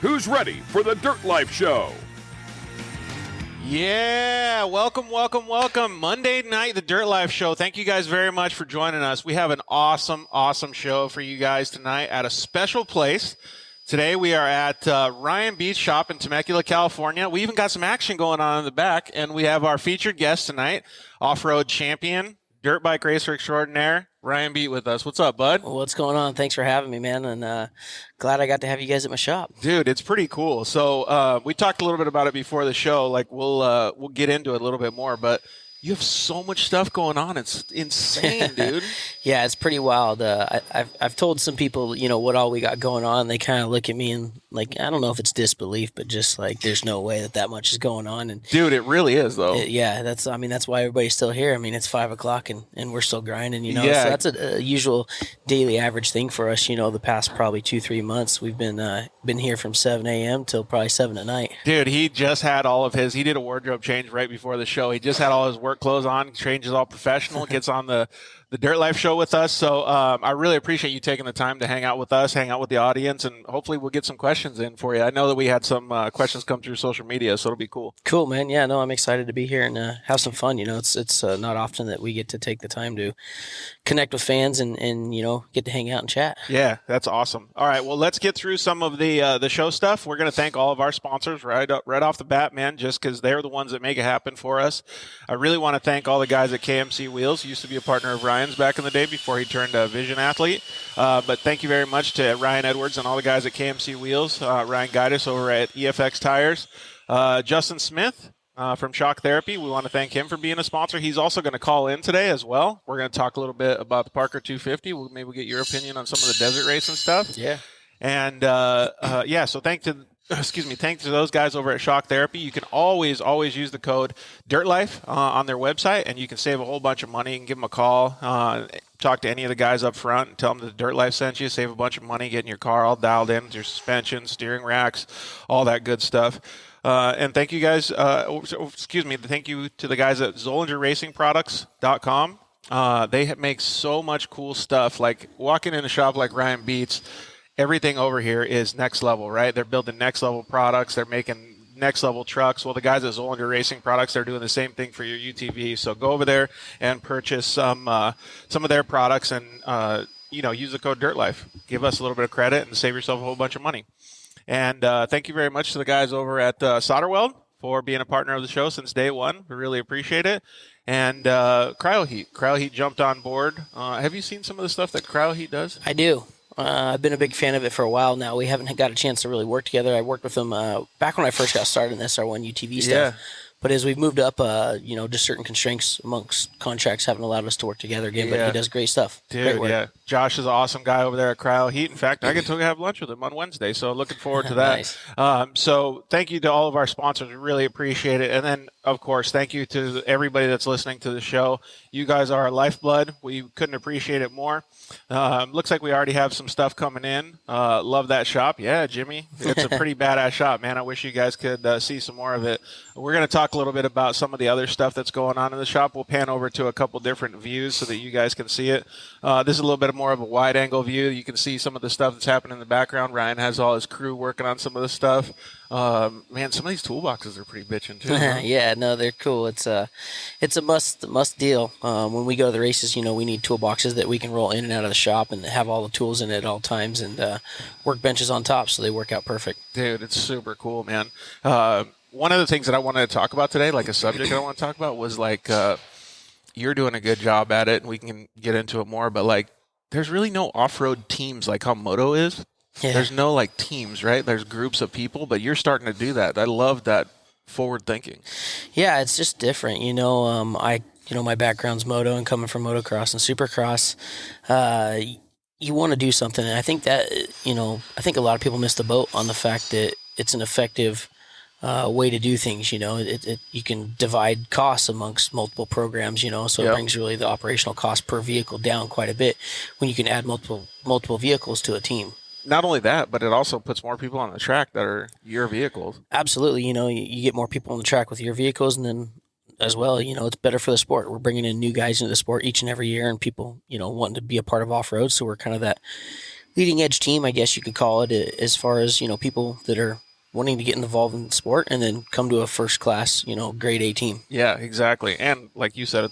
Who's ready for the Dirt Life Show? Yeah, welcome. Monday night, the Dirt Life Show. Thank you guys very much for joining us. We have an awesome show for you guys tonight at a special place. Today we are at Ryan Beach Shop in Temecula, California. We even got some action going on in the back, and we have our featured guest tonight, off-road champion, dirt bike racer extraordinaire, Ryan Beat with us. What's up, bud? What's going on? Thanks for having me, man, and glad I got to have you guys at my shop. Dude, it's pretty cool. So we talked a little bit about it before the show. Like we'll get into it a little bit more, but you have so much stuff going on. It's insane, dude. Yeah, it's pretty wild. I've told some people, what all we got going on. They kind of look at me and like, I don't know if it's disbelief, but just like, there's no way that much is going on. And dude, it really is though. That's why everybody's still here. I mean, it's 5 o'clock and we're still grinding, Yeah. So that's a usual daily average thing for us. The past probably 2-3 months, we've been here from 7 a.m. till probably 7 at night. Dude, he just had he did a wardrobe change right before the show. He just had all his work clothes on, changes all professional, gets on the Dirt Life Show with us. So I really appreciate you taking the time to hang out with us, hang out with the audience, and hopefully we'll get some questions in for you. I know that we had some questions come through social media, so it'll be cool. Cool, man. Yeah, no, I'm excited to be here and have some fun. It's not often that we get to take the time to connect with fans and get to hang out and chat. Yeah, that's awesome. All right, well, let's get through some of the show stuff. We're going to thank all of our sponsors right off the bat, man, just because they're the ones that make it happen for us. I really want to thank all the guys at KMC Wheels. Used to be a partner of Ryan's back in the day before he turned a Vision athlete. But thank you very much to Ryan Edwards and all the guys at KMC Wheels. Ryan Guidus over at EFX Tires. Justin Smith from Shock Therapy. We want to thank him for being a sponsor. He's also going to call in today as well. We're going to talk a little bit about the Parker 250. We'll maybe get your opinion on some of the desert race and stuff. Yeah. And so thanks to those guys over at Shock Therapy. You can always use the code DIRTLIFE on their website, and you can save a whole bunch of money. You can give them a call, talk to any of the guys up front, and tell them that Dirt Life sent you. Save a bunch of money getting your car all dialed in, your suspension, steering racks, all that good stuff. And thank you guys. Thank you to the guys at ZollingerRacingProducts.com. They make so much cool stuff. Like walking in a shop like Ryan Beats, everything over here is next level, right? They're building next level products. They're making next level trucks. Well, the guys at Zollinger Racing Products, they're doing the same thing for your UTV. So go over there and purchase some of their products and, use the code DIRTLIFE. Give us a little bit of credit and save yourself a whole bunch of money. And thank you very much to the guys over at Solderweld for being a partner of the show since day one. We really appreciate it. And CryoHeat. CryoHeat jumped on board. Have you seen some of the stuff that CryoHeat does? I do. I've been a big fan of it for a while now. We haven't got a chance to really work together. I worked with them back when I first got started in this SR1 UTV stuff. Yeah. But as we've moved up, just certain constraints amongst contracts haven't allowed us to work together again. Yeah. But he does great stuff. Dude, great work. Yeah. Josh is an awesome guy over there at CryoHeat. In fact, I get to have lunch with him on Wednesday, so looking forward to that. Nice. So thank you to all of our sponsors. We really appreciate it. And then, of course, thank you to everybody that's listening to the show. You guys are our lifeblood. We couldn't appreciate it more. Looks like we already have some stuff coming in. Love that shop. Yeah, Jimmy. It's a pretty badass shop, man. I wish you guys could see some more of it. We're going to talk a little bit about some of the other stuff that's going on in the shop. We'll pan over to a couple different views so that you guys can see it. This is a little bit more of a wide angle view. You can see some of the stuff that's happening in the background. Ryan has all his crew working on some of this stuff. Man, some of these toolboxes are pretty bitchin' too. Huh? Yeah, no, they're cool. It's a must deal. When we go to the races, we need toolboxes that we can roll in and out of the shop and have all the tools in it at all times, and workbenches on top, so they work out perfect. Dude, it's super cool, man. One of the things that I wanted to talk about today, like a subject I want to talk about, was like you're doing a good job at it, and we can get into it more. But like, there's really no off-road teams like how Moto is. Yeah. There's no like teams, right? There's groups of people, but you're starting to do that. I love that forward thinking. Yeah, it's just different. My background's moto and coming from motocross and supercross. You want to do something. And I think that, I think a lot of people miss the boat on the fact that it's an effective way to do things. You can divide costs amongst multiple programs, so it brings really the operational cost per vehicle down quite a bit when you can add multiple vehicles to a team. Not only that, but it also puts more people on the track that are your vehicles. Absolutely. You get more people on the track with your vehicles, and then as well, it's better for the sport. We're bringing in new guys into the sport each and every year, and people, wanting to be a part of off-road. So we're kind of leading edge team, I guess you could call it, as far as, people that are wanting to get involved in the sport and then come to a first class, grade A team. Yeah, exactly. And like you said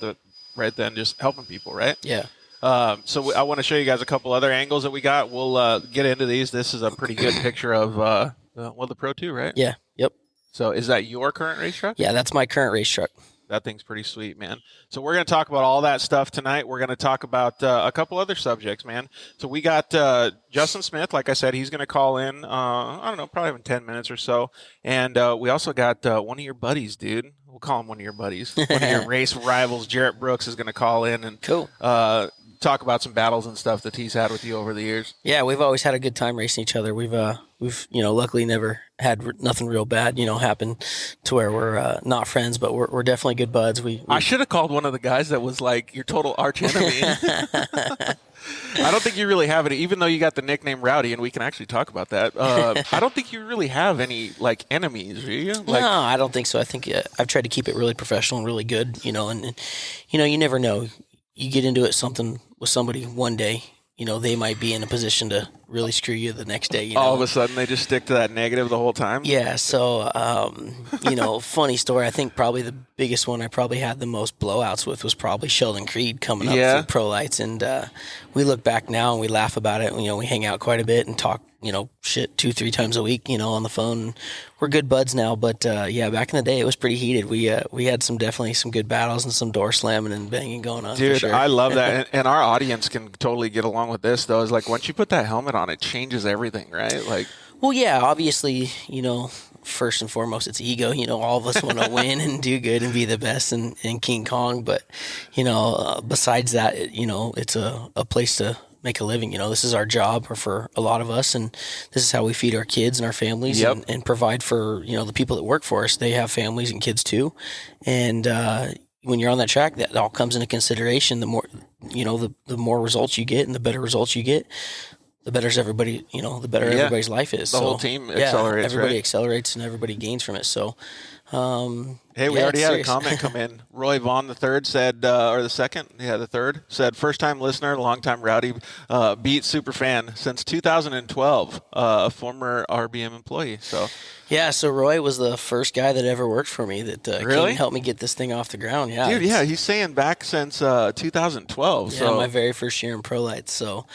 right then, just helping people, right? Yeah. So I want to show you guys a couple other angles that we got. We'll get into these. This is a pretty good picture of the Pro 2, right? Yeah. Yep. So is that your current race truck? Yeah, that's my current race truck. That thing's pretty sweet, man. So we're going to talk about all that stuff tonight. We're going to talk about a couple other subjects, man. So we got Justin Smith. Like I said, he's going to call in, I don't know, probably in 10 minutes or so. And we also got one of your buddies, dude. We'll call him one of your buddies. One of your race rivals, Jerett Brooks, is going to call in and Cool. Talk about some battles and stuff that he's had with you over the years. Yeah, we've always had a good time racing each other. We've luckily never had nothing real bad, happen to where we're not friends, but we're definitely good buds. I should have called one of the guys that was like your total arch enemy. I don't think you really have it, even though you got the nickname Rowdy, and we can actually talk about that. I don't think you really have any like enemies, do you? No, I don't think so. I think I've tried to keep it really professional and really good, and you never know. You get into something with somebody one day, they might be in a position to really screw you the next day. All of a sudden, they just stick to that negative the whole time? Yeah, so, funny story. I think probably the biggest one I probably had the most blowouts with was probably Sheldon Creed coming up through Pro Lights. And we look back now and we laugh about it. We hang out quite a bit and talk, shit 2-3 times a week, on the phone. We're good buds now, but back in the day it was pretty heated. We had definitely some good battles and some door slamming and banging going on. Dude, for sure. I love that, and our audience can totally get along with this. Though, is like once you put that helmet on, it changes everything, right? Like, well, yeah, obviously, first and foremost, it's ego. All of us want to win and do good and be the best in King Kong. But, besides that, it's a place to make a living. This is our job for a lot of us, and this is how we feed our kids and our families and provide for, the people that work for us. They have families and kids too. And when you're on that track, that all comes into consideration. The more, the more results you get and the better results you get, the better everybody, the better everybody's life is. The whole team accelerates, everybody right? accelerates and everybody gains from it. So, hey, we already had a comment come in. Roy Vaughn the third said, or the second, the third said, first time listener, long time Rowdy, beat super fan since 2012, a former RBM employee. So. Yeah, so Roy was the first guy that ever worked for me that came and helped me get this thing off the ground. Yeah, dude, he's saying back since 2012. Yeah, so my very first year in Pro Lights. So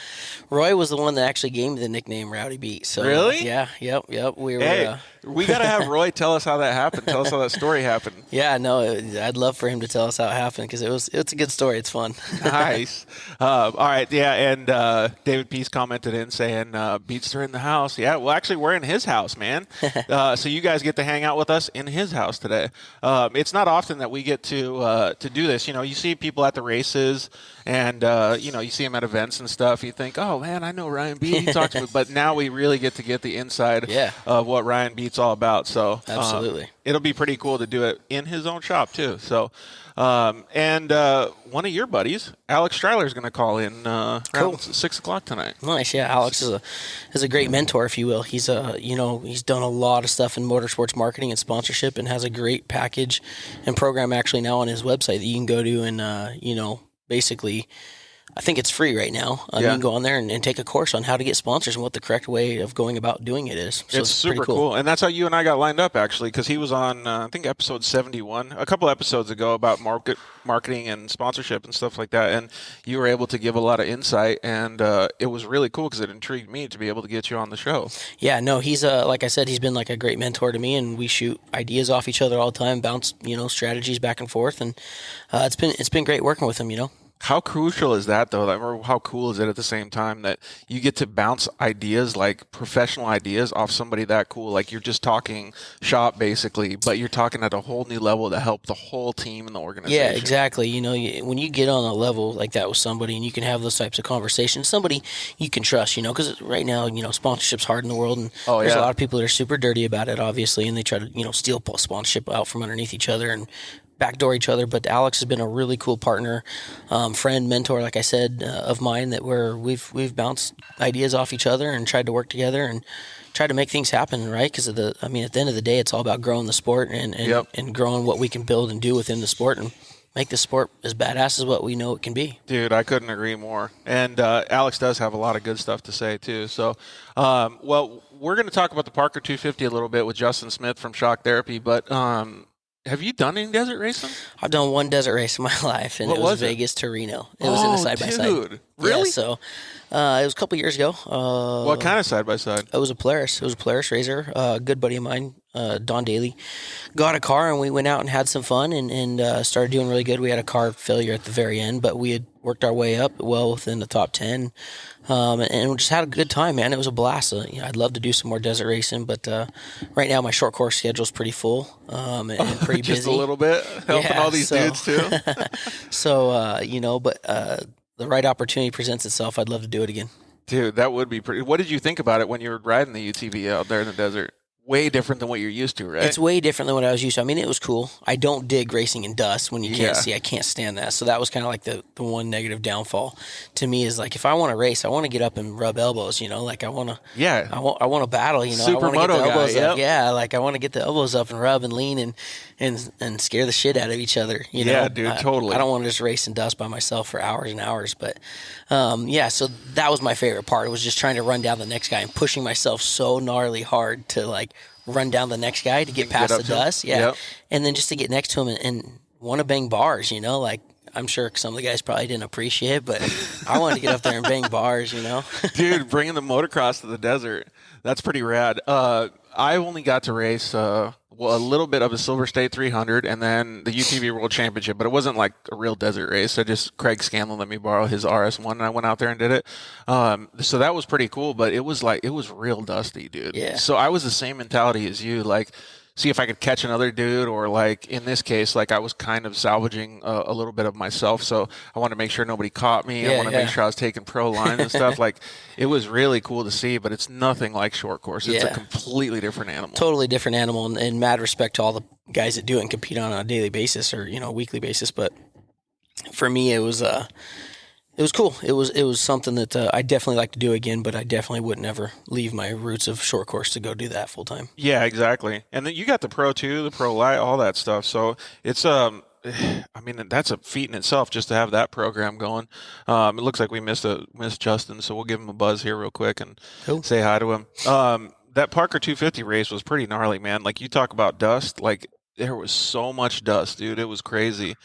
Roy was the one that actually gave me the nickname Rowdy Beat. So really? Yeah, yep. We got to have Roy tell us how that happened. Tell us how that story happened. Yeah, no, I'd love for him to tell us how it happened because it's a good story. It's fun. Nice. All right, yeah, and David Peace commented in saying, Beats are in the house. Yeah, well, actually, we're in his house, man. So you guys get to hang out with us in his house today. It's not often that we get to do this. You see people at the races, and you see him at events and stuff. You think, oh man, I know Ryan Beat. He talks to me, but now we really get to get the inside of what Ryan Beat's all about. So absolutely, it'll be pretty cool to do it in his own shop too. So. And one of your buddies, Alex Striler, is going to call in around 6 o'clock tonight. Nice, yeah. Alex is a great mentor, if you will. He's he's done a lot of stuff in motorsports marketing and sponsorship, and has a great package and program actually now on his website that you can go to and basically. I think it's free right now. You can go on there and take a course on how to get sponsors and what the correct way of going about doing it is. So it's super cool. And that's how you and I got lined up, actually, because he was on, I think, episode 71, a couple episodes ago about marketing and sponsorship and stuff like that. And you were able to give a lot of insight, and it was really cool because it intrigued me to be able to get you on the show. Yeah, no, he's, like I said, he's been like a great mentor to me, and we shoot ideas off each other all the time, bounce, strategies back and forth. And it's been great working with him, How crucial is that, though? Or how cool is it at the same time that you get to bounce ideas, like professional ideas, off somebody that cool? Like you're just talking shop, basically, but you're talking at a whole new level to help the whole team and the organization. Yeah, exactly. When you get on a level like that with somebody and you can have those types of conversations, somebody you can trust, because right now, sponsorship's hard in the world, and there's a lot of people that are super dirty about it, obviously, and they try to, steal sponsorship out from underneath each other and backdoor each other. But Alex has been a really cool partner, friend, mentor, like I said, of mine, that we've bounced ideas off each other and tried to work together and try to make things happen, right? Because at the end of the day, it's all about growing the sport and growing what we can build and do within the sport and make the sport as badass as what we know it can be. Dude, I couldn't agree more. And Alex does have a lot of good stuff to say too. So, well, we're going to talk about the Parker 250 a little bit with Justin Smith from Shock Therapy, but have you done any desert racing? I've done one desert race in my life, and What it was was it? Vegas to Reno. It was in a side-by-side. Dude, really? Yeah, so it was a couple years ago. What kind of side-by-side? It was a Polaris. It was a Polaris Razor. A good buddy of mine, Don Daly, got a car, and we went out and had some fun and started doing really good. We had a car failure at the very end, but we had worked our way up well within the top 10. And we just had a good time, man. It was a blast. I'd love to do some more desert racing, but right now my short course schedule is pretty full and pretty Just busy. a little bit, helping all these dudes too. So, but the right opportunity presents itself. I'd love to do it again. Dude, that would be pretty. What did you think about it when you were riding the UTV out there in the desert? Way different than what you're used to, right? It's way different than what I was used to. I mean, it was cool. I don't dig racing in dust when you can't see. I can't stand that. So that was kind of like the one negative downfall to me is like if I want to race, I want to get up and rub elbows, like I want to. Yeah. I want to battle, I want to get the elbows up. Yeah, like I want to get the elbows up and rub and lean and scare the shit out of each other. Yeah, dude, totally. I don't want to just race in dust by myself for hours and hours. But so that was my favorite part. It was just trying to run down the next guy and pushing myself so gnarly hard to like run down the next guy to get past the dust. Yeah. Yep. And then just to get next to him and want to bang bars, like I'm sure some of the guys probably didn't appreciate it, but I wanted to get up there and bang bars, Dude, bringing the motocross to the desert, that's pretty rad. I only got to race a little bit of a Silver State 300 and then the UTV World Championship, but it wasn't like a real desert race. Craig Scanlon let me borrow his RS1 and I went out there and did it. So that was pretty cool, but it was real dusty, dude. Yeah. So I was the same mentality as you, like, see if I could catch another dude, or like in this case, like I was kind of salvaging a little bit of myself. So I wanted to make sure nobody caught me. I wanted to make sure I was taking pro line and stuff. Like it was really cool to see, but it's nothing like short course. It's a completely different animal. Totally different animal, and mad respect to all the guys that do it and compete on a daily basis or weekly basis. But for me, it was cool. It was something that I definitely like to do again, but I definitely would never leave my roots of short course to go do that full time. Yeah, exactly. And then you got the pro too, the pro light, all that stuff. So it's I mean, that's a feat in itself just to have that program going. It looks like we missed Justin, so we'll give him a buzz here real quick and say hi to him. That Parker 250 race was pretty gnarly, man. Like you talk about dust, like there was so much dust, dude. It was crazy.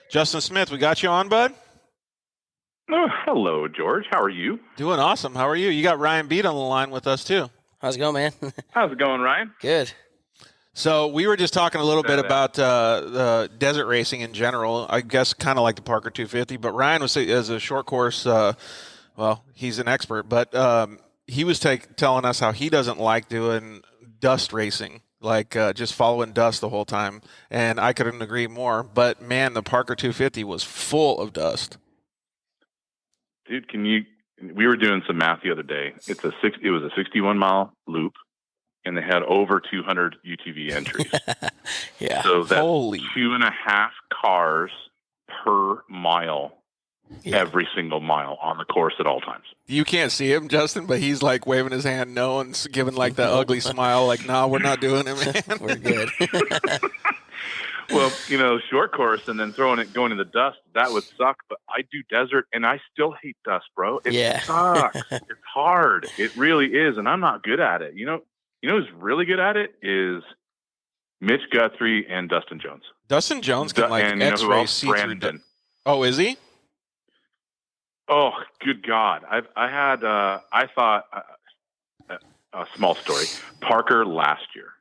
Justin Smith, we got you on, bud? Oh, hello, George. How are you? Doing awesome. How are you? You got Ryan Beat on the line with us, too. How's it going, man? How's it going, Ryan? Good. So we were just talking a little bit about desert racing in general, I guess kind of like the Parker 250, but Ryan was as a short course, he's an expert, but he was telling us how he doesn't like doing dust racing, like just following dust the whole time, and I couldn't agree more, but man, the Parker 250 was full of dust. Dude, we were doing some math the other day. It was a 61-mile loop, and they had over 200 UTV entries. Yeah. So that's 2.5 cars per mile, every single mile on the course at all times. You can't see him, Justin, but he's like waving his hand no and giving like that ugly smile like, no, we're not doing it, man. We're good. Well, short course and then going in the dust, that would suck. But I do desert and I still hate dust, bro. It sucks. It's hard. It really is. And I'm not good at it. Who's really good at it is Mitch Guthrie and Dustin Jones. Dustin Jones can X-ray see through. Oh, is he? Oh, good God. I thought a small story. Parker last year.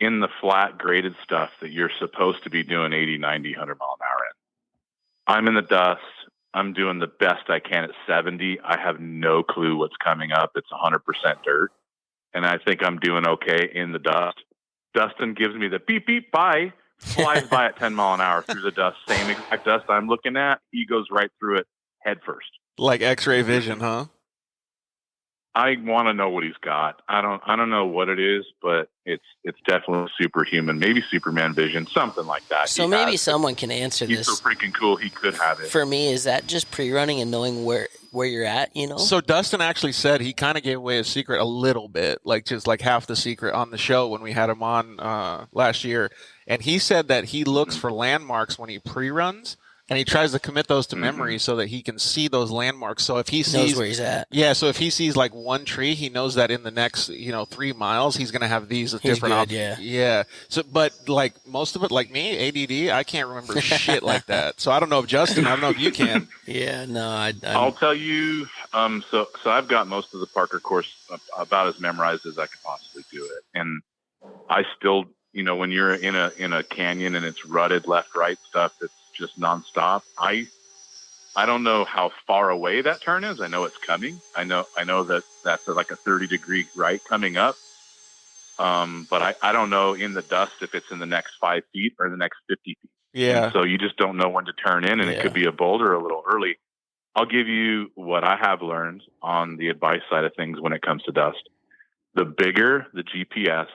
In the flat graded stuff that you're supposed to be doing 80, 90, 100 mile an hour in. I'm in the dust. I'm doing the best I can at 70. I have no clue what's coming up. It's 100% dirt. And I think I'm doing okay in the dust. Dustin gives me the beep, beep, bye, flies by at 10 mile an hour through the dust. Same exact dust I'm looking at. He goes right through it head first. Like X-ray vision, huh? I want to know what he's got. I don't know what it is, but it's definitely superhuman, maybe Superman vision, something like that. So maybe someone can answer this. He's so freaking cool. He could have it. For me, is that just pre-running and knowing where you're at, So Dustin actually said he kind of gave away his secret a little bit, like just like half the secret on the show when we had him on last year. And he said that he looks for landmarks when he pre-runs. And he tries to commit those to memory so that he can see those landmarks. So if he knows where he's at. Yeah, so if he sees like one tree, he knows that in the next, 3 miles, he's going to have these different options. Yeah. So, but like most of it, like me, ADD, I can't remember shit like that. So I don't know if Justin, I don't know if you can. Yeah, no, I'll tell you. So I've got most of the Parker course about as memorized as I could possibly do it. And I still, when you're in a canyon and it's rutted left, right stuff, that's just nonstop. I don't know how far away that turn is. I know it's coming. I know that that's like a 30-degree right coming up. But I don't know in the dust if it's in the next 5 feet or the next 50 feet. Yeah. And so you just don't know when to turn in, and it could be a boulder a little early. I'll give you what I have learned on the advice side of things when it comes to dust. The bigger the GPS,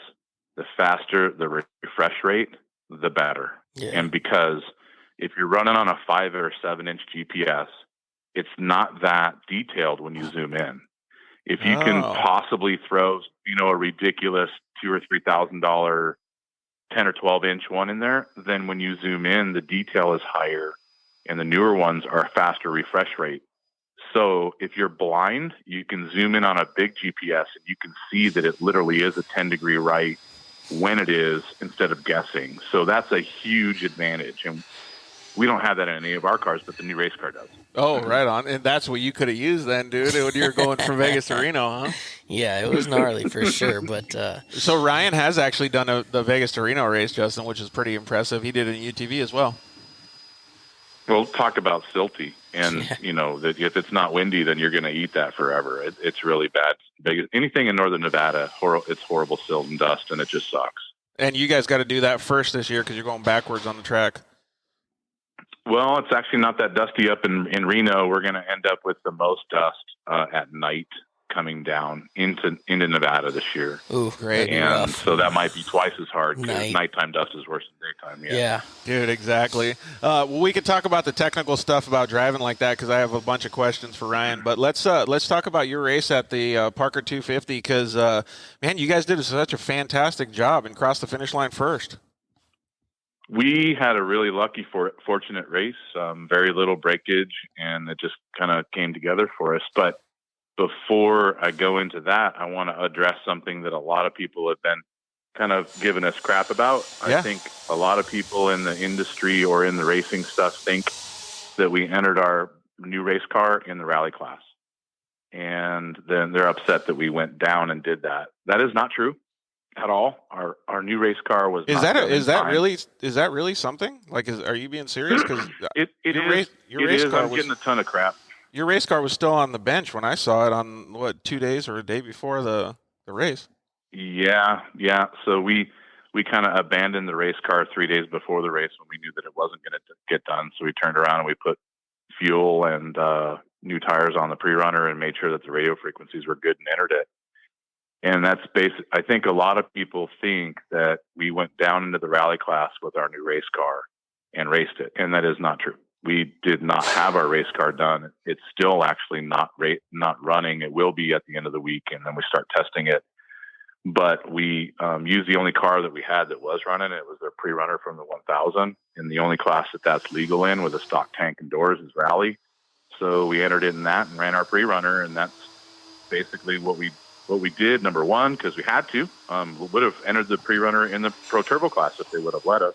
the faster the refresh rate, the better. Yeah. And because if you're running on a 5 or 7 inch GPS, it's not that detailed when you zoom in. If you can possibly throw, a ridiculous $2,000 or $3,000 10 or 12 inch one in there, then when you zoom in, the detail is higher, and the newer ones are a faster refresh rate. So if you're blind, you can zoom in on a big GPS and you can see that it literally is a 10-degree right when it is, instead of guessing. So that's a huge advantage. And we don't have that in any of our cars, but the new race car does. Oh, right on. And that's what you could have used then, dude, when you were going from Vegas to Reno, huh? Yeah, it was gnarly for sure. But so Ryan has actually done the Vegas to Reno race, Justin, which is pretty impressive. He did it in UTV as well. Well, talk about silty. And, that if it's not windy, then you're going to eat that forever. It's really bad. Vegas, anything in northern Nevada, it's horrible silt and dust, and it just sucks. And you guys got to do that first this year because you're going backwards on the track. Well, it's actually not that dusty up in Reno. We're going to end up with the most dust at night coming down into Nevada this year. Ooh, great. And rough. So that might be twice as hard because Night. nighttime dust is worse than daytime. Yeah. Dude, exactly. Well, we could talk about the technical stuff about driving like that because I have a bunch of questions for Ryan. But let's talk about your race at the Parker 250 because, man, you guys did such a fantastic job and crossed the finish line first. We had a really fortunate race, very little breakage, and it just kind of came together for us. But before I go into that, I want to address something that a lot of people have been kind of giving us crap about. Yeah. I think a lot of people in the industry or in the racing stuff think that we entered our new race car in the rally class. And then they're upset that we went down and did that. That is not true at all. Our new race car was. Is that really something? Like, are you being serious? Because it is. I'm getting a ton of crap. Your race car was still on the bench when I saw it on 2 days or a day before the race. Yeah. So we kind of abandoned the race car 3 days before the race when we knew that it wasn't going to get done. So we turned around and we put fuel and new tires on the pre-runner and made sure that the radio frequencies were good and entered it. And that's basic. I think a lot of people think that we went down into the rally class with our new race car and raced it. And that is not true. We did not have our race car done. It's still actually not running. It will be at the end of the week. And then we start testing it. But we used the only car that we had that was running. It was their pre-runner from the 1000. And the only class that's legal in with a stock tank and doors is rally. So we entered it in that and ran our pre-runner. And that's basically what we did, number one, because we had to. We would have entered the pre-runner in the Pro Turbo class if they would have let us.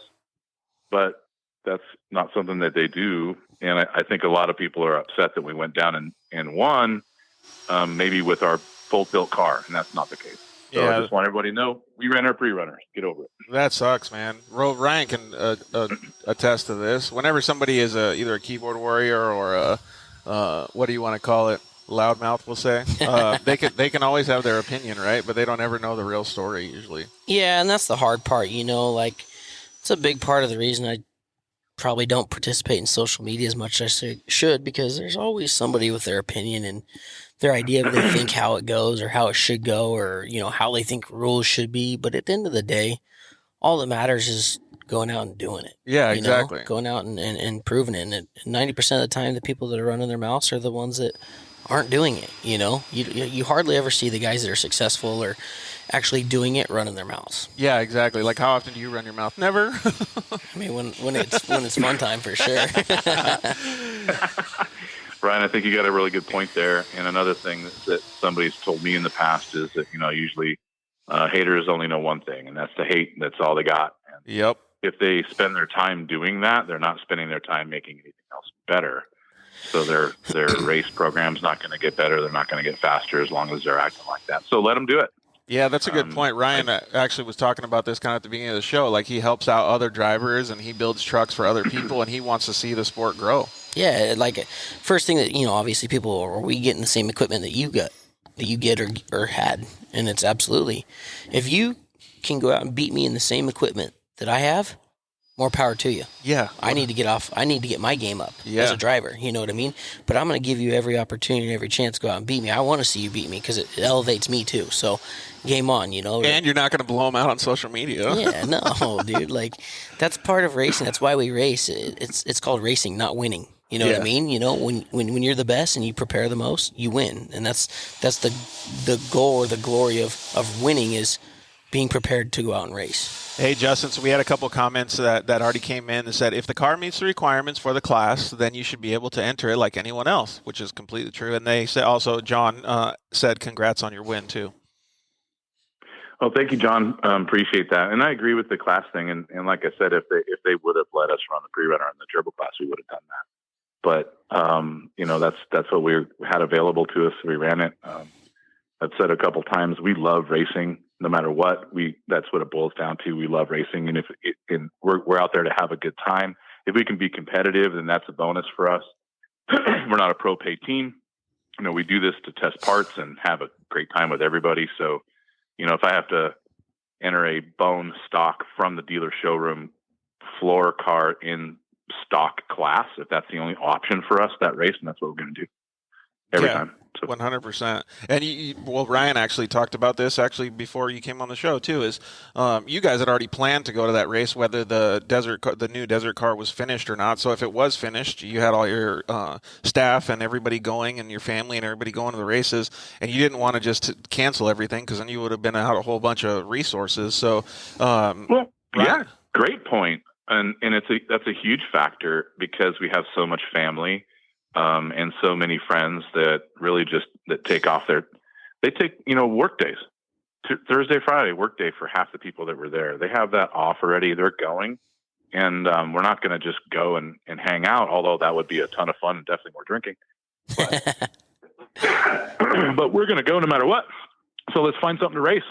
But that's not something that they do. And I think a lot of people are upset that we went down and won, maybe with our full-tilt car, and that's not the case. So I just want everybody to know we ran our pre-runner. Get over it. That sucks, man. Ryan can attest to this. Whenever somebody is either a keyboard warrior or what do you want to call it? Loudmouth, we'll say. They can always have their opinion, right? But they don't ever know the real story usually. Yeah, and that's the hard part, like it's a big part of the reason I probably don't participate in social media as much as I should, because there's always somebody with their opinion and their idea of they think how it goes or how it should go, or, you know, how they think rules should be. But at the end of the day, all that matters is going out and doing it. Yeah, you know? exactly. Going out and proving it. And 90% of the time, the people that are running their mouths are the ones that aren't doing it. You know, you hardly ever see the guys that are successful or actually doing it running their mouths. Yeah, exactly. Like, how often do you run your mouth? Never. I mean, when it's fun time, for sure. Ryan, I think you got a really good point there. And another thing that somebody's told me in the past is that, you know, usually haters only know one thing, and that's to hate. And that's all they got. And Yep. if they spend their time doing that, they're not spending their time making anything else better. So their race program's not going to get better. They're not going to get faster as long as they're acting like that. So let them do it. Yeah, that's a good point. Ryan actually was talking about this kind of at the beginning of the show. Like, he helps out other drivers and he builds trucks for other people, and he wants to see the sport grow. Yeah, like, first thing that, you know, obviously people, are we getting the same equipment that you get or had? And it's absolutely. If you can go out and beat me in the same equipment that I have, more power to you. Yeah. I need to get my game up as a driver. You know what I mean? But I'm going to give you every opportunity and every chance to go out and beat me. I want to see you beat me because it elevates me too. So game on, you know. And you're not going to blow them out on social media. Yeah, no, dude. Like, that's part of racing. That's why we race. It's called racing, not winning. You know what I mean? You know, when you're the best and you prepare the most, you win. And that's the goal or the glory of winning, is being prepared to go out and race. Hey, Justin, so we had a couple comments that already came in and said, if the car meets the requirements for the class, then you should be able to enter it like anyone else, which is completely true. And they said also, John said, congrats on your win, too. Well, thank you, John. Appreciate that. And I agree with the class thing. And like I said, if they would have let us run the pre-runner in the turbo class, we would have done that. But, you know, that's what we had available to us. We ran it. I've said a couple times, we love racing. No matter what, that's what it boils down to. We love racing, and we're out there to have a good time. If we can be competitive, then that's a bonus for us. We're not a pro pay team. You know, we do this to test parts and have a great time with everybody. So, you know, if I have to enter a bone stock from the dealer showroom floor car in stock class, if that's the only option for us that race, and that's what we're going to do every time. So. 100%. And well, Ryan actually talked about this before you came on the show too. Is you guys had already planned to go to that race, whether the new desert car was finished or not. So if it was finished, you had all your staff and everybody going, and your family and everybody going to the races, and you didn't want to just cancel everything, because then you would have been out a whole bunch of resources. So, yeah, great point. And that's a huge factor, because we have so much family. And so many friends that really that take off they take, you know, work days, Thursday, Friday, work day for half the people that were there. They have that off already. They're going, and we're not going to just go and hang out, although that would be a ton of fun and definitely more drinking. But we're going to go no matter what. So let's find something to race,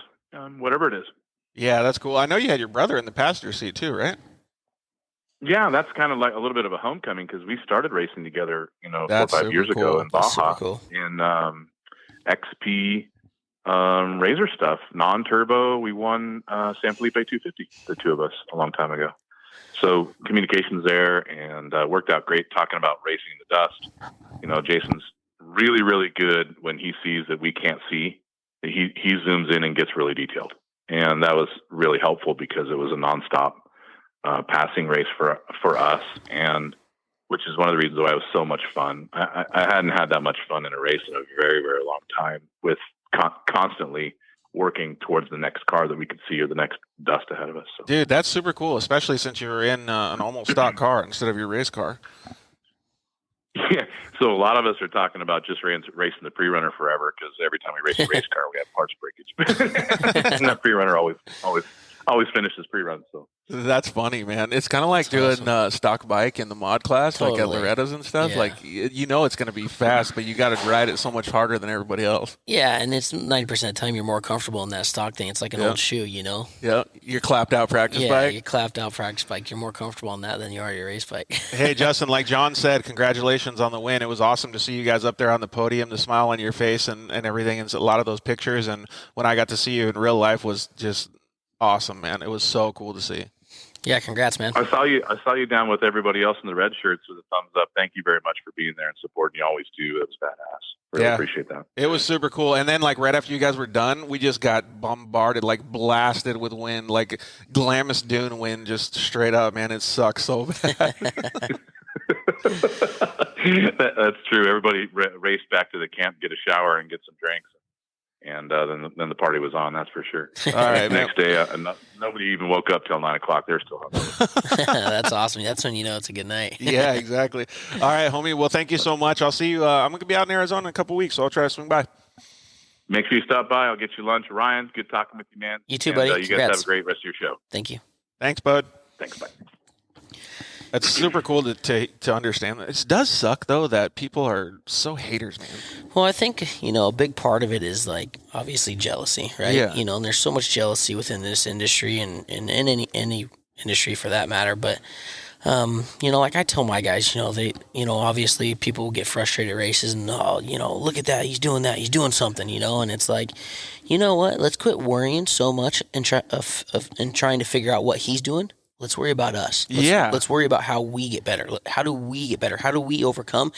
whatever it is. Yeah, that's cool. I know you had your brother in the passenger seat too, right? Yeah, that's kind of like a little bit of a homecoming, because we started racing together, you know, that's 4 or 5 years ago in Baja, cool. in XP Razor stuff, non-turbo. We won San Felipe 250, the two of us, a long time ago. So communications there, and worked out great. Talking about racing in the dust, you know, Jason's really, really good when he sees that we can't see. He zooms in and gets really detailed, and that was really helpful, because it was a nonstop passing race for us, and which is one of the reasons why it was so much fun. I hadn't had that much fun in a race in a very, very long time, with constantly working towards the next car that we could see, or the next dust ahead of us. So. Dude, that's super cool, especially since you were in an almost stock car instead of your race car. Yeah, so a lot of us are talking about just racing the pre-runner forever, because every time we race a race car, we have parts breakage, and that pre-runner always finishes pre-run. So that's funny, man. It's kind of like doing stock bike in the mod class, totally. like at Loretta's and stuff. Yeah. Like, you know, it's going to be fast, but you got to ride it so much harder than everybody else. Yeah, and it's 90% of the time you're more comfortable in that stock thing. It's like an old shoe, you know? Yeah, your clapped out practice bike. Yeah, your clapped out practice bike. You're more comfortable on that than you are your race bike. Hey, Justin, like John said, congratulations on the win. It was awesome to see you guys up there on the podium, the smile on your face and everything, and a lot of those pictures. And when I got to see you in real life was just awesome, man. It was so cool to see. Yeah, congrats, man. I saw you down with everybody else in the red shirts with a thumbs up. Thank you very much for being there and supporting. You always do. It was badass. Really appreciate that. It was super cool. And then, like, right after you guys were done, we just got bombarded, like, blasted with wind, like Glamis Dune wind, just straight up, man. It sucks so bad. That's true. Everybody raced back to the camp, get a shower, and get some drinks. And then the party was on, that's for sure. All right, next day, nobody even woke up till 9 o'clock. They're still up. That's awesome. That's when you know it's a good night. Yeah, exactly. All right, homie. Well, thank you so much. I'll see you. I'm going to be out in Arizona in a couple weeks, so I'll try to swing by. Make sure you stop by. I'll get you lunch. Ryan, good talking with you, man. You too, buddy. You guys have a great rest of your show. Thank you. Thanks, bud. Thanks, bye. That's super cool to understand. It does suck, though, that people are so haters, man. Well, I think, a big part of it is, like, obviously jealousy, right? Yeah. And there's so much jealousy within this industry and in any industry for that matter. But, like I tell my guys, they, obviously people will get frustrated at races and, look at that. He's doing something, and it's like, you know what? Let's quit worrying so much and trying to figure out what he's doing. Let's worry about us. Let's worry about how we get better. How do we get better? How do we overcome?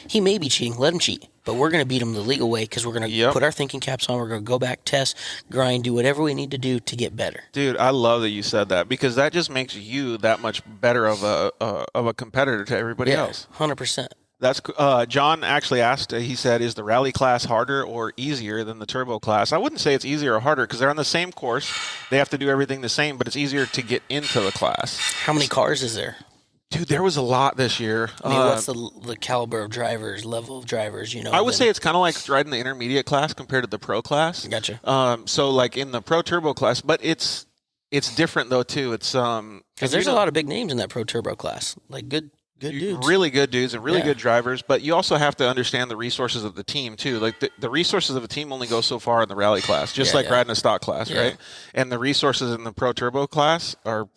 He may be cheating. Let him cheat. But we're going to beat him the legal way because we're going to put our thinking caps on. We're going to go back, test, grind, do whatever we need to do to get better. Dude, I love that you said that because that just makes you that much better of a competitor to everybody else. 100%. That's John actually asked. He said, "Is the rally class harder or easier than the turbo class?" I wouldn't say it's easier or harder because they're on the same course. They have to do everything the same, but it's easier to get into the class. How many cars is there? Dude, there was a lot this year. I mean, what's the caliber of drivers, level of drivers? I would say it's kind of like riding the intermediate class compared to the pro class. Gotcha. So like in the pro turbo class, but it's different though too. It's because there's a lot of big names in that pro turbo class, like good dudes. Really good dudes and really good drivers, but you also have to understand the resources of the team too. Like the resources of a team only go so far in the rally class, just like riding a stock class, right? And the resources in the pro turbo class are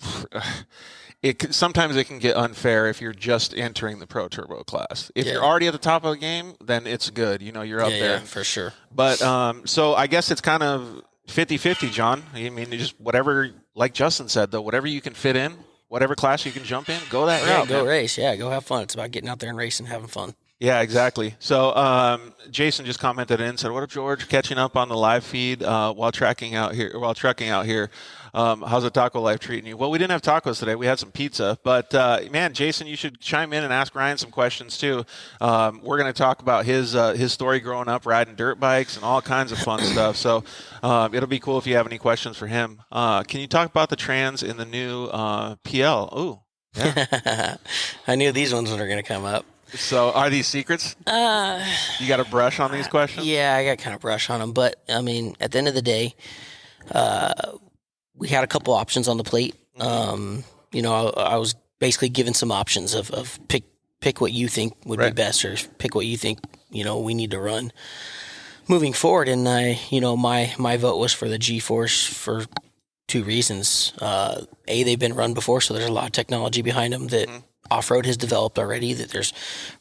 sometimes it can get unfair if you're just entering the pro turbo class. If you're already at the top of the game, then it's good. You're up there. Yeah, for sure. But so I guess it's kind of 50-50, John. I mean, just whatever, like Justin said, though, whatever you can fit in, whatever class you can jump in, go that route. Go race. Yeah, go have fun. It's about getting out there and racing, having fun. Yeah, exactly. So Jason just commented in and said, "What up, George? Catching up on the live feed while trucking out here. How's the taco life treating you?" Well, we didn't have tacos today. We had some pizza. But, man, Jason, you should chime in and ask Ryan some questions, too. We're going to talk about his story growing up, riding dirt bikes and all kinds of fun stuff. So it'll be cool if you have any questions for him. Can you talk about the trans in the new PL? Ooh, yeah. I knew these ones were going to come up. So are these secrets? You got a brush on these questions? Yeah, I got kind of brush on them. But, I mean, at the end of the day, we had a couple options on the plate. I was basically given some options of pick what you think would be best, or pick what you think, we need to run moving forward. And my vote was for the G-Force for two reasons. They've been run before, so there's a lot of technology behind them that off-road has developed already, that there's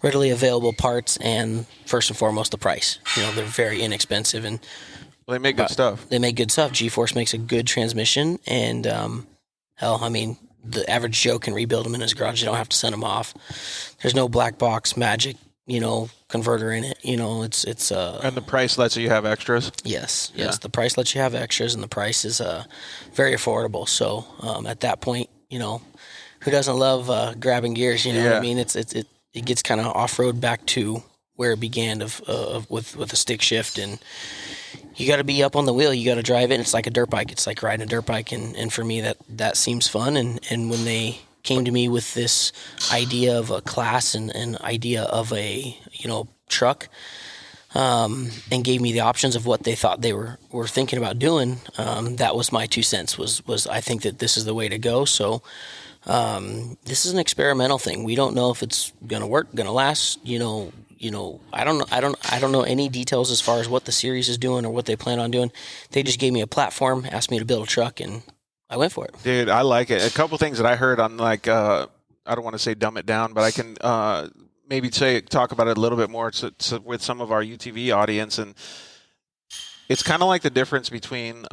readily available parts, and first and foremost, the price. They're very inexpensive, and they make good stuff. They make good stuff. G-Force makes a good transmission, and the average Joe can rebuild them in his garage. You don't have to send them off. There's no black box magic, converter in it. It's and the price lets you have extras. Yes. The price lets you have extras, and the price is very affordable. So at that point, who doesn't love grabbing gears? What I mean? It gets kind of off-road back to where it began with a stick shift, and you got to be up on the wheel. You got to drive it. It's like a dirt bike. It's like riding a dirt bike, and for me that seems fun. And when they came to me with this idea of a class and an idea of a truck, and gave me the options of what they thought they were thinking about doing, that was my 2 cents. Was I think that this is the way to go. So. This is an experimental thing. We don't know if it's gonna work, gonna last. I don't know any details as far as what the series is doing or what they plan on doing. They just gave me a platform, asked me to build a truck, and I went for it. Dude, I like it. A couple things that I heard on I don't want to say dumb it down, but I can maybe talk about it a little bit more with some of our UTV audience, and it's kind of like the difference between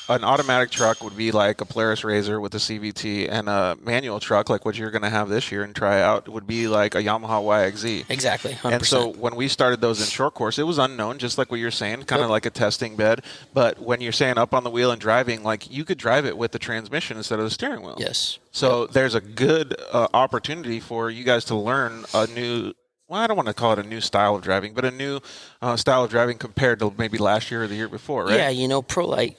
an automatic truck would be like a Polaris RZR with a CVT, and a manual truck like what you're going to have this year and try out would be like a Yamaha YXZ. Exactly, 100%. And so when we started those in short course, it was unknown, just like what you're saying, kind of like a testing bed. But when you're saying up on the wheel and driving, like you could drive it with the transmission instead of the steering wheel. Yes. So there's a good opportunity for you guys to learn a new, well, I don't want to call it a new style of driving, but a new style of driving compared to maybe last year or the year before, right? Yeah, ProLite,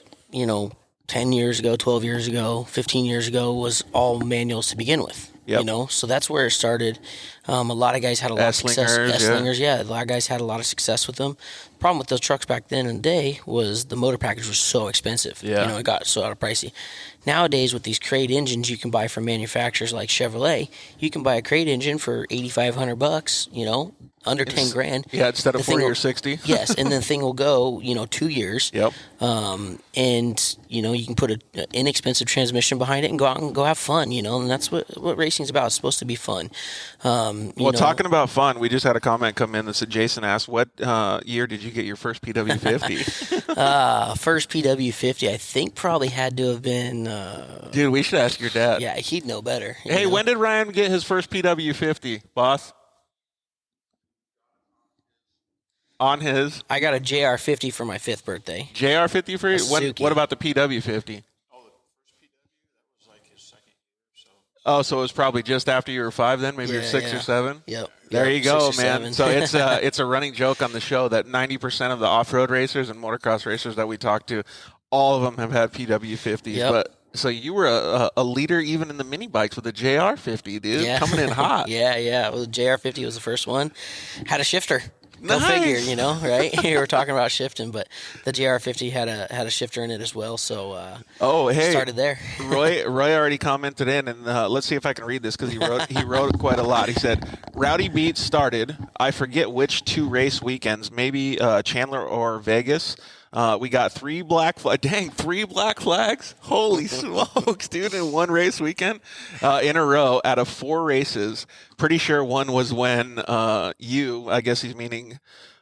10 years ago, 12 years ago, 15 years ago was all manuals to begin with. Yep. So that's where it started. A lot of guys had a lot of success. S-Slingers, yeah. A lot of guys had a lot of success with them. The problem with those trucks back then in the day was the motor package was so expensive. Yeah. It got so out of pricey. Nowadays, with these crate engines you can buy from manufacturers like Chevrolet, you can buy a crate engine for $8,500, under 10 grand. Yeah, instead of 40 will, or 60. Yes, and the thing will go, 2 years. Yep. And you can put an inexpensive transmission behind it and go out and go have fun, and that's what racing's about. It's supposed to be fun. Talking about fun, we just had a comment come in that said, Jason asked, what year did you get your first PW50? First PW50, I think probably had to have been... Dude, we should ask your dad. Yeah, he'd know better. Hey, when did Ryan get his first PW50, boss? On his? I got a JR50 for my 5th birthday. JR50 for you? What about the PW50? Oh, so it was probably just after you were 5 then? Maybe you're 6 or 7? Yep. There you go, man. 7. So it's a running joke on the show that 90% of the off-road racers and motocross racers that we talk to, all of them have had PW50s. Yep. But so you were a leader even in the mini bikes with a JR50, dude. Yeah. Coming in hot. Yeah. Well, the JR50 was the first one. Had a shifter. Go Nice. figure, right? You were talking about shifting, but the JR50 had a shifter in it as well. So started there. Roy already commented in, and let's see if I can read this because he wrote quite a lot. He said, "Rowdy Beats started. I forget which 2 race weekends, maybe Chandler or Vegas. We got 3 black flags. Dang, 3 black flags! Holy smokes, dude! In 1 race weekend, in a row, out of 4 races. Pretty sure one was when I guess he's meaning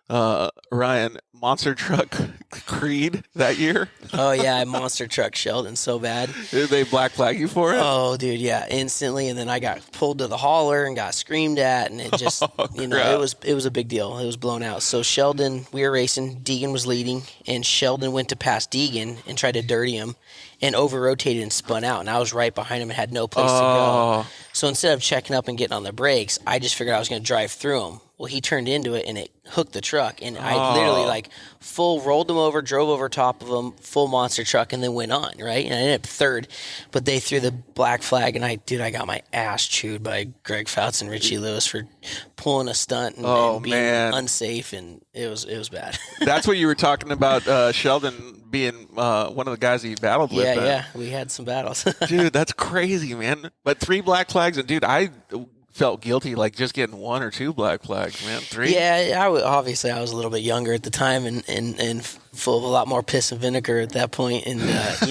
Ryan, monster truck Creed that year. Oh yeah, I monster truck Sheldon so bad. Did they black flag you for it? Oh dude, yeah, instantly. And then I got pulled to the hauler and got screamed at, and it just it was a big deal. It was blown out. So Sheldon, we were racing. Deegan was leading, and Sheldon went to pass Deegan and tried to dirty him, and over rotated and spun out. And I was right behind him and had no place to go. So instead of checking up and getting on the brakes, I just figured I was going to drive through him. Well, he turned into it, and it hooked the truck. And I literally, full rolled him over, drove over top of him, full monster truck, and then went on, right? And I ended up 3rd. But they threw the black flag, and I got my ass chewed by Greg Fouts and Richie Lewis for pulling a stunt and being unsafe, and it was bad. That's what you were talking about, Sheldon being one of the guys that you battled with. Yeah, we had some battles. Dude, that's crazy, man. But 3 black flags, and dude, I felt guilty just getting 1 or 2 black flags, man. 3? Yeah, obviously I was a little bit younger at the time and full of a lot more piss and vinegar at that point. And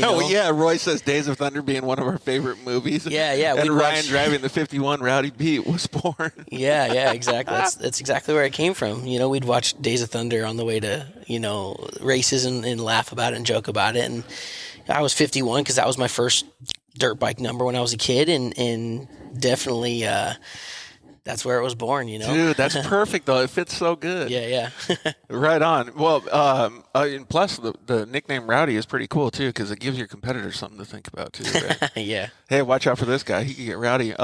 Oh yeah, Roy says Days of Thunder being one of our favorite movies. Yeah. And Ryan driving the 51 Rowdy Beat was born. Yeah, exactly. That's exactly where it came from. We'd watch Days of Thunder on the way to races and laugh about it and joke about it. And I was 51 because that was my first dirt bike number when I was a kid, and definitely that's where it was born, Dude, that's perfect though. It fits so good. Yeah. Right on. Well, and plus the nickname Rowdy is pretty cool too because it gives your competitors something to think about too. Right? Yeah. Hey, watch out for this guy. He could get rowdy.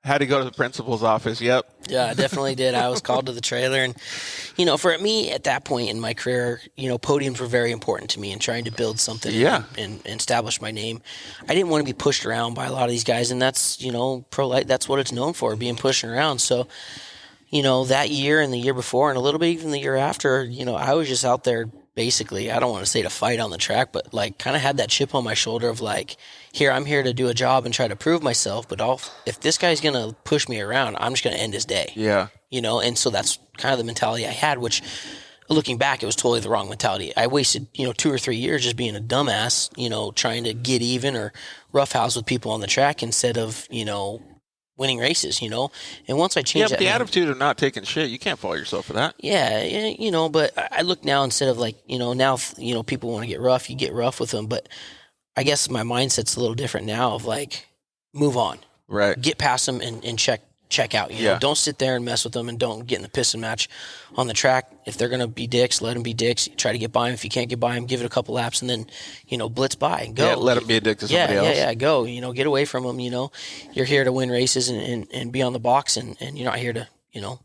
Had to go to the principal's office. Yep. Yeah, I definitely did. I was called to the trailer, and for me at that point in my career, podiums were very important to me and trying to build something and establish my name. I didn't want to be pushed around by a lot of these guys, and that's ProLite. That's what it's known for, being pushed around. So, that year and the year before, and a little bit even the year after, I was just out there. Basically, I don't want to say to fight on the track, but kind of had that chip on my shoulder of I'm here to do a job and try to prove myself, but if this guy's going to push me around, I'm just going to end his day. Yeah. And so that's kind of the mentality I had, which looking back, it was totally the wrong mentality. I wasted, 2 or 3 years just being a dumbass, trying to get even or roughhouse with people on the track instead of, winning races, you know. And once I changed but that, the attitude of not taking shit, you can't fault yourself for that. yeah, you know. But I look now, instead of like, you know, now, you know, people want to get rough, you get rough with them. But I guess my mindset's a little different now of like, move on, Right. get past them and check out. You know, don't sit there and mess with them, and don't get in the pissing match on the track. If they're gonna be dicks, let them be dicks. Try to get by them. If you can't get by them, give it a couple laps, and then, you know, blitz by and go. Yeah, let them be a dick to somebody else. Yeah, go. You know, get away from them. You know, you're here to win races and be on the box, and you're not here to, you know,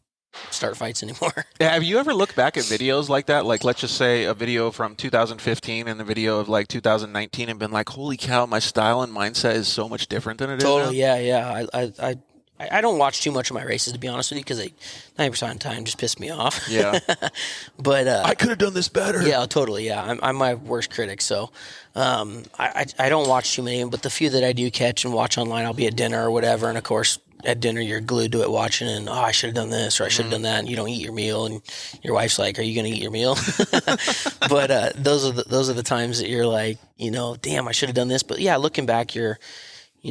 start fights anymore. Have you ever looked back at videos like that? Like, let's just say a video from 2015 and the video of like 2019, and been like, holy cow, my style and mindset is so much different than it is now? Totally, yeah. I don't watch too much of my races, to be honest with you, because 90% of the time just piss me off. Yeah. But I could have done this better. Yeah, totally. Yeah, I'm my worst critic. So I don't watch too many, but the few that I do catch and watch online, I'll be at dinner or whatever, and of course at dinner you're glued to it watching, and I should have done this or I should have done that, and you don't eat your meal, and your wife's like, are you going to eat your meal? But those are the times that you're like, you know, damn, I should have done this. But yeah, looking back, you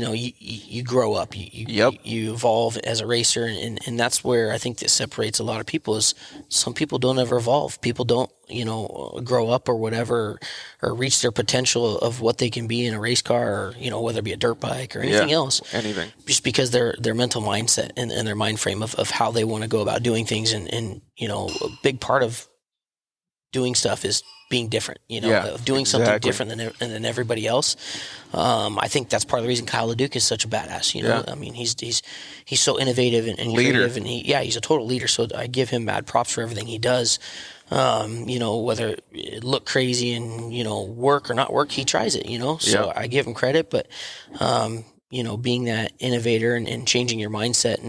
know, you grow up, you evolve as a racer, and that's where I think that separates a lot of people. Is some people don't ever evolve. People don't, you know, grow up or whatever, or reach their potential of what they can be in a race car, or, you know, whether it be a dirt bike or anything else. Anything. Just because their mental mindset and their mind frame of how they want to go about doing things, and you know, a big part of doing stuff is being different, you know, doing something different than everybody else. I think that's part of the reason Kyle LeDuc is such a badass. You know, I mean, he's so innovative and creative, and he's a total leader. So I give him mad props for everything he does. You know, whether it look crazy and, you know, work or not work, he tries it, you know, so I give him credit, but, you know, being that innovator and changing your mindset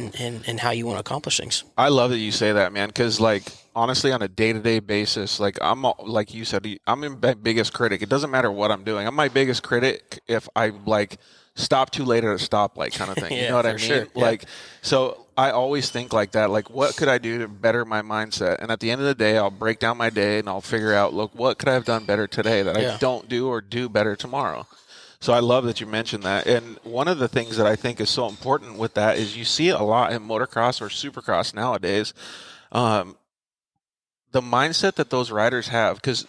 and how you want to accomplish things. I love that you say that, man, because like, honestly, on a day-to-day basis, like like you said, I'm my biggest critic. It doesn't matter what I'm doing. I'm my biggest critic if I like stop too late at a stoplight kind of thing. You know what I mean? Sure. Yeah. Like, so I always think like that. Like, what could I do to better my mindset? And at the end of the day, I'll break down my day and I'll figure out, look, what could I have done better today that I don't do or do better tomorrow? So I love that you mentioned that. And one of the things that I think is so important with that is you see it a lot in motocross or supercross nowadays. The mindset that those riders have, because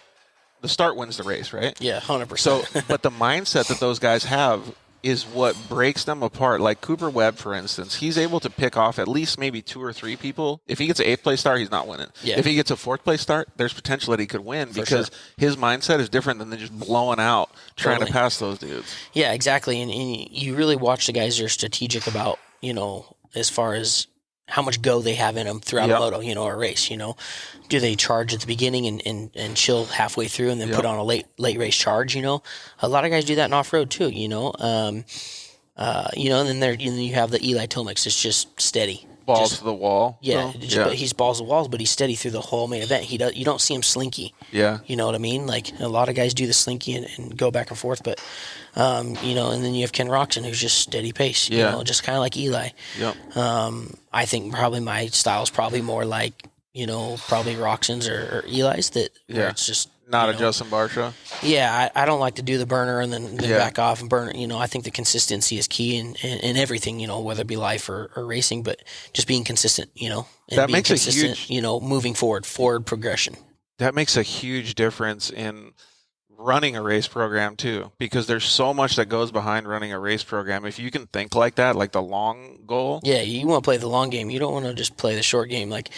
the start wins the race, right? Yeah, 100%. So, but the mindset that those guys have is what breaks them apart. Like Cooper Webb, for instance, he's able to pick off at least maybe 2 or 3 people. If he gets an 8th place start, he's not winning. Yeah. If he gets a 4th place start, there's potential that he could win because his mindset is different than just blowing out trying to pass those dudes. Yeah, exactly. And you really watch the guys that are strategic about, you know, as far as how much go they have in them throughout a moto, you know, or a race, you know. Do they charge at the beginning and chill halfway through and then put on a late race charge, you know? A lot of guys do that in off-road too, you know. You know, and then you have the Eli Tomacs. It's just steady. Balls to the wall. Yeah, but he's balls to walls, but he's steady through the whole main event. You don't see him slinky. Yeah. You know what I mean? Like, a lot of guys do the slinky and go back and forth, but, you know, and then you have Ken Roxon, who's just steady pace, you know, just kind of like Eli. Yep. I think probably my style is probably more like, you know, probably Roxon's or Eli's, where it's just not a Justin Barsha. Yeah, I don't like to do the burner and then back off and burn it. You know, I think the consistency is key in everything, you know, whether it be life or racing, but just being consistent, you know, and that being makes consistent, a huge, you know, moving forward progression. That makes a huge difference in running a race program too, because there's so much that goes behind running a race program. If you can think like that, like the long goal. Yeah, you want to play the long game. You don't want to just play the short game. Like,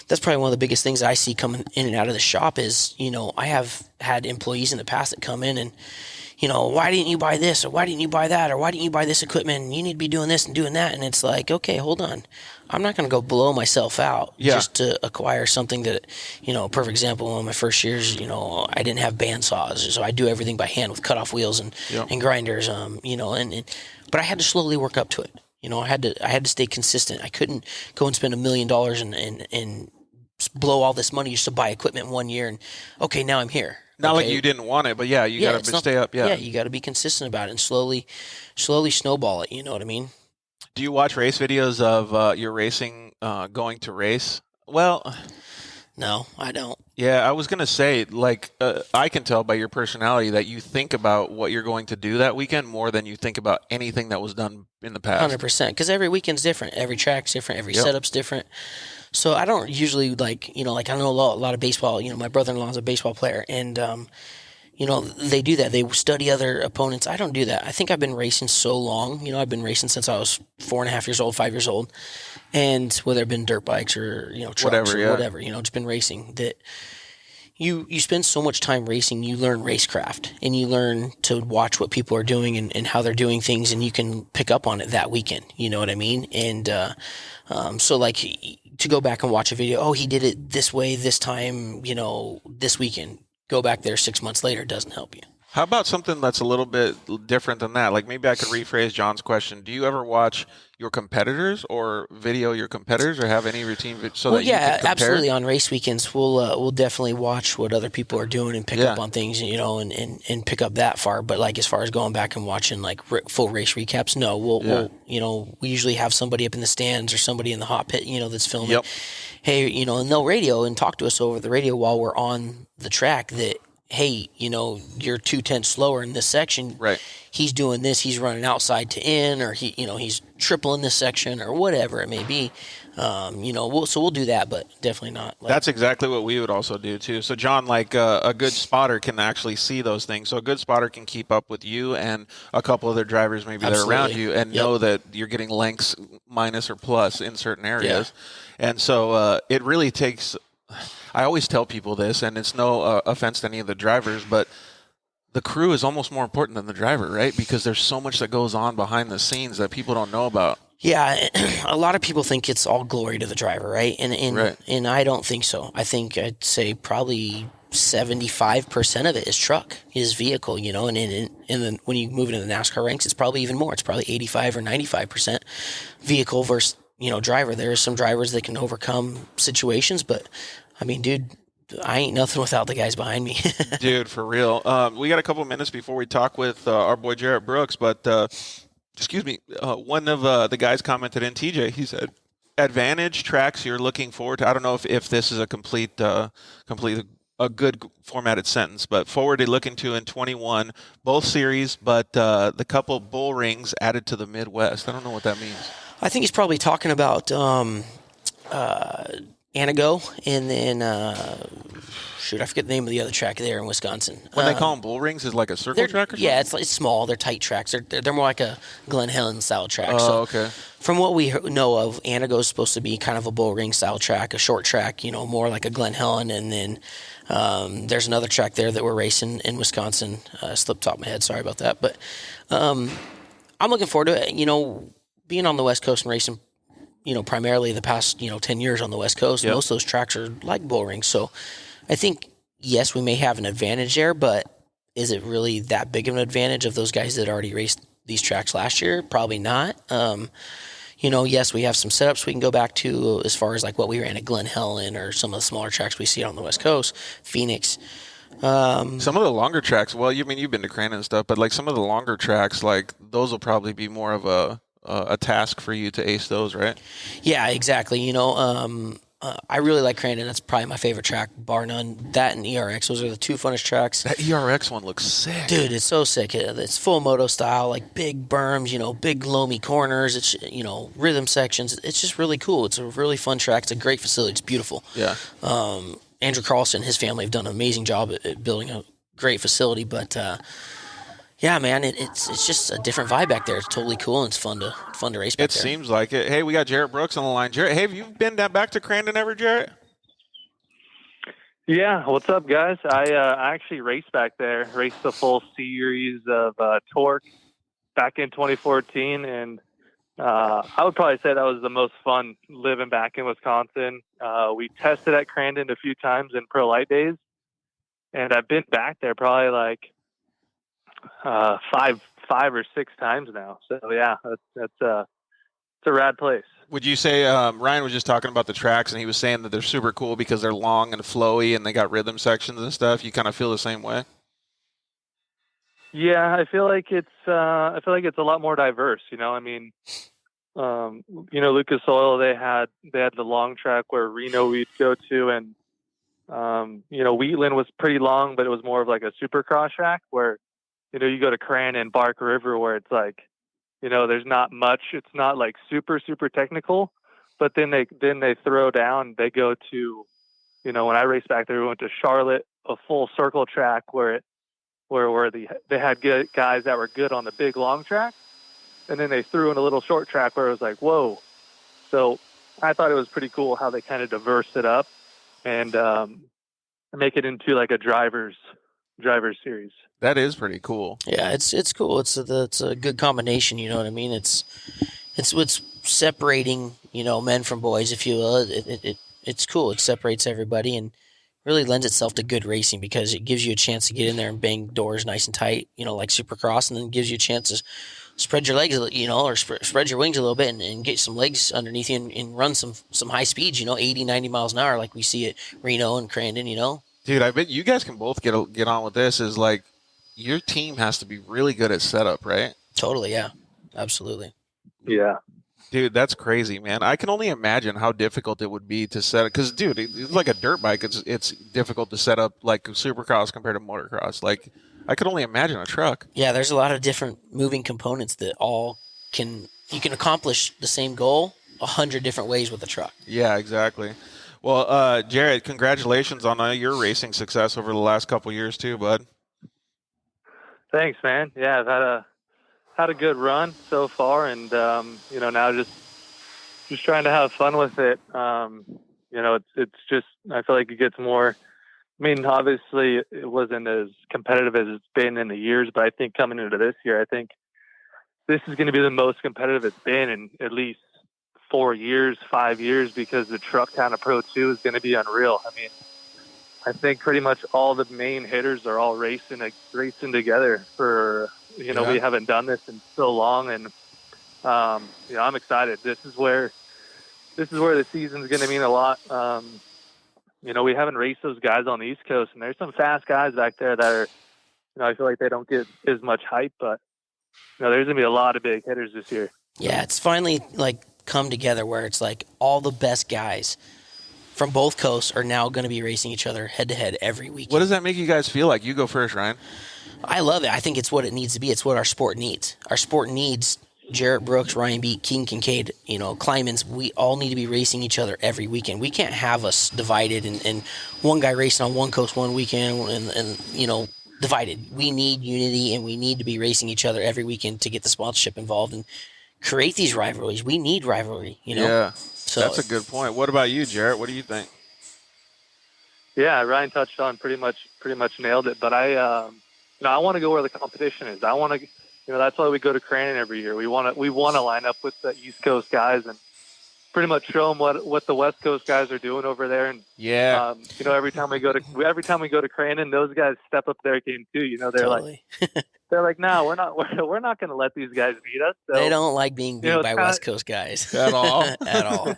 that's probably one of the biggest things I see coming in and out of the shop is, you know, I have had employees in the past that come in and, you know, why didn't you buy this, or why didn't you buy that, or why didn't you buy this equipment? You need to be doing this and doing that. And it's like, okay, hold on. I'm not going to go blow myself out just to acquire something that, you know, perfect example, one of my first years, you know, I didn't have bandsaws. So I do everything by hand with cutoff wheels and grinders, you know, but I had to slowly work up to it. You know, I had to stay consistent. I couldn't go and spend $1 million and blow all this money just to buy equipment in 1 year. And okay, now I'm here. Not like you didn't want it, but you got to stay up. Yeah, you got to be consistent about it and slowly snowball it. You know what I mean? Do you watch race videos of your racing going to race? Well, no, I don't. Yeah, I was going to say, like, I can tell by your personality that you think about what you're going to do that weekend more than you think about anything that was done in the past. 100%. Because every weekend's different. Every track's different. Every setup's different. So I don't usually like I know a lot of baseball. My brother-in-law's a baseball player, and they do that. They study other opponents. I don't do that. I think I've been racing so long. I've been racing since I was 4.5 years old, 5 years old, and whether it been dirt bikes or trucks or whatever, just been racing. That you spend so much time racing, you learn racecraft, and you learn to watch what people are doing and how they're doing things, and you can pick up on it that weekend. You know what I mean? And so like to go back and watch a video, oh, he did it this way this time, this weekend. Go back there 6 months later doesn't help you. How about something that's a little bit different than that? Like maybe I could rephrase John's question. Do you ever watch your competitors or video your competitors or have any routine that you can compare? Absolutely. On race weekends, we'll definitely watch what other people are doing and pick up on things, and pick up that far. But like as far as going back and watching like full race recaps, no. We usually have somebody up in the stands or somebody in the hot pit, that's filming. Yep. Hey, and they'll radio and talk to us over the radio while we're on the track that, hey, you're 2/10 slower in this section. Right. He's doing this. He's running outside to in, or he's tripling this section, or whatever it may be. We'll do that, but definitely not. That's exactly what we would also do too. So John, like a good spotter can actually see those things. So a good spotter can keep up with you and a couple other drivers maybe that are around you and know that you're getting lengths minus or plus in certain areas. Yeah. And so it really takes. I always tell people this, and it's no offense to any of the drivers, but the crew is almost more important than the driver, right? Because there's so much that goes on behind the scenes that people don't know about. Yeah, a lot of people think it's all glory to the driver, right? And I don't think so. I think I'd say probably 75% of it is truck, is vehicle, and then when you move into the NASCAR ranks, it's probably even more. It's probably 85 or 95% vehicle versus, driver. There are some drivers that can overcome situations, but I mean, dude, I ain't nothing without the guys behind me. Dude, for real. We got a couple minutes before we talk with our boy Jerett Brooks, but excuse me, one of the guys commented in TJ, he said, advantage tracks you're looking forward to. I don't know if this is a complete a good formatted sentence, but forward to looking to in 21, both series, but the couple bull rings added to the Midwest. I don't know what that means. I think he's probably talking about Anago, and then I forget the name of the other track there in Wisconsin. When they call them bull rings, is like a circle track or something? Yeah, it's small. They're tight tracks. They're more like a Glen Helen style track. Oh, okay. From what we know of, Anago is supposed to be kind of a bull ring style track, a short track, more like a Glen Helen. And then there's another track there that we're racing in Wisconsin. Slipped top of my head. Sorry about that. But I'm looking forward to it. Being on the West Coast and racing, primarily the past, 10 years on the West Coast, most of those tracks are like bull rings. So I think, yes, we may have an advantage there, but is it really that big of an advantage of those guys that already raced these tracks last year? Probably not. Yes, we have some setups we can go back to as far as like what we ran at Glen Helen or some of the smaller tracks we see on the West Coast, Phoenix. Some of the longer tracks, well, you've been to Crandon and stuff, but like some of the longer tracks, like those will probably be more of a task for you to ace those, right? Yeah, exactly. I really like Crandon. That's probably my favorite track, bar none. That and ERX, those are the two funnest tracks. That ERX one looks sick. Dude, it's so sick. It's full moto style, like big berms, big loamy corners. It's, rhythm sections. It's just really cool. It's a really fun track. It's a great facility. It's beautiful. Yeah. Andrew Carlson and his family have done an amazing job at building a great facility, but yeah, man, it's just a different vibe back there. It's totally cool, and it's fun to race back there. It seems like it. Hey, we got Jerett Brooks on the line. Jerett, hey, have you been back to Crandon ever, Jerett? Yeah, what's up, guys? I actually raced back there, raced the full series of Torque back in 2014, and I would probably say that was the most fun living back in Wisconsin. We tested at Crandon a few times in pro light days, and I've been back there probably like five or six times now. So yeah, it's a rad place. Would you say Ryan was just talking about the tracks, and he was saying that they're super cool because they're long and flowy, and they got rhythm sections and stuff? You kind of feel the same way? Yeah, I feel like it's a lot more diverse. Lucas Oil, they had the long track where Reno we'd go to, and Wheatland was pretty long, but it was more of like a supercross track where, you go to Cran and Bark River where it's like, there's not much. It's not like super, super technical, but then they throw down, they go to, when I raced back there, we went to Charlotte, a full circle track where they had good guys that were good on the big long track. And then they threw in a little short track where it was like, whoa. So I thought it was pretty cool how they kind of diverse it up and make it into like a driver's series. That is pretty cool. Yeah, it's cool. It's a good combination. You know what I mean? It's what's separating men from boys, if you will. It's cool. It separates everybody and really lends itself to good racing because it gives you a chance to get in there and bang doors nice and tight. Like Supercross, and then gives you a chance to spread your legs, or spread your wings a little bit and get some legs underneath you and run some high speeds. 80, 90 miles an hour like we see at Reno and Crandon. Dude, I bet you guys can both get on with this. Is like your team has to be really good at setup, right? Totally, yeah, absolutely. Yeah, dude, that's crazy, man. I can only imagine how difficult it would be to set it. Because, dude, it's like a dirt bike. It's difficult to set up like Supercross compared to motocross. Like, I could only imagine a truck. Yeah, there's a lot of different moving components that you can accomplish the same goal 100 different ways with a truck. Yeah, exactly. Well, Jerett, congratulations on your racing success over the last couple years too, bud. Thanks, man. Yeah, I've had a good run so far, and now just trying to have fun with it. It's just, I feel like it gets more. I mean, obviously it wasn't as competitive as it's been in the years, but I think coming into this year, I think this is going to be the most competitive it's been in at least 4 years, 5 years, because the Truck Town Pro 2 is going to be unreal. I mean, I think pretty much all the main hitters are all racing together for, we haven't done this in so long. And, I'm excited. This is where the season's going to mean a lot. We haven't raced those guys on the East Coast, and there's some fast guys back there that are, I feel like they don't get as much hype, but, there's going to be a lot of big hitters this year. Yeah, it's finally come together where it's like all the best guys from both coasts are now going to be racing each other head to head every week. What does that make you guys feel like? You go first, Ryan. I love it. I think it's what it needs to be. It's what our sport needs. Our sport needs Jerett Brooks, Ryan Beat, King Kincaid, Kleinmans. We all need to be racing each other every weekend. We can't have us divided and one guy racing on one coast one weekend and divided. We need unity, and we need to be racing each other every weekend to get the sponsorship involved and create these rivalries. We need rivalry, Yeah, so that's a good point. What about you, Jerett? What do you think? Yeah, Ryan touched on pretty much nailed it. But I want to go where the competition is. I want to, that's why we go to Crandon every year. We want to line up with the East Coast guys and pretty much show them what the West Coast guys are doing over there. And yeah, every time we go to Crandon, those guys step up their game too. They're totally. They're like, no, we're not going to let these guys beat us. So, they don't like being beat by West Coast guys at all. At all.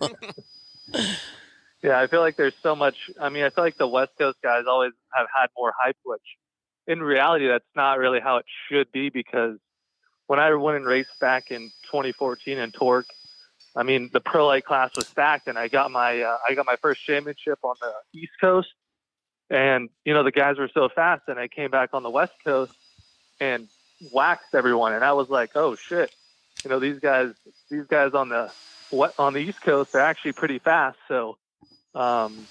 Yeah, I feel like there's so much. I mean, I feel like the West Coast guys always have had more hype, which in reality, that's not really how it should be, because when I went and raced back in 2014 in Torque, I mean, the pro light class was stacked, and I got my first championship on the East Coast, and the guys were so fast, and I came back on the West Coast and waxed everyone, and I was like, oh shit, these guys on the East Coast are actually pretty fast. So, I'm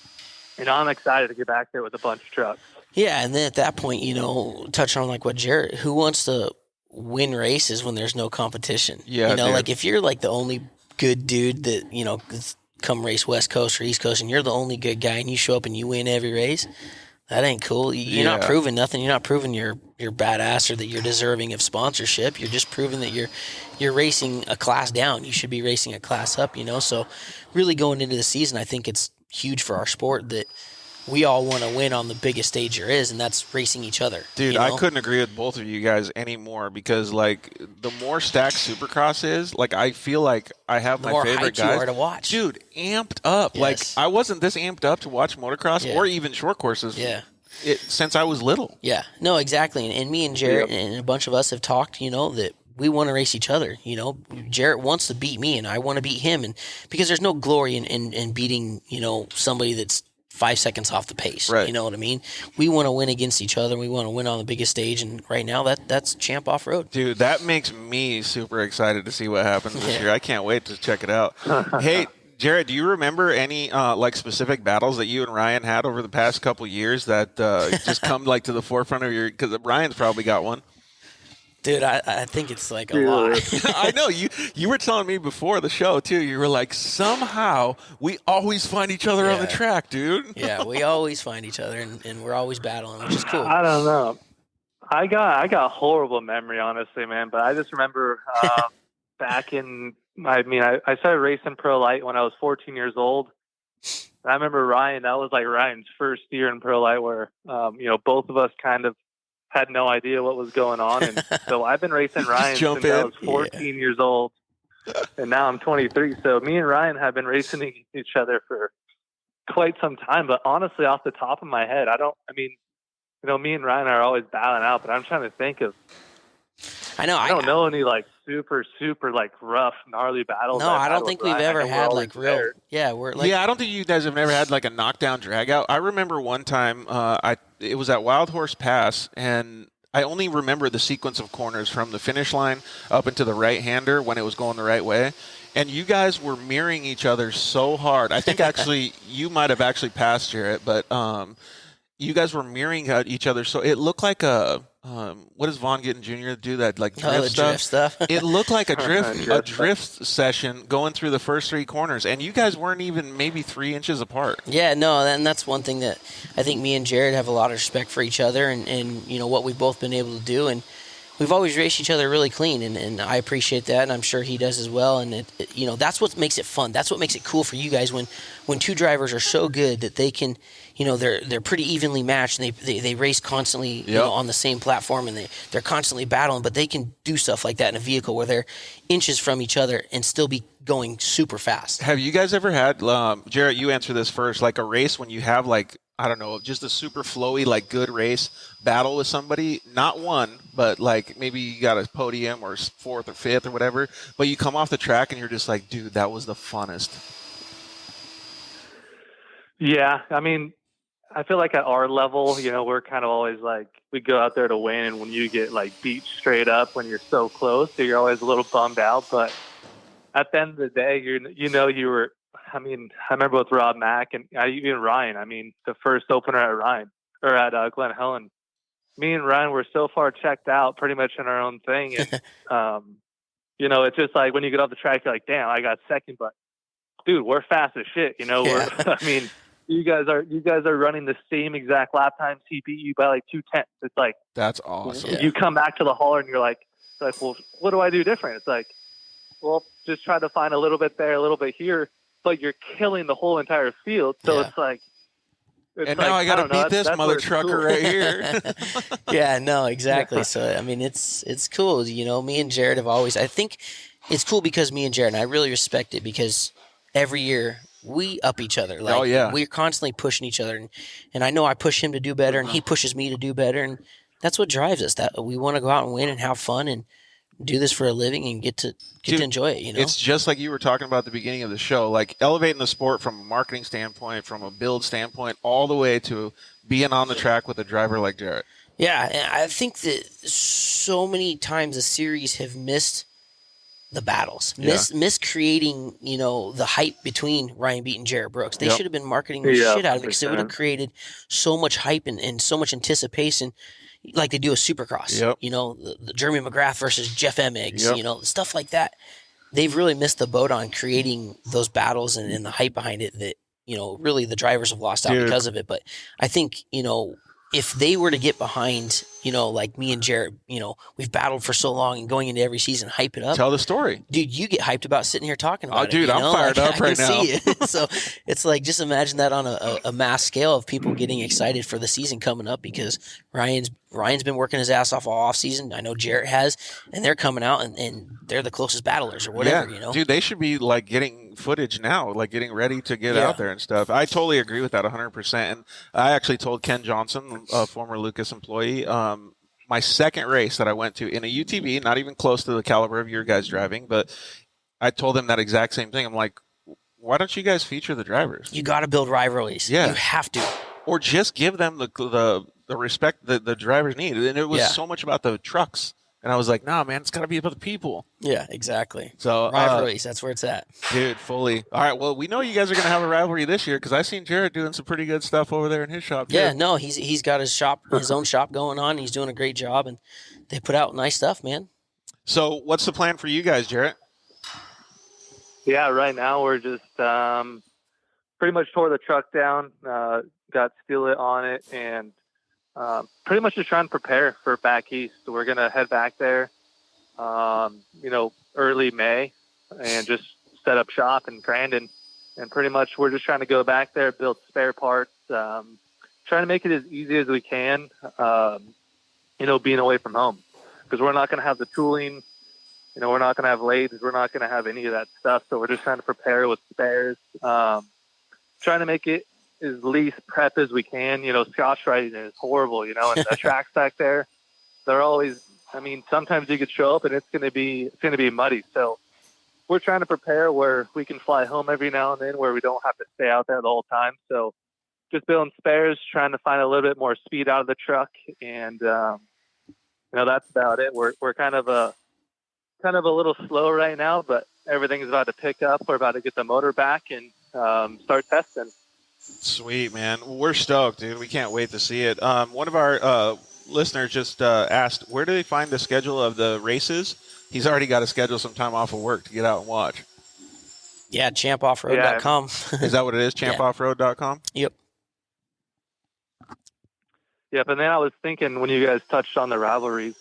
excited to get back there with a bunch of trucks. Yeah, and then at that point, touch on like what Jerett, who wants to win races when there's no competition? Yeah, like if you're like the only good dude that come race West Coast or East Coast, and you're the only good guy, and you show up and you win every race, that ain't cool. You're not proving nothing. You're not proving you're badass or that you're deserving of sponsorship. You're just proving that you're racing a class down. You should be racing a class up. So really going into the season, I think it's huge for our sport that we all want to win on the biggest stage there is, and that's racing each other. Dude, I couldn't agree with both of you guys anymore, because like the more stacked Supercross is, like I feel like I have my favorite guys. The more hyped you are to watch. Dude, amped up. Yes. Like I wasn't this amped up to watch motocross or even short courses. Yeah. Since I was little. Yeah. No, exactly. And me and Jerett and a bunch of us have talked, that we want to race each other. Jerett wants to beat me, and I want to beat him, and because there's no glory in beating, somebody that's 5 seconds off the pace. Right. You know what I mean? We want to win against each other. We want to win on the biggest stage, and right now that's Champ Off-Road. Dude, that makes me super excited to see what happens this year. I can't wait to check it out. Hey, Jerett, do you remember any like specific battles that you and Ryan had over the past couple years that just come like to the forefront of your? Because Ryan's probably got one. Dude, I think it's like a lot. I know you were telling me before the show too. You were like, somehow we always find each other on the track, dude. Yeah, we always find each other, and we're always battling, which is cool. I don't know. I got horrible memory, honestly, man. But I just remember back in. I started racing pro light when I was 14 years old. And I remember Ryan. That was like Ryan's first year in pro light, where both of us kind of had no idea what was going on, and so I've been racing Ryan since I was 14 years old, and now I'm 23. So me and Ryan have been racing each other for quite some time. But honestly, off the top of my head, me and Ryan are always battling out, but I'm trying to think of. I don't know any like super like rough gnarly battles. No, I don't think we've ever had like real. There. Yeah, we're like. Yeah, I don't think you guys have never had like a knockdown drag out. I remember one time it was at Wild Horse Pass, and I only remember the sequence of corners from the finish line up into the right-hander when it was going the right way. And you guys were mirroring each other so hard. I think actually you might have actually passed Jerett, but you guys were mirroring each other. So it looked like a what does Vaughn Gittin Jr. do? That like drift stuff? It looked like a drift session going through the first 3 corners, and you guys weren't even maybe 3 inches apart. Yeah, no, and that's one thing that I think me and Jerett have a lot of respect for each other, and what we've both been able to do, and we've always raced each other really clean, and I appreciate that, and I'm sure he does as well. And that's what makes it fun. That's what makes it cool for you guys when 2 drivers are so good that they can, they're pretty evenly matched, and they race constantly on the same platform, and they're constantly battling, but they can do stuff like that in a vehicle where they're inches from each other and still be going super fast. Have you guys ever had, Jerett, you answer this first, like a race when you have like, I don't know, just a super flowy, like good race battle with somebody, not one, but like maybe you got a podium or 4th or 5th or whatever, but you come off the track and you're just like, dude, that was the funnest. Yeah. I feel like at our level, we're kind of always like, we go out there to win. And when you get like beat straight up when you're so close, so you're always a little bummed out. But at the end of the day, you were, I remember with Rob Mack and even Ryan. The first opener at Glen Helen, me and Ryan were so far checked out, pretty much in our own thing. And it's just like when you get off the track, you're like, damn, I got second, but dude, we're fast as shit. You guys are running the same exact lap times. He beat you by like 2/10. It's like that's awesome. You come back to the hauler and you're like, well, what do I do different? It's like, well, just try to find a little bit there, a little bit here. But you're killing the whole entire field. So it's like, now I got to beat this mother trucker right here. Yeah, no, exactly. So, it's cool. Me and Jerett have always, I think it's cool because me and Jerett, and I really respect it because every year we up each other. Like, we're constantly pushing each other. And I know I push him to do better and he pushes me to do better. And that's what drives us, that we want to go out and win and have fun and do this for a living and get to enjoy it. It's just like you were talking about at the beginning of the show, like elevating the sport from a marketing standpoint, from a build standpoint, all the way to being on the track with a driver like Jerett. Yeah, and I think that so many times the series have missed the battles, miss creating, the hype between Ryan Beat and Jerett Brooks. They should have been marketing the shit out of it because it would have created so much hype and so much anticipation. Like they do a Supercross, the Jeremy McGrath versus Jeff Emiggs, stuff like that. They've really missed the boat on creating those battles and the hype behind it that, really the drivers have lost out because of it. But I think, if they were to get behind, like me and Jerett, we've battled for so long and going into every season, hype it up. Tell the story. Dude, you get hyped about sitting here talking about it. Dude, I'm fired up right now. See it. So it's like, just imagine that on a mass scale of people getting excited for the season coming up because Ryan's been working his ass off all off season. I know Jerett has, and they're coming out and they're the closest battlers or whatever, Dude, they should be like getting footage now, like getting ready to get out there and stuff. I totally agree with that 100%. And I actually told Ken Johnson, a former Lucas employee, my second race that I went to in a UTV, not even close to the caliber of your guys driving, but I told him that exact same thing. I'm like, why don't you guys feature the drivers? You got to build rivalries. Yeah. You have to. Or just give them the respect that the drivers need. And it was so much about the trucks. And I was like, nah, man, it's got to be about the people. Yeah, exactly. So rivalries, that's where it's at. Dude, fully. All right, well, we know you guys are going to have a rivalry this year because I've seen Jerett doing some pretty good stuff over there in his shop, too. Yeah, no, he's got his own shop going on. He's doing a great job, and they put out nice stuff, man. So what's the plan for you guys, Jerett? Yeah, right now we're just pretty much tore the truck down, got Steellit on it, and pretty much just trying to prepare for back east. So we're going to head back there, early May, and just set up shop in Crandon. And pretty much we're just trying to go back there, build spare parts, trying to make it as easy as we can, being away from home. Because we're not going to have the tooling, we're not going to have lathes, we're not going to have any of that stuff. So we're just trying to prepare with spares, trying to make it as least prep as we can. Scotch riding is horrible, and the tracks back there, they're always, sometimes you could show up and it's going to be muddy. So we're trying to prepare where we can fly home every now and then, where we don't have to stay out there the whole time. So just building spares, trying to find a little bit more speed out of the truck. And, that's about it. We're kind of a little slow right now, but everything's about to pick up. We're about to get the motor back and start testing. Sweet, man. We're stoked, dude. We can't wait to see it. One of our listeners just asked, where do they find the schedule of the races? He's already got to schedule some time off of work to get out and watch. Yeah, champoffroad.com. Is that what it is? Champoffroad.com? Yep. Yep, and then I was thinking when you guys touched on the rivalries,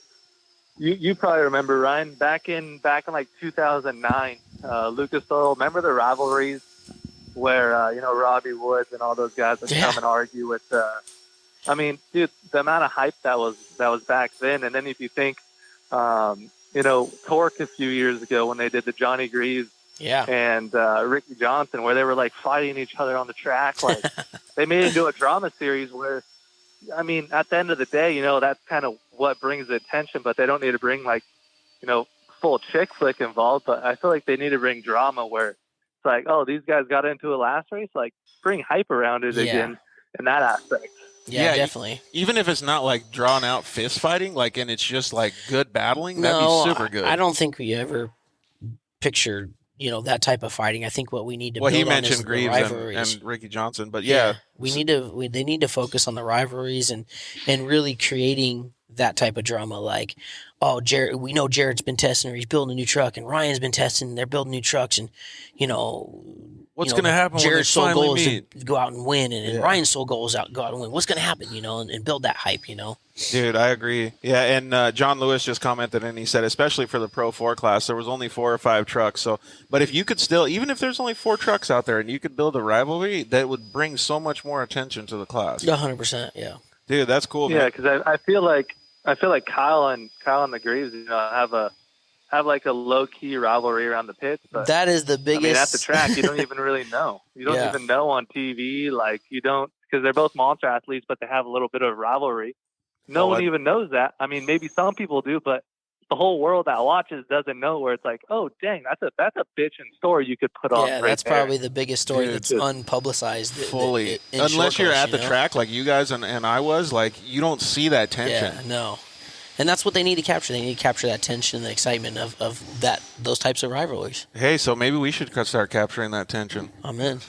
you probably remember, Ryan, back in like 2009, Lucas Oil, remember the rivalries where, Robbie Woods and all those guys would come and argue with, dude, the amount of hype that was back then. And then if you think, Torque a few years ago when they did the Johnny Greaves and Ricky Johnson, where they were like fighting each other on the track, like they made it into a drama series where, at the end of the day, that's kind of what brings the attention, but they don't need to bring full chick flick involved. But I feel like they need to bring drama where it's like, oh, these guys got into a last race, like bring hype around it again in that aspect. Yeah, definitely. Even if it's not like drawn out fist fighting, and it's just like good battling, that'd be super good. I don't think we ever pictured, that type of fighting. I think what we need to build he on mentioned is Greaves and Ricky Johnson, but they need to focus on the rivalries and really creating that type of drama. Like, oh, we know Jared's been testing, or he's building a new truck, and Ryan's been testing, and they're building new trucks, and what's going to happen? Jared's sole goal is to go out and win, and Ryan's sole goal is go out and win. What's going to happen? And build that hype. Dude, I agree. Yeah, and John Lewis just commented, and he said, especially for the Pro 4 class, there was only 4 or 5 trucks. So, but if you could still, even if there's only 4 trucks out there, and you could build a rivalry, that would bring so much more attention to the class. 100%. Yeah. Dude, that's cool. Yeah, man. because I feel like Kyle and the Greaves, have like a low key rivalry around the pits, but that is the biggest. At the track, you don't even really know. You don't even know on TV, you don't, because they're both monster athletes, but they have a little bit of rivalry. No one even knows that. Maybe some people do, but the whole world that watches doesn't know. Where it's like, oh dang, that's a bitchin' story you could put on. Yeah, right that's there. Probably the biggest story that's unpublicized. Fully, unless you're at the track like you guys and I was, you don't see that tension. Yeah, no. And that's what they need to capture. They need to capture that tension and the excitement of those types of rivalries. Hey, so maybe we should start capturing that tension. I'm in.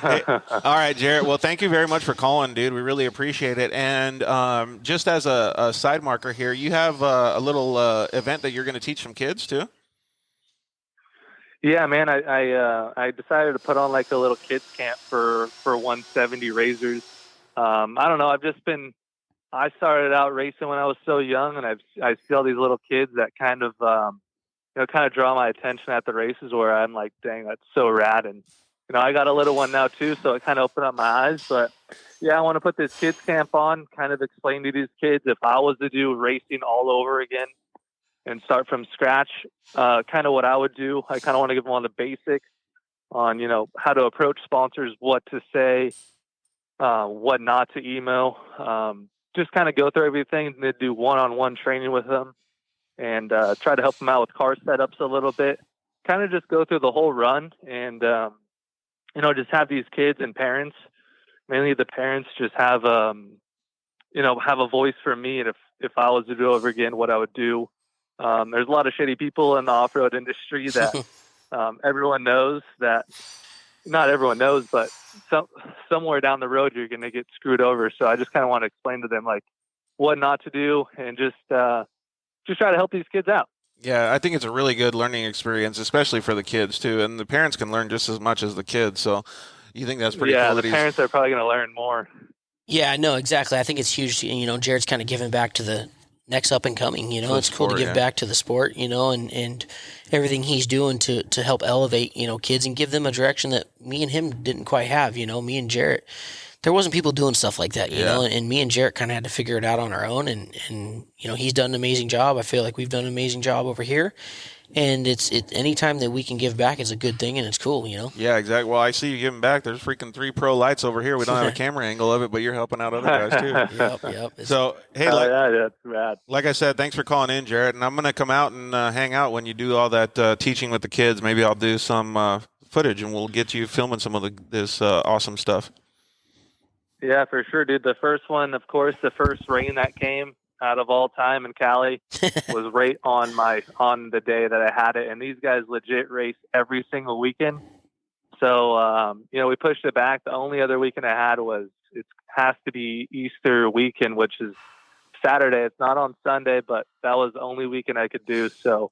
Hey, all right, Jerett. Well, thank you very much for calling, dude. We really appreciate it. And just as a side marker here, you have a little event that you're going to teach some kids too? Yeah, man. I decided to put on a little kids camp for 170 Razors. I don't know. I started out racing when I was so young, and I see all these little kids that kind of draw my attention at the races, where I'm like, dang, that's so rad. And I got a little one now too, so it kind of opened up my eyes. But yeah, I want to put this kids camp on, kind of explain to these kids, if I was to do racing all over again and start from scratch, kind of what I would do. I kind of want to give them all the basics on how to approach sponsors, what to say, what not to email. Just kind of go through everything and then do one-on-one training with them, and try to help them out with car setups a little bit. kind of just go through the whole run and, just have these kids and parents, mainly the parents, just have, have a voice for me. And if I was to do it over again, what I would do. There's a lot of shitty people in the off-road industry that everyone knows that, not everyone knows, but somewhere down the road, you're going to get screwed over. So I just kind of want to explain to them like what not to do and just try to help these kids out. Yeah, I think it's a really good learning experience, especially for the kids too. And the parents can learn just as much as the kids. So you think that's pretty cool? Yeah, the parents are probably going to learn more. Yeah, no, exactly. I think it's huge. Jerett's kind of giving back to the next up and coming. It's cool to give back to the sport, and everything he's doing to help elevate, kids and give them a direction that me and him didn't quite have. Me and Jerett, there wasn't people doing stuff like that, you know, and me and Jerett kind of had to figure it out on our own. And he's done an amazing job. I feel like we've done an amazing job over here. And it's anytime that we can give back is a good thing, and it's cool, Yeah, exactly. Well, I see you giving back. There's freaking 3 pro lights over here. We don't have a camera angle of it, but you're helping out other guys too. Yep. So, hey, that's rad. Like I said, thanks for calling in, Jerett. And I'm going to come out and hang out when you do all that teaching with the kids. Maybe I'll do some footage, and we'll get you filming some of this awesome stuff. Yeah, for sure, dude. The first one, of course, the first rain that came out of all time in Cali was right on the day that I had it. And these guys legit race every single weekend. So, we pushed it back. The only other weekend I had it has to be Easter weekend, which is Saturday. It's not on Sunday, but that was the only weekend I could do. So,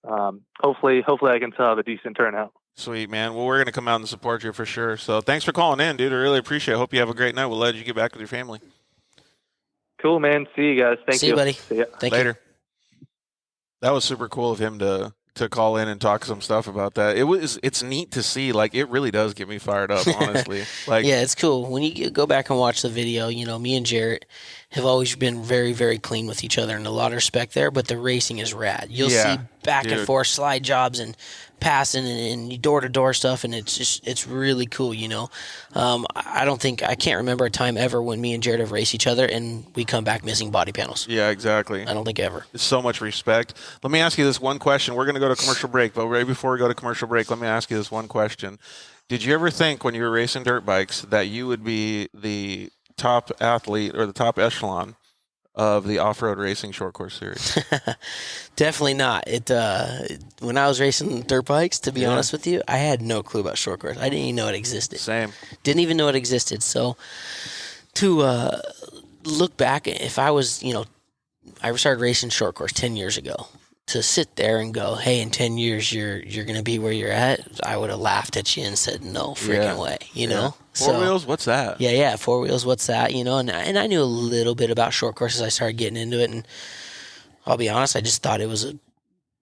hopefully I can still have a decent turnout. Sweet, man. Well, we're going to come out and support you for sure. So thanks for calling in, dude. I really appreciate it. Hope you have a great night. We'll let you get back with your family. Cool, man. See you guys. Thank you. See you, buddy. See ya. Later. That was super cool of him to call in and talk some stuff about that. It's neat to see. Like, it really does get me fired up, honestly. Like, yeah, it's cool. When you go back and watch the video, me and Jerett have always been very, very clean with each other and a lot of respect there, but the racing is rad. You'll see back and forth slide jobs and passing and door-to-door stuff, and it's really cool, I can't remember a time ever when me and Jerett have raced each other and we come back missing body panels. Yeah, exactly. I don't think ever. It's so much respect. Let me ask you this one question. We're going to go to commercial break, but right before we go to commercial break, let me ask you this one question. Did you ever think when you were racing dirt bikes that you would be the top athlete or the top echelon of the off-road racing short course series? Definitely not. When I was racing dirt bikes, to be honest with you, I had no clue about short course. I didn't even know it existed. Same. Didn't even know it existed. So to look back, if I was, I started racing short course 10 years ago. To sit there and go, hey, in 10 years you're going to be where you're at, I would have laughed at you and said, no freaking way, know? Four wheels, what's that? Yeah, 4 wheels, what's that? And I knew a little bit about short courses. I started getting into it, and I'll be honest, I just thought it was a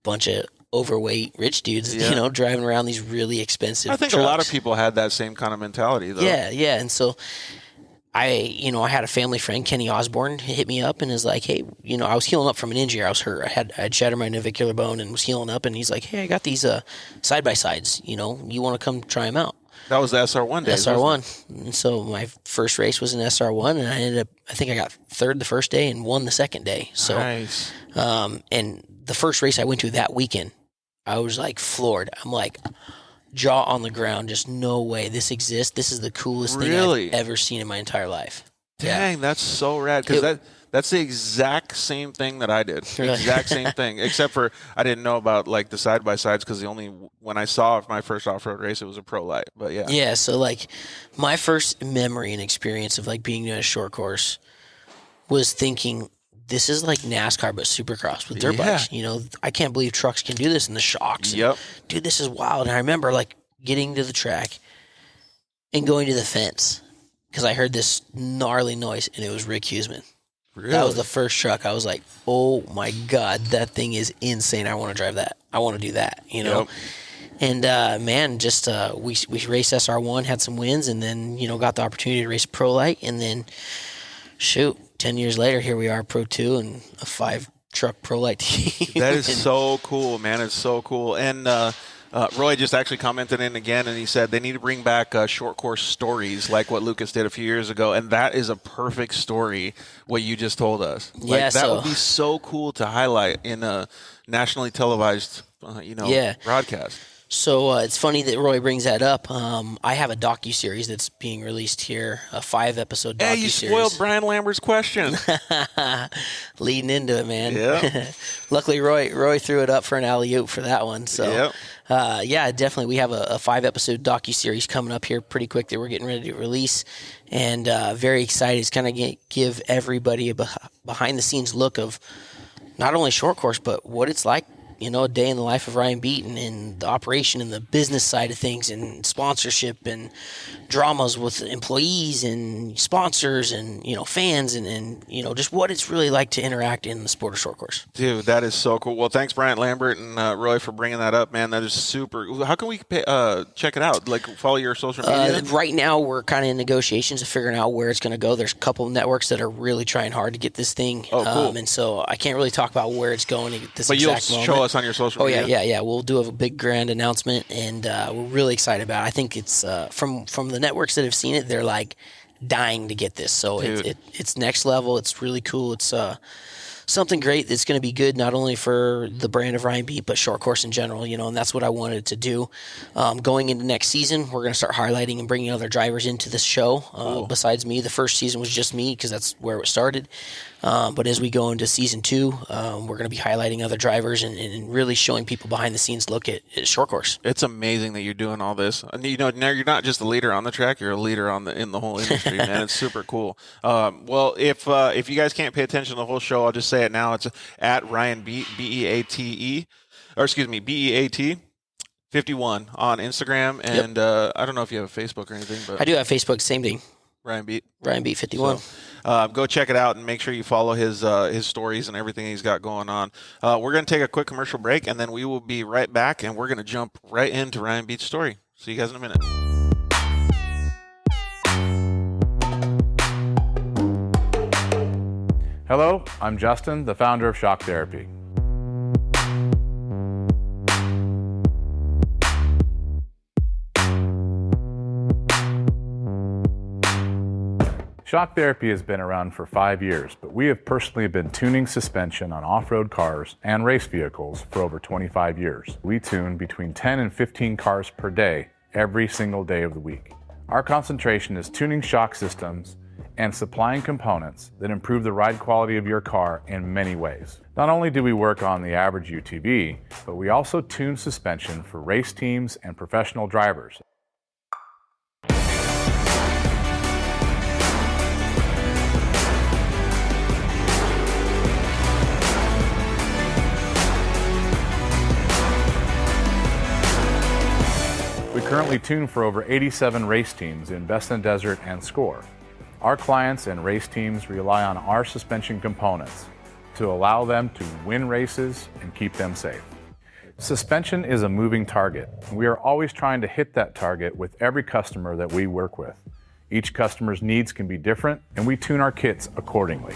bunch of overweight rich dudes, driving around these really expensive I think trucks. A lot of people had that same kind of mentality, though. Yeah, and so I had a family friend, Kenny Osborne, hit me up and is like, hey, I was healing up from an injury. I was hurt. I'd shattered my navicular bone and was healing up. And he's like, hey, I got these side-by-sides. You want to come try them out? That was the SR1 days. SR1. And so my first race was an SR1, and I think I got third the first day and won the second day. So, nice. And the first race I went to that weekend, I was like floored. I'm like, jaw on the ground, just no way this exists. This is the coolest thing I've ever seen in my entire life. Dang, that's so rad. Because that's the exact same thing that I did. Really? Exact same thing. Except for I didn't know about like the side-by-sides because when I saw my first off-road race, it was a pro light. But yeah. Yeah, so like my first memory and experience of like being in a short course was thinking, this is like NASCAR, but Supercross with dirt bikes. I can't believe trucks can do this and the shocks. Yep. Dude, this is wild. And I remember like getting to the track and going to the fence because I heard this gnarly noise, and it was Rick Huseman. Really? That was the first truck. I was like, oh my God, that thing is insane. I want to drive that. I want to do that, Yep. And, man, just we raced SR1, had some wins, and then, got the opportunity to race Pro Light, and then, 10 years later, here we are, Pro 2 and a 5-truck Pro Light team. That is so cool, man. It's so cool. And Roy just actually commented in again, and he said they need to bring back short course stories like what Lucas did a few years ago, and that is a perfect story, what you just told us. Like, that would be so cool to highlight in a nationally televised, broadcast. So it's funny that Roy brings that up. I have a docuseries that's being released here, a 5-episode docuseries. Hey, you spoiled Brian Lambert's question. Leading into it, man. Yeah. Luckily, Roy threw it up for an alley-oop for that one. So, yep. Definitely. We have a 5-episode docuseries coming up here pretty quick that we're getting ready to release. And very excited. It's kind of give everybody a behind-the-scenes look of not only short course, but what it's like, a day in the life of Ryan Beaton and the operation and the business side of things and sponsorship and dramas with employees and sponsors and, fans and just what it's really like to interact in the sport of short course. Dude, that is so cool. Well, thanks, Bryant Lambert and Roy, for bringing that up, man. That is super. How can we check it out? Like, follow your social media? Right now, we're kind of in negotiations of figuring out where it's going to go. There's a couple of networks that are really trying hard to get this thing. Oh, cool. And so I can't really talk about where it's going at this exact moment. But you'll show us on your social media. Yeah. We'll do a big grand announcement, and we're really excited about it. I think it's from the networks that have seen it, they're like dying to get this. So it's next level. It's really cool. It's something great that's going to be good not only for the brand of Ryan Beat, but short course in general, and that's what I wanted to do. Going into next season, we're going to start highlighting and bringing other drivers into this show. Cool. Besides me, the first season was just me because that's where it started. But as we go into season 2, we're going to be highlighting other drivers and really showing people behind the scenes look at short course. It's amazing that you're doing all this. And, now you're not just a leader on the track; you're a leader in the whole industry, man. It's super cool. Well, if you guys can't pay attention to the whole show, I'll just say it now. It's at Ryan Beat, BEAT 51 on Instagram, and I don't know if you have a Facebook or anything, but I do have Facebook. Same thing. Ryan Beat 51. So, go check it out and make sure you follow his stories and everything he's got going on. We're going to take a quick commercial break, and then we will be right back, and we're going to jump right into Ryan Beat's story. See you guys in a minute. Hello, I'm Justin, the founder of Shock Therapy. Shock Therapy has been around for 5 years, but we have personally been tuning suspension on off-road cars and race vehicles for over 25 years. We tune between 10 and 15 cars per day, every single day of the week. Our concentration is tuning shock systems and supplying components that improve the ride quality of your car in many ways. Not only do we work on the average UTV, but we also tune suspension for race teams and professional drivers. We currently tune for over 87 race teams in Best in Desert and Score. Our clients and race teams rely on our suspension components to allow them to win races and keep them safe. Suspension is a moving target, and we are always trying to hit that target with every customer that we work with. Each customer's needs can be different, and we tune our kits accordingly.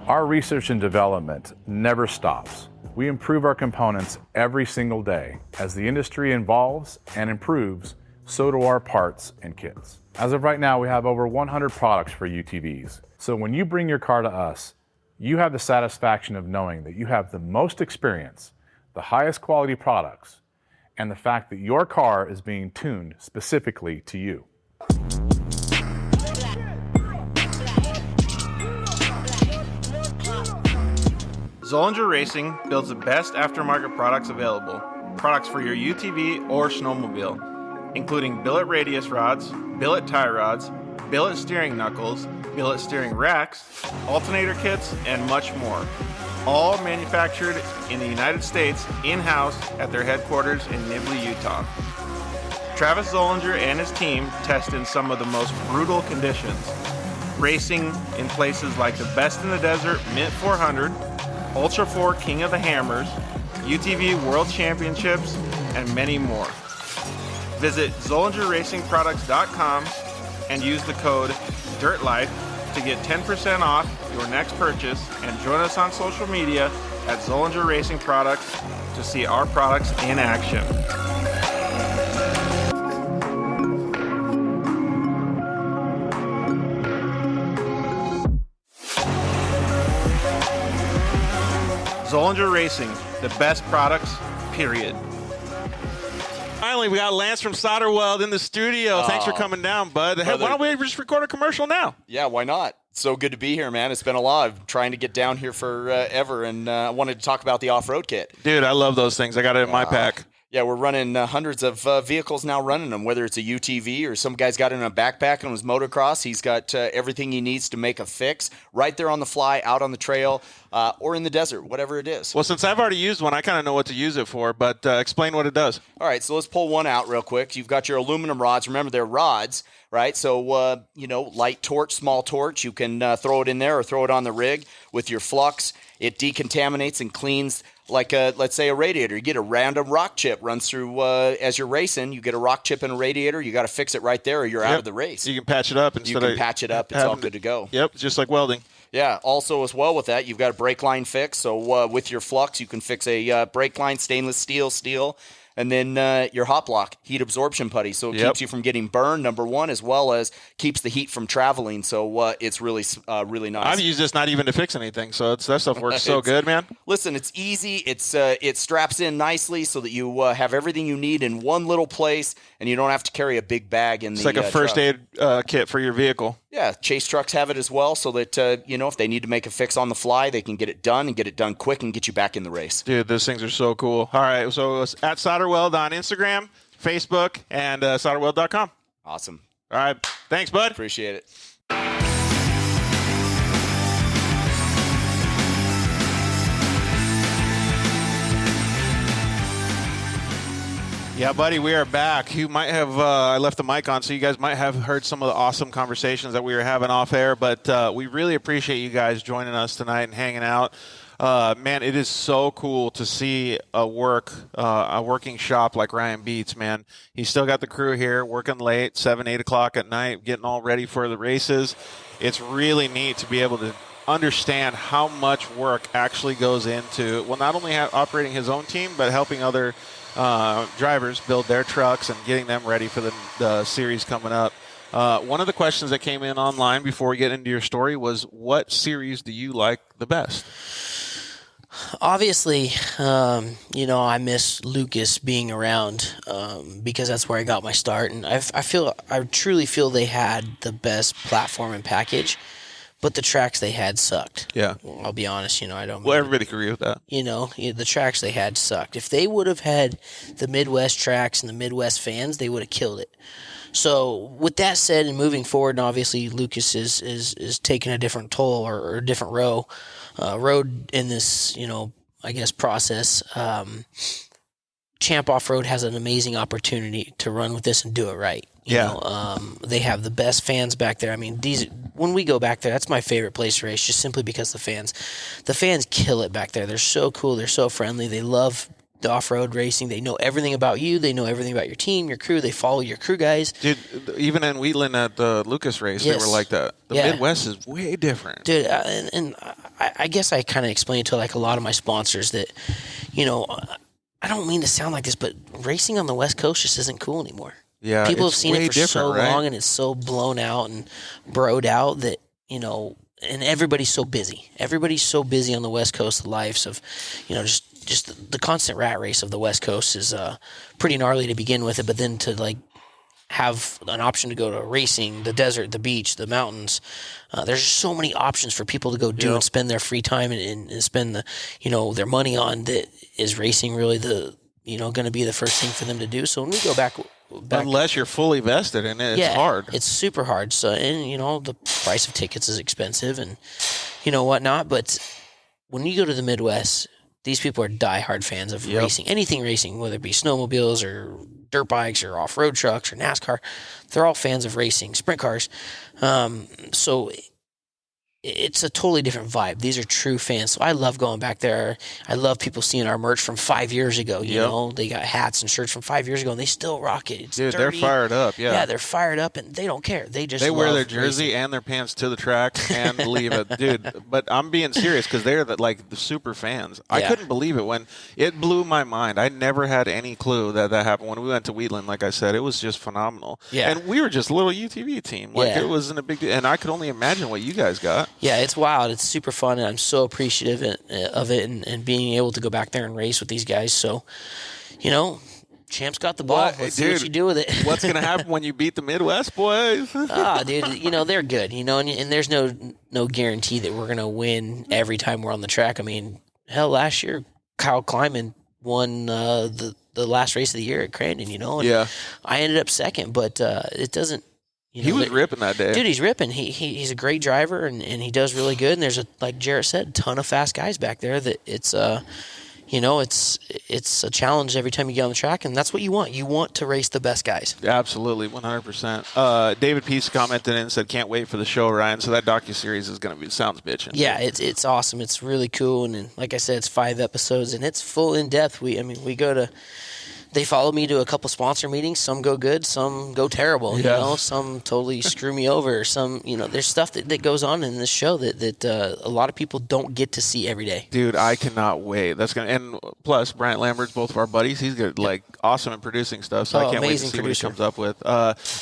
Our research and development never stops. We improve our components every single day. As the industry evolves and improves, so do our parts and kits. As of right now, we have over 100 products for UTVs. So when you bring your car to us, you have the satisfaction of knowing that you have the most experience, the highest quality products, and the fact that your car is being tuned specifically to you. Zollinger Racing builds the best aftermarket products available. Products for your UTV or snowmobile, including billet radius rods, billet tie rods, billet steering knuckles, billet steering racks, alternator kits, and much more. All manufactured in the United States in-house at their headquarters in Nibley, Utah. Travis Zollinger and his team test in some of the most brutal conditions, racing in places like the Best in the Desert Mint 400, Ultra 4 King of the Hammers, UTV World Championships, and many more. Visit ZollingerRacingProducts.com and use the code DIRTLIFE to get 10% off your next purchase, and join us on social media at Zollinger Racing Products to see our products in action. Zollinger Racing, the best products, period. Finally, we got Lance from Solderweld in the studio. Thanks for coming down, bud. Hey, why don't we just record a commercial now? Yeah, why not? So good to be here, man. It's been a lot. I'm trying to get down here forever, and I wanted to talk about the off-road kit. Dude, I love those things. I got it in my pack. Yeah, we're running hundreds of vehicles now running them, whether it's a UTV or some guy's got it in a backpack on his motocross. He's got everything he needs to make a fix right there on the fly, out on the trail, or in the desert, whatever it is. Well, since I've already used one, I kind of know what to use it for, but explain what it does. All right, so let's pull one out real quick. You've got your aluminum rods. Remember, they're rods, right? So, light torch, small torch. You can throw it in there or throw it on the rig with your flux. It decontaminates and cleans like, let's say, a radiator. You get a random rock chip runs through as you're racing. You get a rock chip in a radiator. You got to fix it right there or you're out of the race. You can patch it up. It's all good to go. Yep, just like welding. Yeah, also as well with that, you've got a brake line fix. So with your flux, you can fix a brake line, stainless steel, and then your hot block, heat absorption putty. So it keeps you from getting burned, number one, as well as keeps the heat from traveling. So it's really nice. I've used this not even to fix anything, so that stuff works so good, man. Listen, it's easy. It straps in nicely so that you have everything you need in one little place, and you don't have to carry a big bag in It's like a first aid kit for your vehicle. Yeah, Chase trucks have it as well, so that if they need to make a fix on the fly, they can get it done and get it done quick and get you back in the race. Dude, those things are so cool. All right, so it's at Solderweld on Instagram, Facebook, and solderweld.com. Awesome. All right, thanks, bud. Appreciate it. Yeah, buddy, we are back. You might have, I left the mic on, so you guys might have heard some of the awesome conversations that we were having off air, but we really appreciate you guys joining us tonight and hanging out. Man, it is so cool to see a working shop like Ryan Beats, man. He's still got the crew here working late, 7, 8 o'clock at night, getting all ready for the races. It's really neat to be able to understand how much work actually goes into, well, not only operating his own team, but helping other drivers build their trucks and getting them ready for the series coming up. One of the questions that came in online before we get into your story was, what series do you like the best? Obviously, I miss Lucas being around because that's where I got my start, and I truly feel they had the best platform and package, but the tracks they had sucked. Yeah, I'll be honest. I don't. Well, everybody can agree with that. The tracks they had sucked. If they would have had the Midwest tracks and the Midwest fans, they would have killed it. So with that said, and moving forward, and obviously Lucas is taking a different toll or a different road in this, process. Champ Off-Road has an amazing opportunity to run with this and do it right. They have the best fans back there. I mean, when we go back there, that's my favorite place to race, just simply because the fans kill it back there. They're so cool. They're so friendly. They love the off-road racing. They know everything about you. They know everything about your team, your crew. They follow your crew guys. Dude, even in Wheatland at the Lucas race, they were like that. The Midwest is way different. Dude, and I guess I kind of explained to like a lot of my sponsors that, I don't mean to sound like this, but racing on the West Coast just isn't cool anymore. Yeah, people have seen it for so right? long, and it's so blown out and broed out that, and everybody's so busy. Everybody's so busy on the West Coast. The lives of, just the constant rat race of the West Coast is pretty gnarly to begin with, but then to like have an option to go to racing, the desert, the beach, the mountains. There's so many options for people to go do and spend their free time and spend their money on. That is racing really going to be the first thing for them to do. So when we go back unless you're fully vested in it, it's hard. It's super hard. So, and the price of tickets is expensive and whatnot. But when you go to the Midwest, these people are diehard fans of racing, anything racing, whether it be snowmobiles or dirt bikes or off-road trucks or NASCAR. They're all fans of racing, sprint cars. So it's a totally different vibe. These are true fans. So I love going back there. I love people seeing our merch from 5 years ago. You know, they got hats and shirts from 5 years ago, and they still rock it. It's Dude, dirty. they're fired up. Yeah, they're fired up, and they don't care. They wear their jersey racing. and their pants to the track and leave it, dude. But I'm being serious because they're the super fans. I couldn't believe it when it blew my mind. I never had any clue that happened when we went to Wheatland. Like I said, it was just phenomenal. Yeah, and we were just a little UTV team. Like it wasn't a big deal, and I could only imagine what you guys got. Yeah, it's wild. It's super fun, and I'm so appreciative of it and being able to go back there and race with these guys. So, Champ's got the ball. Let's see what you do with it. What's going to happen when you beat the Midwest boys? Dude, they're good, and there's no guarantee that we're going to win every time we're on the track. I mean, hell, last year, Kyle Kleiman won the last race of the year at Crandon, and I ended up second, but it doesn't. He was ripping that day. Dude, he's ripping. He's a great driver, and he does really good. And there's, like Jerett said, a ton of fast guys back there that it's a challenge every time you get on the track, and that's what you want. You want to race the best guys. Absolutely, 100%. David Peace commented in and said, "Can't wait for the show, Ryan." So that docu-series is going to sounds bitchin'. Yeah, it's awesome. It's really cool, and like I said, it's 5 episodes, and it's full in depth. We go to. They follow me to a couple sponsor meetings. Some go good, some go terrible. Some totally screw me over. Some, there's stuff that goes on in this show that a lot of people don't get to see every day. Dude, I cannot wait. And plus Bryant Lambert's both of our buddies. He's good, awesome at producing stuff. So I can't wait to see what he comes up with.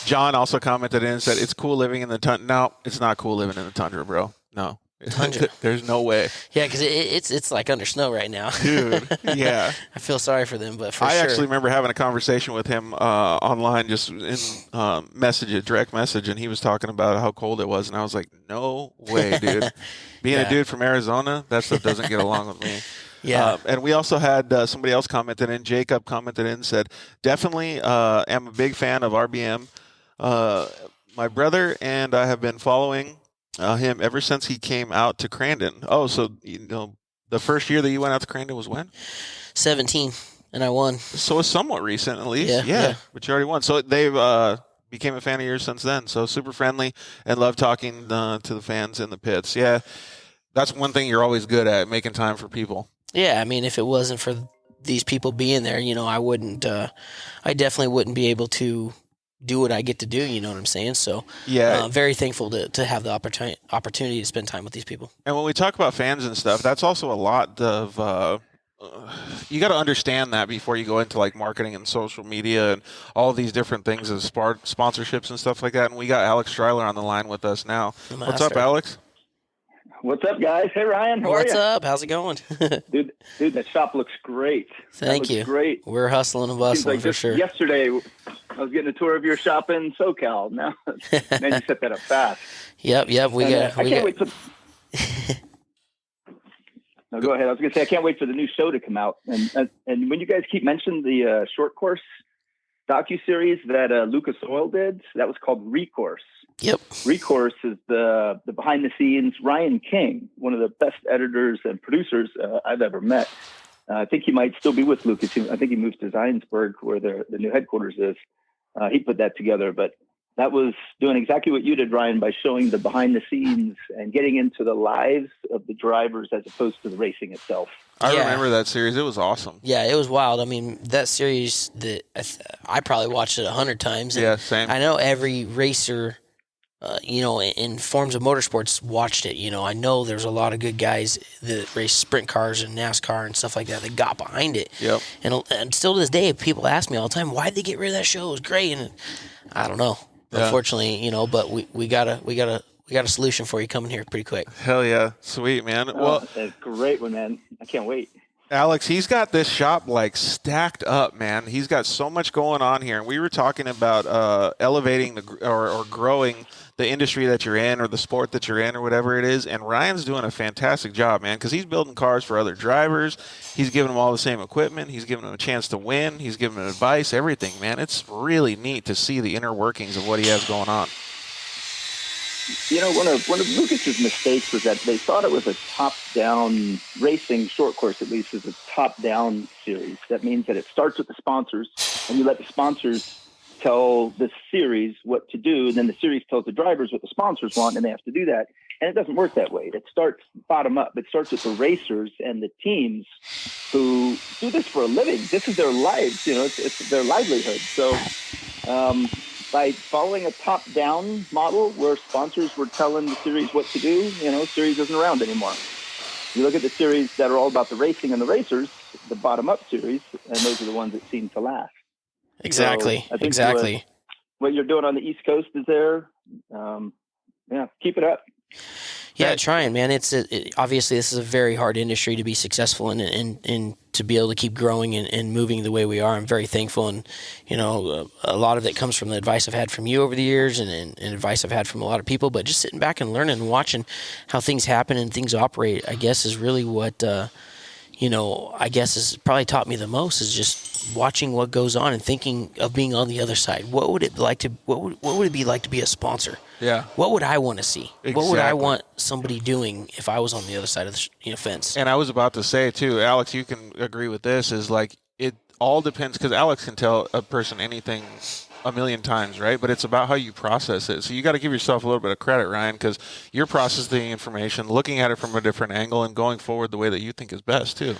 John also commented in and said, "It's cool living in the tundra." No, it's not cool living in the tundra, bro. No. There's no way. Yeah, because it's like under snow right now. Dude, yeah. I feel sorry for them, but I actually remember having a conversation with him online, just in direct message, and he was talking about how cold it was, and I was like, no way, dude. Being a dude from Arizona, that stuff doesn't get along with me. Yeah. And we also had somebody else commented in. Jacob commented in and said, "Definitely am a big fan of RBM. My brother and I have been following him ever since he came out to Crandon." Oh, so the first year that you went out to Crandon was when? 17, and I won. So it's somewhat recent, at least. Yeah. But you already won. So they've became a fan of yours since then. So super friendly and love talking to the fans in the pits. Yeah, that's one thing you're always good at, making time for people. Yeah, I mean, if it wasn't for these people being there, I wouldn't. I definitely wouldn't be able to do what I get to do, you know what I'm saying? So I'm very thankful to have the opportunity to spend time with these people. And when we talk about fans and stuff, that's also a lot of you got to understand that before you go into like marketing and social media and all these different things as sponsorships and stuff like that. And we got Alex Striler on the line with us now. What's up, Alex? What's up, guys? Hey, Ryan. How are you? What's up? How's it going? Dude, that shop looks great. Thank you. Great. We're hustling and bustling for sure. Yesterday, I was getting a tour of your shop in SoCal. Now, man, you set that up fast. Yep. I can't wait for. No, go ahead. I was going to say I can't wait for the new show to come out. And when you guys keep mentioning the short course docu-series that Lucas Oil did, that was called Recourse. Yep. Recourse is the behind the scenes Ryan King, one of the best editors and producers I've ever met. I think he might still be with Lucas. I think he moved to Zionsburg, where the new headquarters is. He put that together, but that was doing exactly what you did, Ryan, by showing the behind the scenes and getting into the lives of the drivers as opposed to the racing itself. I remember that series. It was awesome. Yeah, it was wild. I mean, that series, I probably watched it 100 times. Yeah, same. I know every racer, in forms of motorsports watched it. I know there's a lot of good guys that race sprint cars and NASCAR and stuff like that that got behind it. Yep. And still to this day, people ask me all the time, why'd they get rid of that show? It was great. And I don't know. Yeah. Unfortunately, but we got a solution for you coming here pretty quick. Hell yeah. Sweet, man. Well, that's a great one, man. I can't wait. Alex, he's got this shop stacked up, man. He's got so much going on here. And we were talking about elevating or growing the industry that you're in or the sport that you're in or whatever it is. And Ryan's doing a fantastic job, man, because he's building cars for other drivers. He's giving them all the same equipment. He's giving them a chance to win. He's giving them advice, everything, man. It's really neat to see the inner workings of what he has going on. One of Lucas's mistakes was that they thought it was a top-down racing short course, at least, is a top-down series. That means that it starts with the sponsors, and you let the sponsors tell the series what to do, and then the series tells the drivers what the sponsors want, and they have to do that. And it doesn't work that way. It starts bottom up. It starts with the racers and the teams who do this for a living. This is their lives. It's their livelihood. So by following a top-down model where sponsors were telling the series what to do, series isn't around anymore. You look at the series that are all about the racing and the racers, the bottom-up series, and those are the ones that seem to last. Exactly. So I think what you're doing on the East Coast is there. Keep it up. Yeah, trying, man. Obviously this is a very hard industry to be successful in, and to be able to keep growing and moving the way we are. I'm very thankful, and a lot of it comes from the advice I've had from you over the years, and advice I've had from a lot of people. But just sitting back and learning and watching how things happen and things operate, I guess, is really what I guess has probably taught me the most, is just watching what goes on and thinking of being on the other side. What would it be like to be a sponsor? Yeah. What would I want to see? Exactly. What would I want somebody doing if I was on the other side of the fence? And I was about to say too, Alex, you can agree with this, is like it all depends, because Alex can tell a person anything a million times, right? But it's about how you process it. So you got to give yourself a little bit of credit, Ryan, because you're processing the information, looking at it from a different angle, and going forward the way that you think is best too.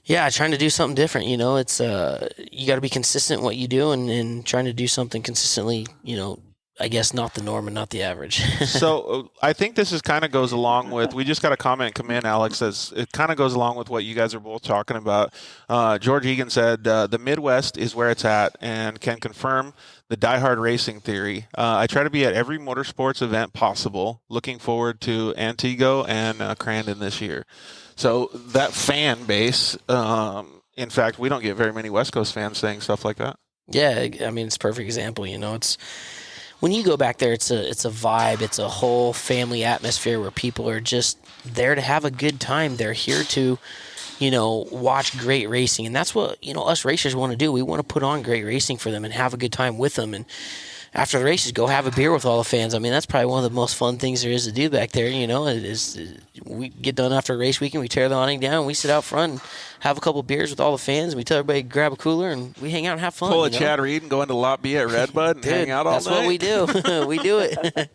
Yeah, trying to do something different. It's you got to be consistent in what you do, and trying to do something consistently. I guess not the norm and not the average. So I think this is kind of goes along with, we just got a comment come in, Alex, says it kind of goes along with what you guys are both talking about. George Egan said, the Midwest is where it's at, and can confirm the diehard racing theory. I try to be at every motorsports event possible. Looking forward to Antigo and Crandon this year. So that fan base, in fact, we don't get very many West Coast fans saying stuff like that. Yeah, I mean, it's a perfect example. It's when you go back there, it's a vibe. It's a whole family atmosphere where people are just there to have a good time. They're here to, watch great racing, and that's what us racers want to do. We want to put on great racing for them and have a good time with them. And after the races, go have a beer with all the fans. I mean, that's probably one of the most fun things there is to do back there. We get done after a race weekend, we tear the awning down, we sit out front and have a couple beers with all the fans, and we tell everybody to grab a cooler, and we hang out and have fun. Pull a Chad Reed and go into Lot B at Redbud and Dude, hang out all night. That's what we do. We do it.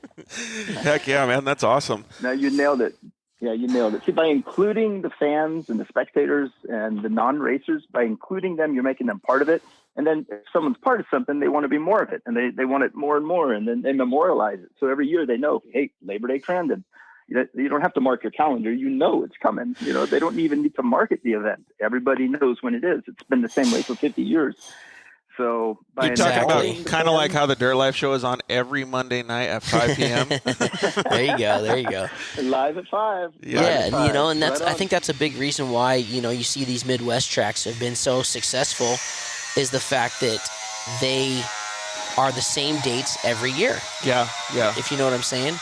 Heck yeah, man. That's awesome. Now you nailed it. Yeah, you nailed it. See, by including the fans and the spectators and the non-racers, by including them, you're making them part of it. And then if someone's part of something, they want to be more of it, and they want it more and more, and then they memorialize it. So every year they know, hey, Labor Day Crandon. You don't have to mark your calendar. It's coming. They don't even need to market the event. Everybody knows when it is. It's been the same way for 50 years. So by you're talking about kind of like how the Dirt Life show is on every Monday night at 5 p.m. There you go. Live at 5. Yeah, and that's I think that's a big reason why you see these Midwest tracks have been so successful, is the fact that they are the same dates every year. Yeah. If you know what I'm saying.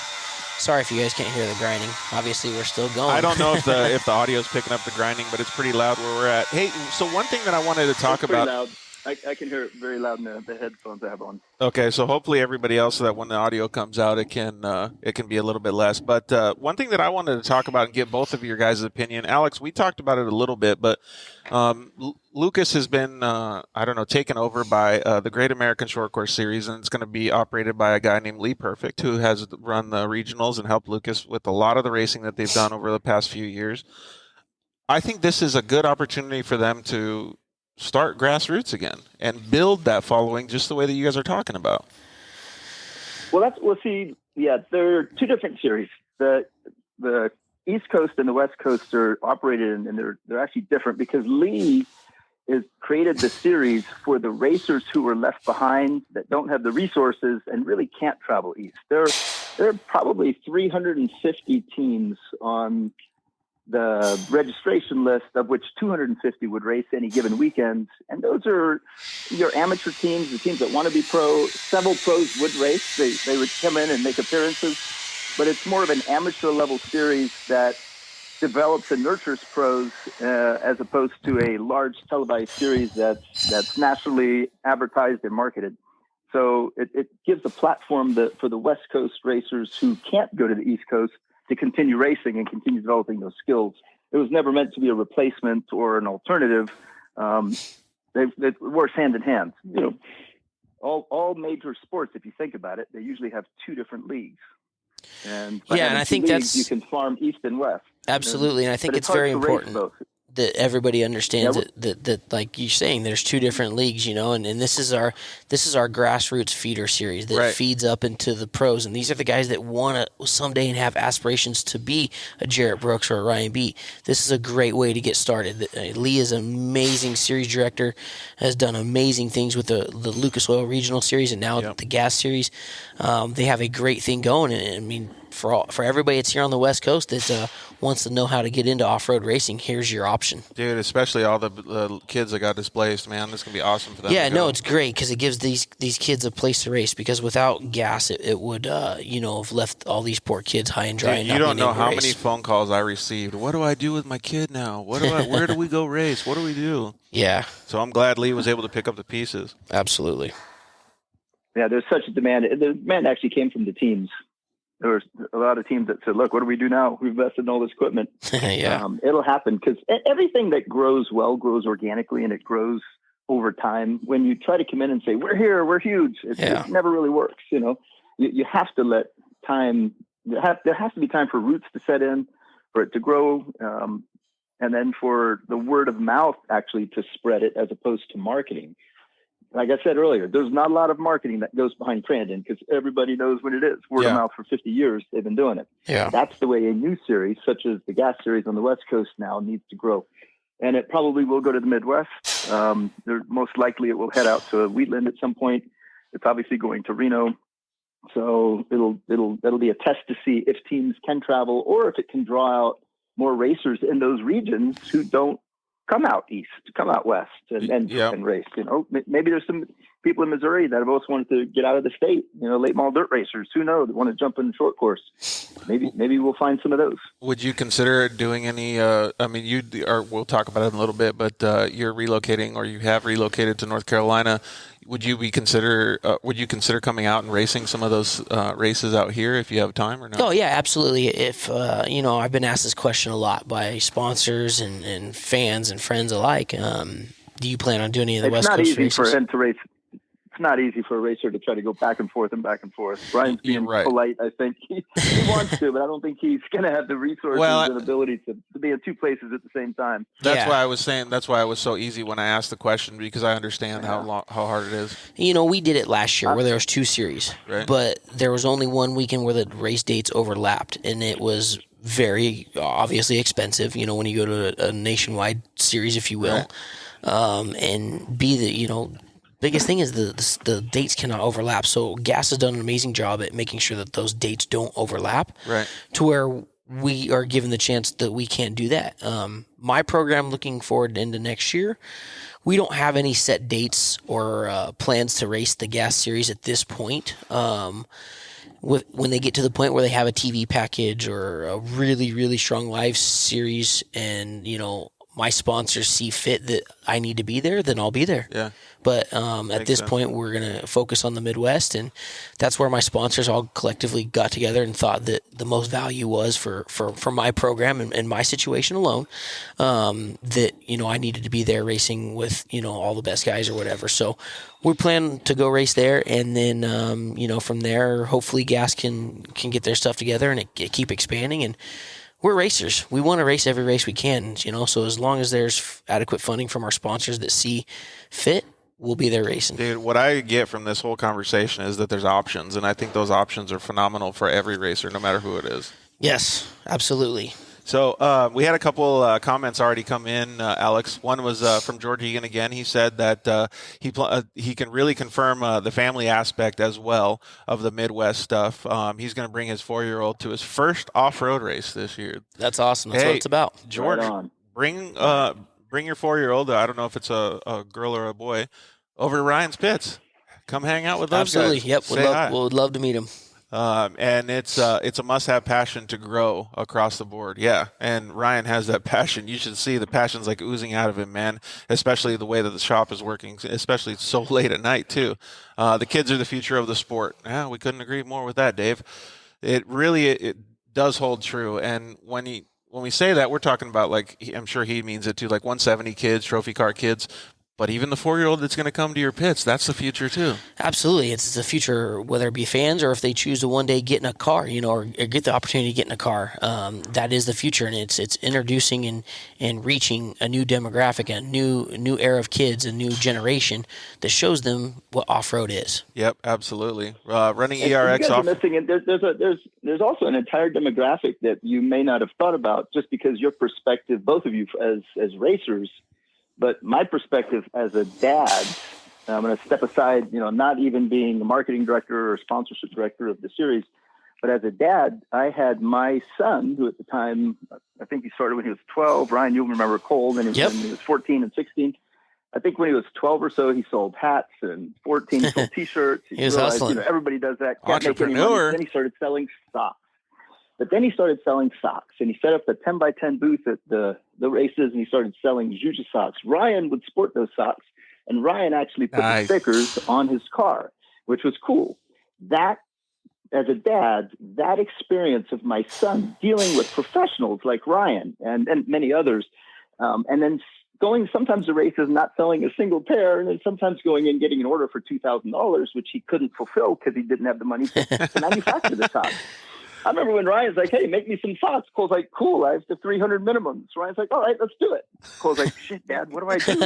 Sorry if you guys can't hear the grinding. Obviously, we're still going. I don't know if the audio's picking up the grinding, but it's pretty loud where we're at. Hey, so one thing that I wanted to talk about. Loud. I can hear it very loud in the headphones I have on. Okay, so hopefully everybody else, so that when the audio comes out, it can be a little bit less. But one thing that I wanted to talk about and get both of your guys' opinion, Alex, we talked about it a little bit, but Lucas has been taken over by the Great American Short Course Series, and it's going to be operated by a guy named Lee Perfect, who has run the regionals and helped Lucas with a lot of the racing that they've done over the past few years. I think this is a good opportunity for them to start grassroots again and build that following just the way that you guys are talking about. Well, there are two different series. The East Coast and the West Coast are operated, and they're actually different because Lee has created the series for the racers who are left behind that don't have the resources and really can't travel east. There are probably 350 teams on the registration list, of which 250 would race any given weekend. And those are your amateur teams, the teams that want to be pro. Several pros would race. They would come in and make appearances, but it's more of an amateur level series that develops and nurtures pros as opposed to a large televised series that's nationally advertised and marketed. So it gives a platform for the West Coast racers who can't go to the East Coast to continue racing and continue developing those skills. It was never meant to be a replacement or an alternative. They work hand in hand. All major sports, if you think about it, they usually have two different leagues. And I think leagues, you can farm east and west. Absolutely, and I think it's very important that everybody understands that like you're saying, there's two different leagues, and this is our grassroots feeder series that feeds up into the pros, and these are the guys that want to someday and have aspirations to be a Jerett Brooks or a Ryan Beat. This is a great way to get started. Lee is an amazing series director, has done amazing things with the Lucas Oil Regional Series and now the Gas Series. They have a great thing going, and I mean, for everybody that's here on the West Coast that wants to know how to get into off-road racing, here's your option. Dude, especially all the kids that got displaced, man. This is going to be awesome for them. Yeah, no, it's great because it gives these kids a place to race, because without gas, it would, have left all these poor kids high and dry. Dude, and you not don't being know able to how race. many phone calls I received. What do I do with my kid now? Where do we go race? What do we do? Yeah, So I'm glad Lee was able to pick up the pieces. absolutely. Yeah, there's such a demand. The demand actually came from the teams. There was a lot of teams that said, look, what do we do now? We've invested in all this equipment. Yeah. It'll happen because everything that grows well grows organically, and it grows over time. When you try to come in and say, we're here, we're huge, it never really works. You have to let time, there has to be time for roots to set in, for it to grow, and then for the word of mouth actually to spread it as opposed to marketing. Like I said earlier, there's not a lot of marketing that goes behind Crandon because everybody knows what it is. Word of mouth for 50 years, they've been doing it. Yeah. That's the way a new series, such as the gas series on the West Coast now, needs to grow. And it probably will go to the Midwest. Most likely it will head out to Wheatland at some point. It's obviously going to Reno. So that'll be a test to see if teams can travel or if it can draw out more racers in those regions who don't come out east, come out west, and race. Maybe there's some people in Missouri that have also wanted to get out of the state. Late model dirt racers. Who knows? That want to jump in the short course. Maybe we'll find some of those. Would you consider doing any? We'll talk about it in a little bit. But you're relocating, or you have relocated to North Carolina. Would you consider coming out and racing some of those races out here if you have time or not? Oh yeah, absolutely. If I've been asked this question a lot by sponsors and fans and friends alike. Do you plan on doing any of the West Coast races? It's not easy for him to race. It's not easy for a racer to try to go back and forth and back and forth. Brian's being polite. I think he wants to, but I don't think he's going to have the resources and ability to be in two places at the same time. That's why I was saying. That's why it was so easy when I asked the question, because I understand how hard it is. We did it last year where there was two series, but there was only one weekend where the race dates overlapped, and it was very obviously expensive. When you go to a nationwide series, if you will, and biggest thing is the dates cannot overlap. So GAS has done an amazing job at making sure that those dates don't overlap, to where we are given the chance that we can't do that. My program looking forward into next year, we don't have any set dates or plans to race the GAS series at this point. When they get to the point where they have a TV package or a really, really strong live series, and my sponsors see fit that I need to be there, then I'll be there. Yeah. But at this point, we're going to focus on the Midwest, and that's where my sponsors all collectively got together and thought that the most value was for my program and my situation alone, that, I needed to be there racing with, all the best guys or whatever. So we plan to go race there, and then, from there, hopefully GAS can get their stuff together and keep expanding. And we're racers. We want to race every race we can, so as long as there's adequate funding from our sponsors that see fit, we'll be there racing. Dude, what I get from this whole conversation is that there's options, and I think those options are phenomenal for every racer, no matter who it is. Yes, absolutely. So we had a couple comments already come in, Alex. One was from George Egan again. He said that he can really confirm the family aspect as well of the Midwest stuff. He's going to bring his 4-year-old to his first off-road race this year. That's awesome. That's what it's about. George, bring your 4-year-old, I don't know if it's a girl or a boy, over to Ryan's pits. Come hang out with those guys. Absolutely. Yep. We'd love to meet him. And it's a must-have passion to grow across the board. Yeah, and Ryan has that passion. You should see the passion's like oozing out of him, man, especially the way that the shop is working, especially so late at night, too. The kids are the future of the sport. Yeah, we couldn't agree more with that, Dave. It really does hold true. And when we say that, we're talking about, like, I'm sure he means it, too, like 170 kids, trophy car kids. But even the 4-year-old that's going to come to your pits, that's the future too. Absolutely. It's the future, whether it be fans or if they choose to one day get in a car, or get the opportunity to get in a car. That is the future, and it's introducing and reaching a new demographic, a new era of kids, a new generation that shows them what off-road is. Yep, absolutely. Running ERX off. There's also an entire demographic that you may not have thought about just because your perspective, both of you as racers. But my perspective as a dad, I'm going to step aside, not even being the marketing director or sponsorship director of the series, But as a dad, I had my son, who at the time, I think he started when he was 12. Ryan, you'll remember Cole, and when he was 14 and 16. I think when he was 12 or so, he sold hats, and 14, he sold T-shirts. He was hustling. Everybody does that. Can't make any Entrepreneur. money. Then he started selling socks. But then he started selling socks, and he set up a 10x10 booth at the races, and he started selling Juju socks. Ryan would sport those socks, and Ryan actually put the stickers on his car, which was cool. That, as a dad, that experience of my son dealing with professionals like Ryan and many others, and then going sometimes to races, not selling a single pair, and then sometimes going in getting an order for $2,000, which he couldn't fulfill because he didn't have the money to manufacture the socks. I remember when Ryan's like, "Hey, make me some socks." Cole's like, "Cool, I have the 300 minimums." Ryan's like, "All right, let's do it." Cole's like, "Shit, Dad, what do I do?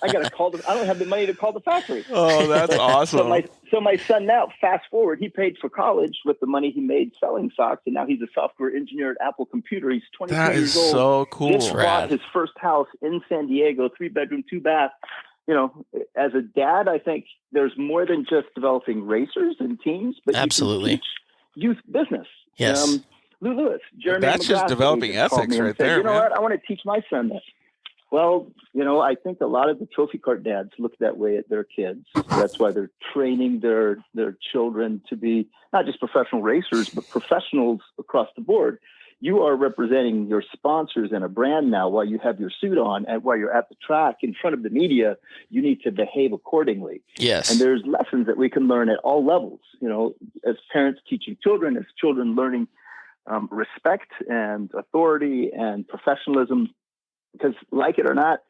I got to call I don't have the money to call the factory." Oh, that's awesome. So my son now, fast forward, he paid for college with the money he made selling socks, and now he's a software engineer at Apple Computer. He's 22 That years is old. so cool. Just bought his first house in San Diego, 3-bedroom, 2-bath. As a dad, I think there's more than just developing racers and teams, but Absolutely. you can teach youth business. Yes. Lou Lewis, Jeremy That's just McGrath developing agent called ethics me and right said, there, "You know man. what? I want to teach my son that." Well, I think a lot of the trophy cart dads look that way at their kids. That's why they're training their children to be not just professional racers, but professionals across the board. You are representing your sponsors and a brand now while you have your suit on, and while you're at the track in front of the media, you need to behave accordingly. Yes. And there's lessons that we can learn at all levels, as parents teaching children, as children learning respect and authority and professionalism. Because like it or not,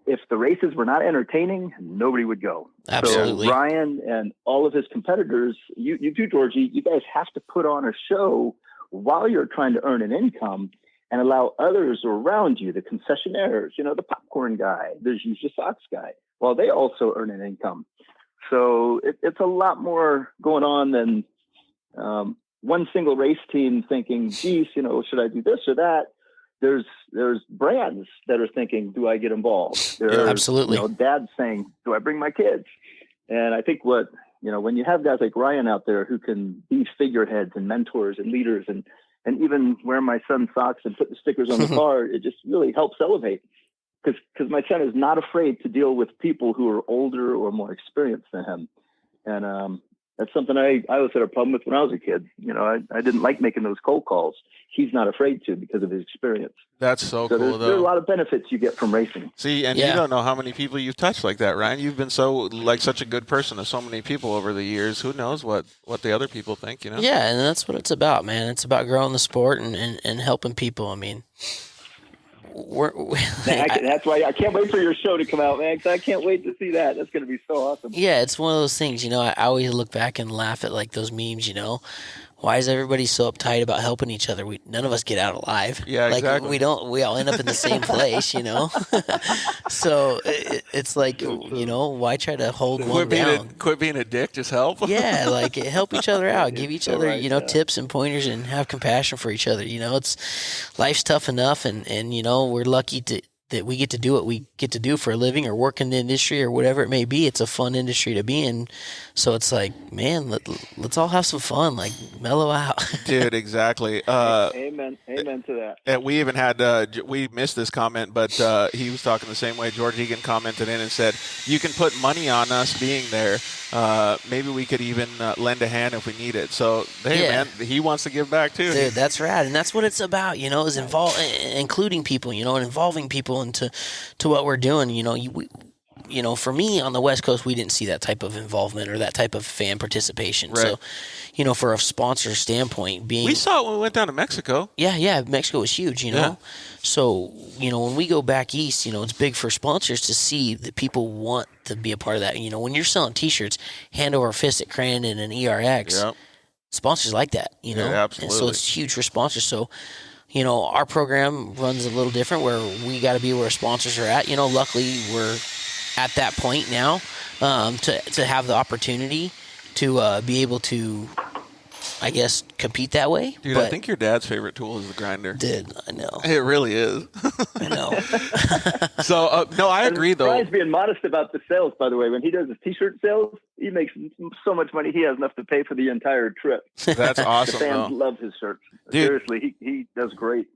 if the races were not entertaining, nobody would go. Absolutely. So Ryan and all of his competitors, you do, Georgie, you guys have to put on a show while you're trying to earn an income and allow others around you, the concessionaires, the popcorn guy, the Juju socks guy, while they also earn an income. So it's a lot more going on than one single race team thinking, geez, should I do this or that? There's brands that are thinking, do I get involved? There's, absolutely. Dads saying, do I bring my kids? And I think when you have guys like Ryan out there who can be figureheads and mentors and leaders and even wear my son's socks and put the stickers on the car, it just really helps elevate. Because my son is not afraid to deal with people who are older or more experienced than him. And that's something I always had a problem with when I was a kid. I didn't like making those cold calls. He's not afraid to because of his experience. That's so cool, though. There are a lot of benefits you get from racing. See, and you don't know how many people you've touched like that, Ryan. You've been such a good person to so many people over the years. Who knows what the other people think, Yeah, and that's what it's about, man. It's about growing the sport and helping people. I mean, that's why I can't wait for your show to come out, man, because I can't wait to see that. That's going to be so awesome. Yeah, it's one of those things, I always look back and laugh at like those memes, Why is everybody so uptight about helping each other? None of us get out alive. Yeah, exactly. We all end up in the same place, So it's like, why try to hold one down? Quit being a dick, just help. Yeah, like help each other out, give each other, tips and pointers, and have compassion for each other. It's life's tough enough, and we're lucky that we get to do what we get to do for a living or work in the industry or whatever it may be. It's a fun industry to be in. So it's like, man, let's all have some fun, like mellow out. Dude, exactly. Amen to that. And we even had, we missed this comment, but he was talking the same way. George Egan commented in and said, you can put money on us being there. Maybe we could even lend a hand if we need it. So, hey, man, he wants to give back too. Dude, that's rad. And that's what it's about, is including people, and involving people into what we're doing. For me on the West Coast, we didn't see that type of involvement or that type of fan participation. Right. So, for a sponsor standpoint, we saw it when we went down to Mexico. Yeah, Mexico was huge, Yeah. So, when we go back east, it's big for sponsors to see that people want to be a part of that. When you're selling T-shirts, hand over fist at Crandon and ERX, Yep. sponsors like that, Yeah, absolutely. And so it's huge for sponsors. So, our program runs a little different where we got to be where sponsors are at. Luckily we're at that point now to have the opportunity to be able to I guess, compete that way. Dude, but I think your dad's favorite tool is the grinder. Dude, I know. It really is. I know. So, no, I agree, though. Brian's being modest about the sales, by the way. When he does his T-shirt sales, he makes so much money, he has enough to pay for the entire trip. That's awesome, The fans though. love his shirts. Dude. Seriously, he does great.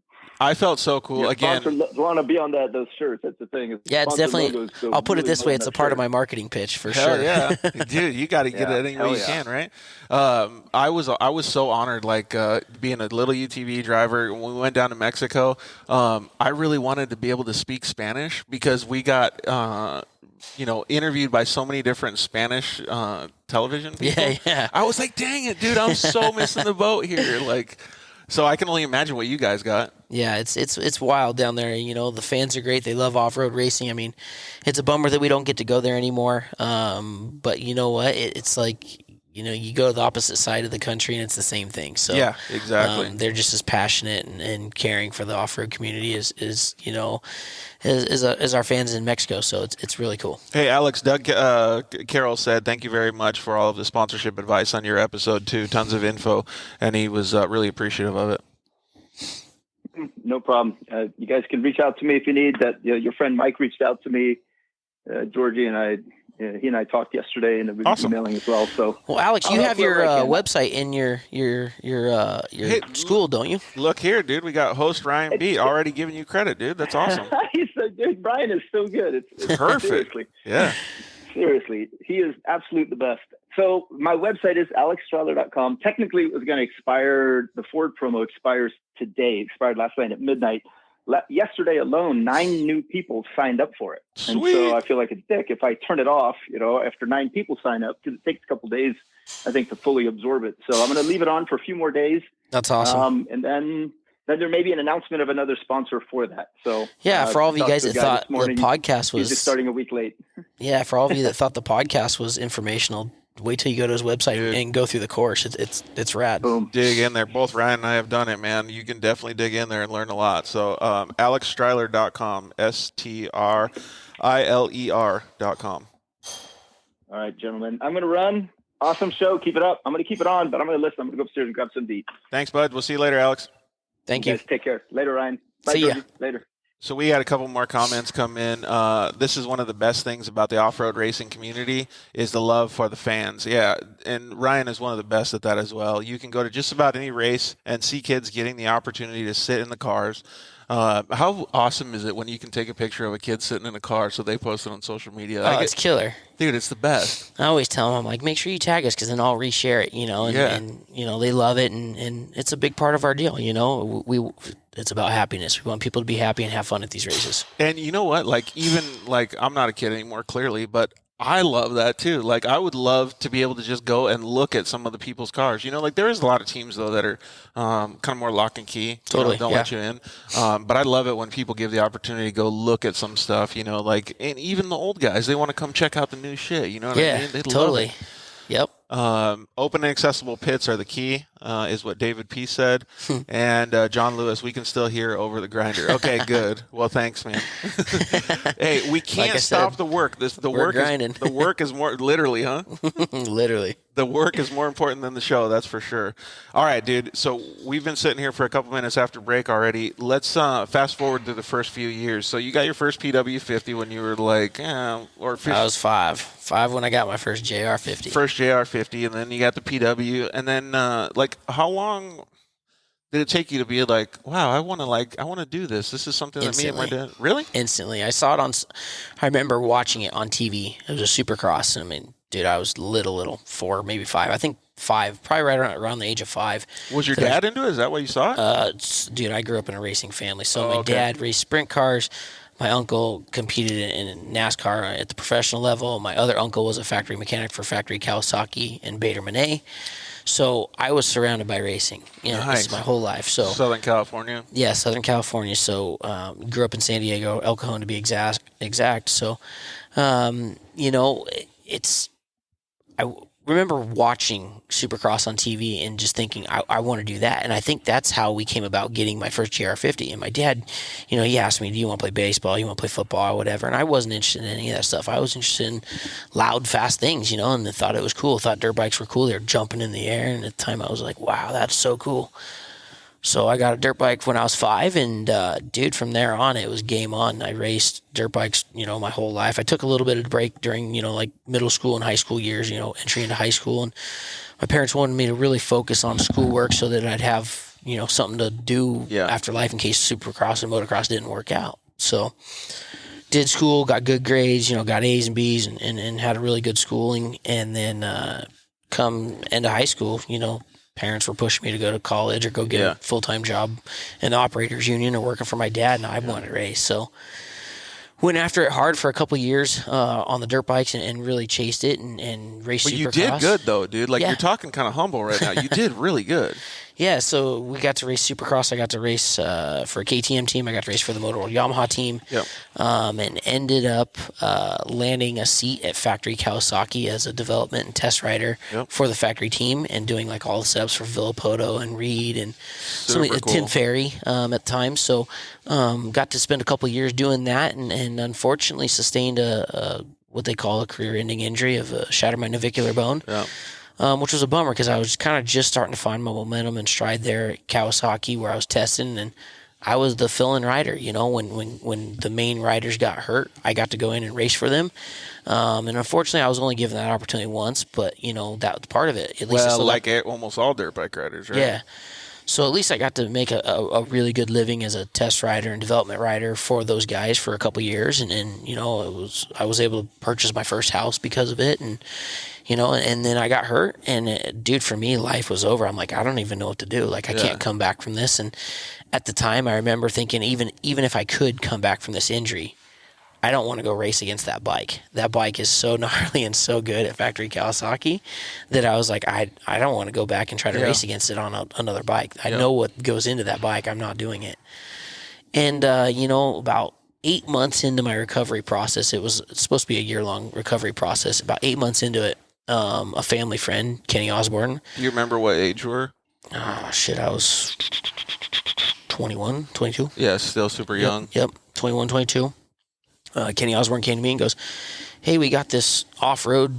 I felt so cool. Your Again, sponsor want to be on those shirts. That's the thing. Yeah, it's definitely. I'll put it this way: it's a part of my marketing pitch for hell sure. yeah, dude, you got to get it any way you can, right? I was so honored, like being a little UTV driver. When we went down to Mexico, I really wanted to be able to speak Spanish because we got interviewed by so many different Spanish television people. Yeah. I was like, dang it, dude, I'm so missing the boat here. Like, so I can only imagine what you guys got. Yeah, it's wild down there. The fans are great. They love off-road racing. I mean, it's a bummer that we don't get to go there anymore. But you know what? It's like, you go to the opposite side of the country and it's the same thing. So yeah, exactly. They're just as passionate and caring for the off-road community as our fans in Mexico. So it's really cool. Hey, Alex, Doug Carroll said, thank you very much for all of the sponsorship advice on your episode, too. Tons of info, and he was really appreciative of it. No problem. You guys can reach out to me if you need that. Your friend Mike reached out to me. Georgie and I, he and I talked yesterday, and we've been emailing as well. So, well, Alex, you have your website in your school, don't you? Look here, dude. We got host Ryan B already giving you credit, dude. That's awesome. Dude, Brian is so good. It's perfect. Seriously. Yeah. Seriously, he is absolute the best. So my website is alexstriler.com. Technically, it was going to expire. The Ford promo expires today. Expired last night at midnight. Yesterday alone, 9 new people signed up for it. Sweet. And so I feel like it's dick if I turn it off, after 9 people sign up, because it takes a couple days, I think, to fully absorb it. So I'm going to leave it on for a few more days. That's awesome. And then there may be an announcement of another sponsor for that. So yeah, for all of you guys that thought the podcast was just starting a week late. Yeah, for all of you that thought the podcast was informational, wait till you go to his website and go through the course. It's rad. Boom. Dig in there. Both Ryan and I have done it, man. You can definitely dig in there and learn a lot. So alexstriler.com, STRILER.com. All right, gentlemen. I'm going to run. Awesome show. Keep it up. I'm going to keep it on, but I'm going to listen. I'm going to go upstairs and grab some beats. Thanks, bud. We'll see you later, Alex. Thank you. Guys, take care. Later, Ryan. Bye, See ya. Georgie. Later. So we had a couple more comments come in. This is one of the best things about the off-road racing community is the love for the fans. Yeah, and Ryan is one of the best at that as well. You can go to just about any race and see kids getting the opportunity to sit in the cars. How awesome is it when you can take a picture of a kid sitting in a car so they post it on social media? It's killer. Dude, it's the best. I always tell them, I'm like, make sure you tag us because then I'll reshare it, and they love it, and it's a big part of our deal, it's about happiness. We want people to be happy and have fun at these races. And you know what? I'm not a kid anymore, clearly, but I love that too. Like, I would love to be able to just go and look at some of the people's cars. There is a lot of teams, though, that are kind of more lock and key. Totally. Don't let you in. But I love it when people give the opportunity to go look at some stuff, and even the old guys, they want to come check out the new shit. You know what I mean? They totally. Love it. Yep. Open and accessible pits are the key, is what David P. said. And John Lewis, we can still hear over the grinder. Okay, good. Well, thanks, man. Hey, we can't stop the work. We're grinding. The work is more, literally, huh? Literally. The work is more important than the show, that's for sure. All right, dude. So we've been sitting here for a couple minutes after break already. Let's fast forward to the first few years. So you got your first PW50 when you were or 50. I was 5. 5 when I got my first JR50. First JR50, and then you got the PW, and then how long did it take you to be like, wow, I want to do this. This is something that me and my dad really instantly. I saw it I remember watching it on TV. It was a Supercross. I mean, dude, I was little, 4, maybe 5. I think 5, probably right around the age of 5. Was your dad into it? Is that why you saw it? Dude, I grew up in a racing family. So my dad raced sprint cars. My uncle competed in NASCAR at the professional level. My other uncle was a factory mechanic for Factory Kawasaki and Bader Monet. So I was surrounded by racing, Nice. This my whole life. So Southern California. Yeah, Southern California. So grew up in San Diego, El Cajon to be exact. So, remember watching Supercross on TV and just thinking, I want to do that. And I think that's how we came about getting my first GR50. And my dad, he asked me, do you want to play baseball? You want to play football or whatever? And I wasn't interested in any of that stuff. I was interested in loud, fast things, and I thought it was cool. I thought dirt bikes were cool. They were jumping in the air. And at the time I was like, wow, that's so cool. So I got a dirt bike when I was 5, and dude, from there on, it was game on. I raced dirt bikes, my whole life. I took a little bit of a break during, like middle school and high school years, entry into high school. And my parents wanted me to really focus on schoolwork so that I'd have, something to do after life in case Supercross and motocross didn't work out. So did school, got good grades, got A's and B's and had a really good schooling. And then come into high school, parents were pushing me to go to college or go get a full-time job in the operators union or working for my dad, and I wanted to race. So went after it hard for a couple of years on the dirt bikes and really chased it and raced Supercross. But you did good, though, dude. You're talking kind of humble right now. You did really good. Yeah, so we got to race Supercross. I got to race for a KTM team. I got to race for the Motor World Yamaha team. Yep. And ended up landing a seat at Factory Kawasaki as a development and test rider for the factory team and doing all the setups for Villapoto and Reed and Tim Ferry at the time. So got to spend a couple of years doing that and unfortunately sustained a what they call a career-ending injury of shattered my navicular bone. Yeah. Which was a bummer because I was kind of just starting to find my momentum and stride there at Kawasaki where I was testing, and I was the fill-in rider. When the main riders got hurt, I got to go in and race for them. And unfortunately, I was only given that opportunity once, but that was part of it. At least almost all dirt bike riders, right? Yeah. So at least I got to make a really good living as a test rider and development rider for those guys for a couple of years, and I was able to purchase my first house because of it, and then I got hurt, and dude, for me, life was over. I'm like, I don't even know what to do. I can't come back from this. And at the time, I remember thinking, even if I could come back from this injury, I don't want to go race against that bike. That bike is so gnarly and so good at Factory Kawasaki that I was like, I don't want to go back and try to race against it on another bike. I know what goes into that bike. I'm not doing it. And, about 8 months into my recovery process, it's supposed to be a year-long recovery process. About 8 months into it, a family friend, Kenny Osborne. Do you remember what age you were? Oh, shit, I was 21, 22. Yeah, still super young. Yep, 21, 22. Kenny Osborne came to me and goes, hey, we got this off-road,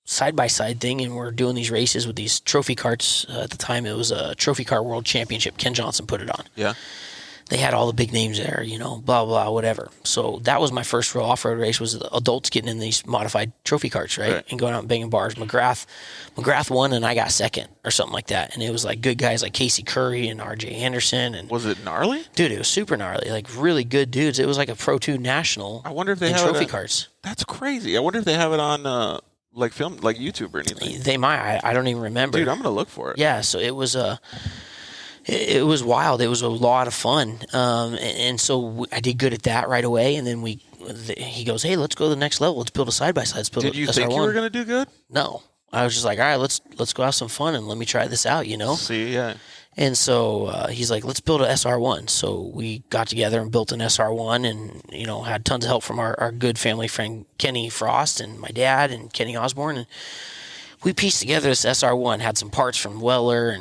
side-by-side thing, and we're doing these races with these trophy carts. At the time, it was a Trophy Car World Championship. Ken Johnson put it on. Yeah. They had all the big names there, blah, blah, whatever. So that was my first real off-road race, was the adults getting in these modified trophy carts, right? And going out and banging bars. McGrath won, and I got second or something like that. And it was good guys like Casey Curry and R.J. Anderson. And was it gnarly? Dude, it was super gnarly. Really good dudes. It was like a Pro 2 National. I wonder if they have trophy carts. That's crazy. I wonder if they have it on film, like YouTube or anything. They might. I don't even remember. Dude, I'm going to look for it. Yeah, so it was it was wild. It was a lot of fun. And so I did good at that right away. And then he goes, hey, let's go to the next level. Let's build a side-by-side. Did you think you were going to do good? No. I was just like, all right, let's go have some fun and let me try this out, See, yeah. And so he's like, let's build an SR1. So we got together and built an SR1 and, had tons of help from our good family friend Kenny Frost and my dad and Kenny Osborne. And we pieced together this SR1, had some parts from Weller,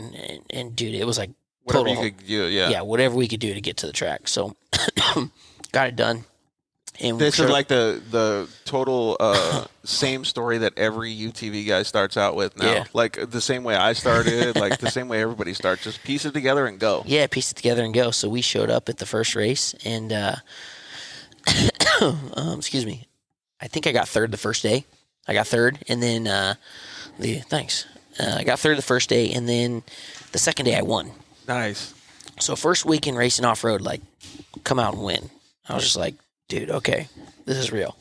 and dude, it was like whatever you could do, yeah, whatever we could do to get to the track. So got it done. And this is like the total same story that every UTV guy starts out with now. Yeah. Like the same way I started, like the same way everybody starts. Just piece it together and go. Yeah, piece it together and go. So we showed up at the first race, and excuse me, I think I got third the first day. I got third, and then I got third the first day, and then the second day I won. Nice. So first week in racing off-road, come out and win. I was just like, dude, okay, this is real.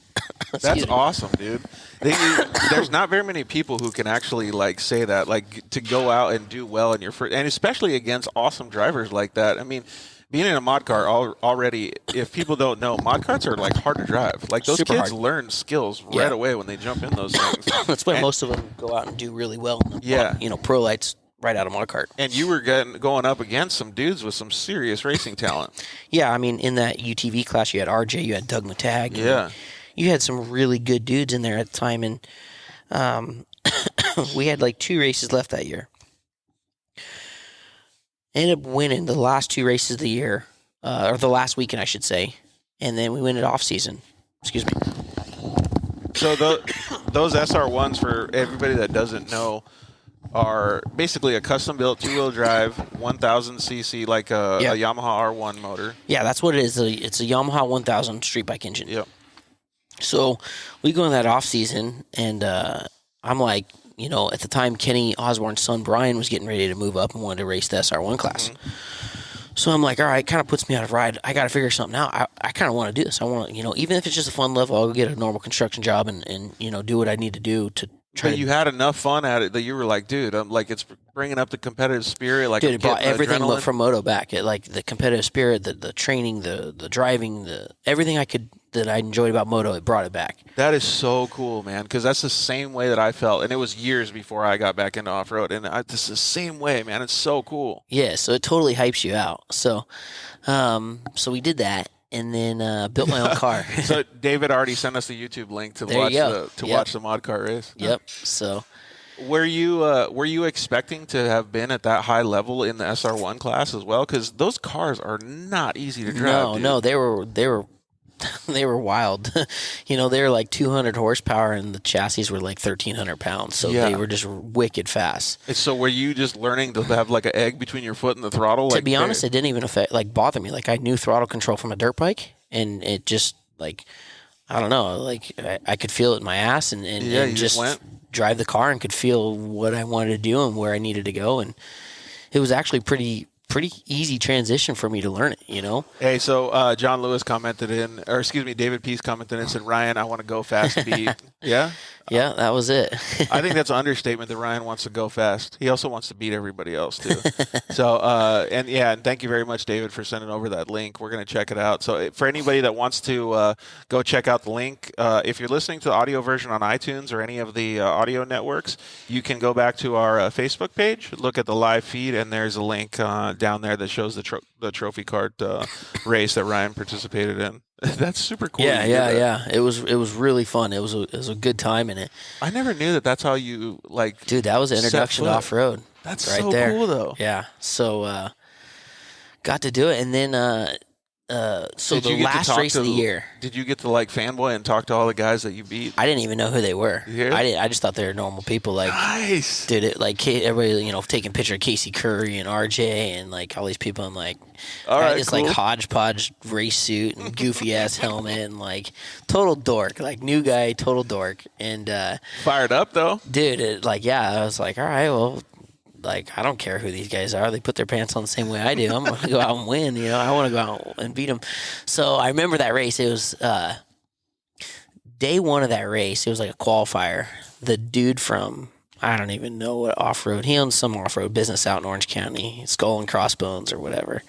That's awesome, dude. There's not very many people who can actually say that, to go out and do well in your first, and especially against awesome drivers like that. I mean, being in a mod car already, if people don't know, mod carts are hard to drive. Those super kids hard. learn skills right away when they jump in those things. That's why most of them go out and do really well. Yeah, pro lights right out of mod cart. And you were going up against some dudes with some serious racing talent. Yeah, I mean, in that UTV class, you had RJ, you had Doug Matag. Yeah. You had some really good dudes in there at the time. And we had like 2 races left that year. Ended up winning the last 2 races of the year, or the last weekend, I should say. And then we went it off season. Excuse me. So those SR1s, for everybody that doesn't know, are basically a custom-built 2-wheel drive, 1,000 cc, like a Yamaha R1 motor. Yeah, that's what it is. It's a Yamaha 1000 street bike engine. Yep. So we go in that off season, and I'm like, at the time, Kenny Osborne's son Brian was getting ready to move up and wanted to race the SR1 class. Mm-hmm. So I'm like, all right, kind of puts me out of ride. I got to figure something out. I kind of want to do this. I want to, even if it's just a fun level, I'll go get a normal construction job and do what I need to do to try. But you had enough fun at it that you were like, dude, I'm like, it's bringing up the competitive spirit. Like, dude, it brought everything adrenaline. from moto back. Like the competitive spirit, the training, the driving, everything that I enjoyed about moto, it brought it back. That is so cool, man, because that's the same way that I felt, and it was years before I got back into off-road, and it's the same way, man. It's so cool. Yeah, so it totally hypes you out. So we did that, and then built my own car. So David already sent us the YouTube link to watch the mod car race. Yep. So were you expecting to have been at that high level in the SR1 class as well? Because those cars are not easy to drive. No, they were they were wild. They were like 200 horsepower and the chassis were like 1,300 pounds. So they were just wicked fast. And so were you just learning to have like an egg between your foot and the throttle? To be honest, it didn't even bother me. Like I knew throttle control from a dirt bike, and it just I don't know, I could feel it in my ass and just drive the car and could feel what I wanted to do and where I needed to go. And it was actually pretty easy transition for me to learn it, Hey, so John Lewis David Peace commented and said, Ryan, I want to go fast beat. Yeah? Yeah, that was it. I think that's an understatement that Ryan wants to go fast. He also wants to beat everybody else, too. So, and thank you very much, David, for sending over that link. We're going to check it out. So for anybody that wants to go check out the link, if you're listening to the audio version on iTunes or any of the audio networks, you can go back to our Facebook page, look at the live feed, and there's a link down there that shows the trophy cart race that Ryan participated in. That's super cool. Yeah. It was really fun. It was a good time in it. I never knew that that's how you Dude, that was an introduction to off-road. That's right so there. Cool though. Yeah. So got to do it, and then so the last race of the year. Did you get to fanboy and talk to all the guys that you beat? I didn't even know who they were. Yeah? I just thought they were normal people. Nice. Did it everybody taking a picture of Casey Curry and RJ and all these people. I'm like, all right, this cool. hodgepodge race suit and goofy ass helmet and total dork, new guy, total dork. And fired up though, dude. I was like, all right, well. I don't care who these guys are. They put their pants on the same way I do. I'm going to go out and win. I want to go out and beat them. So I remember that race. It was day one of that race. It was like a qualifier. The dude from, I don't even know what off-road. He owns some off-road business out in Orange County, Skull and Crossbones or whatever.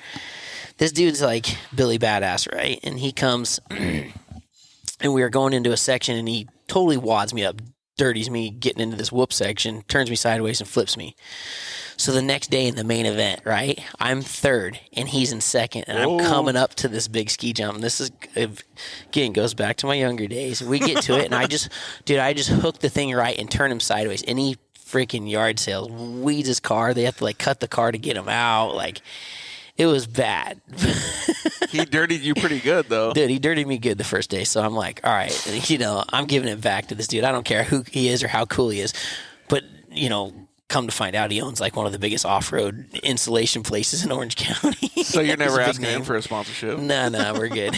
This dude's like Billy Badass, right? And he comes, and we were going into a section, and he totally wads me up, dirties me getting into this whoop section, turns me sideways and flips me. So the next day in the main event, right, I'm third and he's in second, and I'm coming up to this big ski jump. And this is, again, goes back to my younger days. We get to it, and I just hook the thing right and turn him sideways. And he freaking yard sales, weeds his car. They have to cut the car to get him out. It was bad. He dirtied you pretty good, though. Dude, he dirtied me good the first day. So I'm like, all right, I'm giving it back to this dude. I don't care who he is or how cool he is. But, come to find out, he owns one of the biggest off-road installation places in Orange County. So you're never asking him for a sponsorship? No, we're good.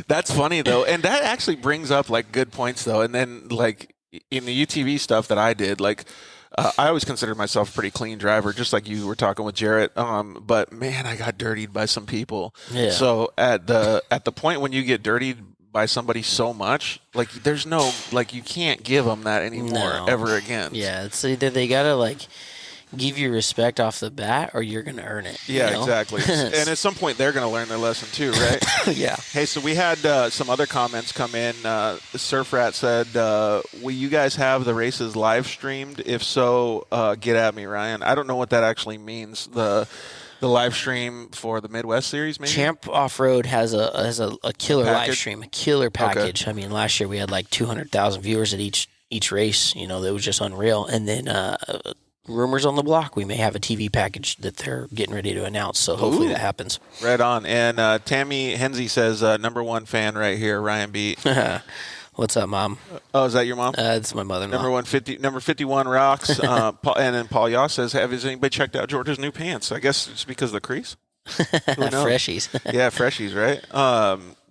That's funny, though. And that actually brings up, good points, though. And then, in the UTV stuff that I did, I always considered myself a pretty clean driver, just like you were talking with Jerett. But man, I got dirtied by some people. Yeah. So at the point when you get dirtied by somebody so much, there's no, you can't give them that anymore ever again. Yeah, it's either they gotta give you respect off the bat, or you're gonna earn it. Yeah, exactly. And at some point, they're gonna learn their lesson too, right? Yeah. Hey, so we had some other comments come in. Surf Rat said, "Will you guys have the races live streamed? If so, get at me, Ryan." I don't know what that actually means. The live stream for the Midwest Series, maybe? Champ Off-Road has a killer package? live stream, a killer package. Okay. I mean, last year we had 200,000 viewers at each each race. You know, that was just unreal. And then rumors on the block, we may have a TV package that they're getting ready to announce. So hopefully that happens. Right on. And Tammy Henze says, number one fan right here, Ryan Beat. What's up, Mom? Oh, is that your mom? It's my mother-in-law. Number 51 rocks. And then Paul Yaw says, has anybody checked out George's new pants? I guess it's because of the crease. Freshies. Yeah, freshies, right?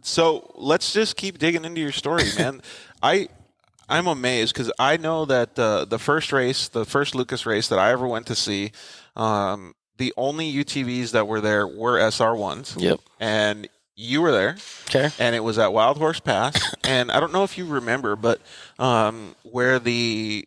So let's just keep digging into your story, man. I'm amazed because I know that the first Lucas race that I ever went to see, the only UTVs that were there were SR1s. Yep. And you were there. Okay. And it was at Wild Horse Pass. And I don't know if you remember, but where the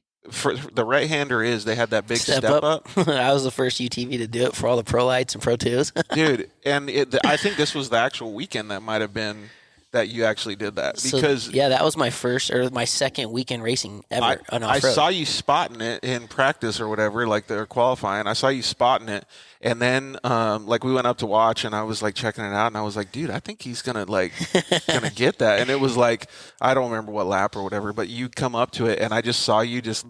right-hander is, they had that big step up. I was the first UTV to do it for all the Pro Lights and Pro 2s. Dude, and I think this was the actual weekend that might have been that you actually did that. Because that was my first or my second weekend racing ever on off-road. I saw you spotting it in practice or whatever, like they're qualifying. I saw you spotting it. And then, we went up to watch, and I was, like, checking it out, and I was like, dude, I think he's going to get that. And it was, like, I don't remember what lap or whatever, but you come up to it, and I just saw you just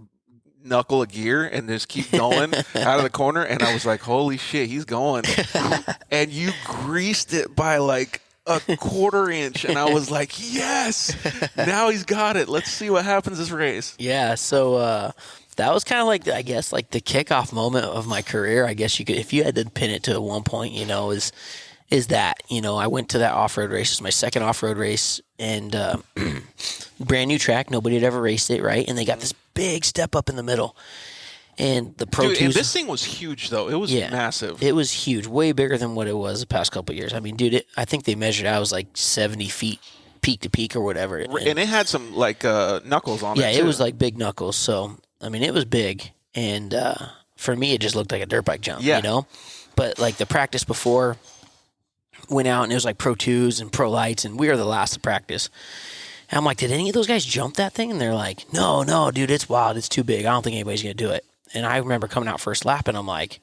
knuckle a gear and just keep going out of the corner, and I was like, holy shit, he's going. And you greased it by, like, a quarter inch, and I was like, yes, now he's got it. Let's see what happens this race. Yeah, so that was kind of like, I guess, like the kickoff moment of my career. I guess you could, if you had to pin it to one point, you know, is that, you know, I went to that off-road race. It's my second off-road race, and brand new track. Nobody had ever raced it, right? And they got this big step up in the middle. And the Pro 2s. And this thing was huge, though. It was massive. It was huge, way bigger than what it was the past couple of years. I mean, dude, I think they measured out, it was like 70 feet peak to peak or whatever. And it had some, like, knuckles on it, Yeah, it was like big knuckles. So, I mean, it was big. And for me, it just looked like a dirt bike jump, you know? But, like, the practice before went out, and it was like Pro 2s and Pro Lights, and we were the last to practice. And I'm like, did any of those guys jump that thing? And they're like, no, dude, it's wild. It's too big. I don't think anybody's going to do it. And I remember coming out first lap, and I'm like,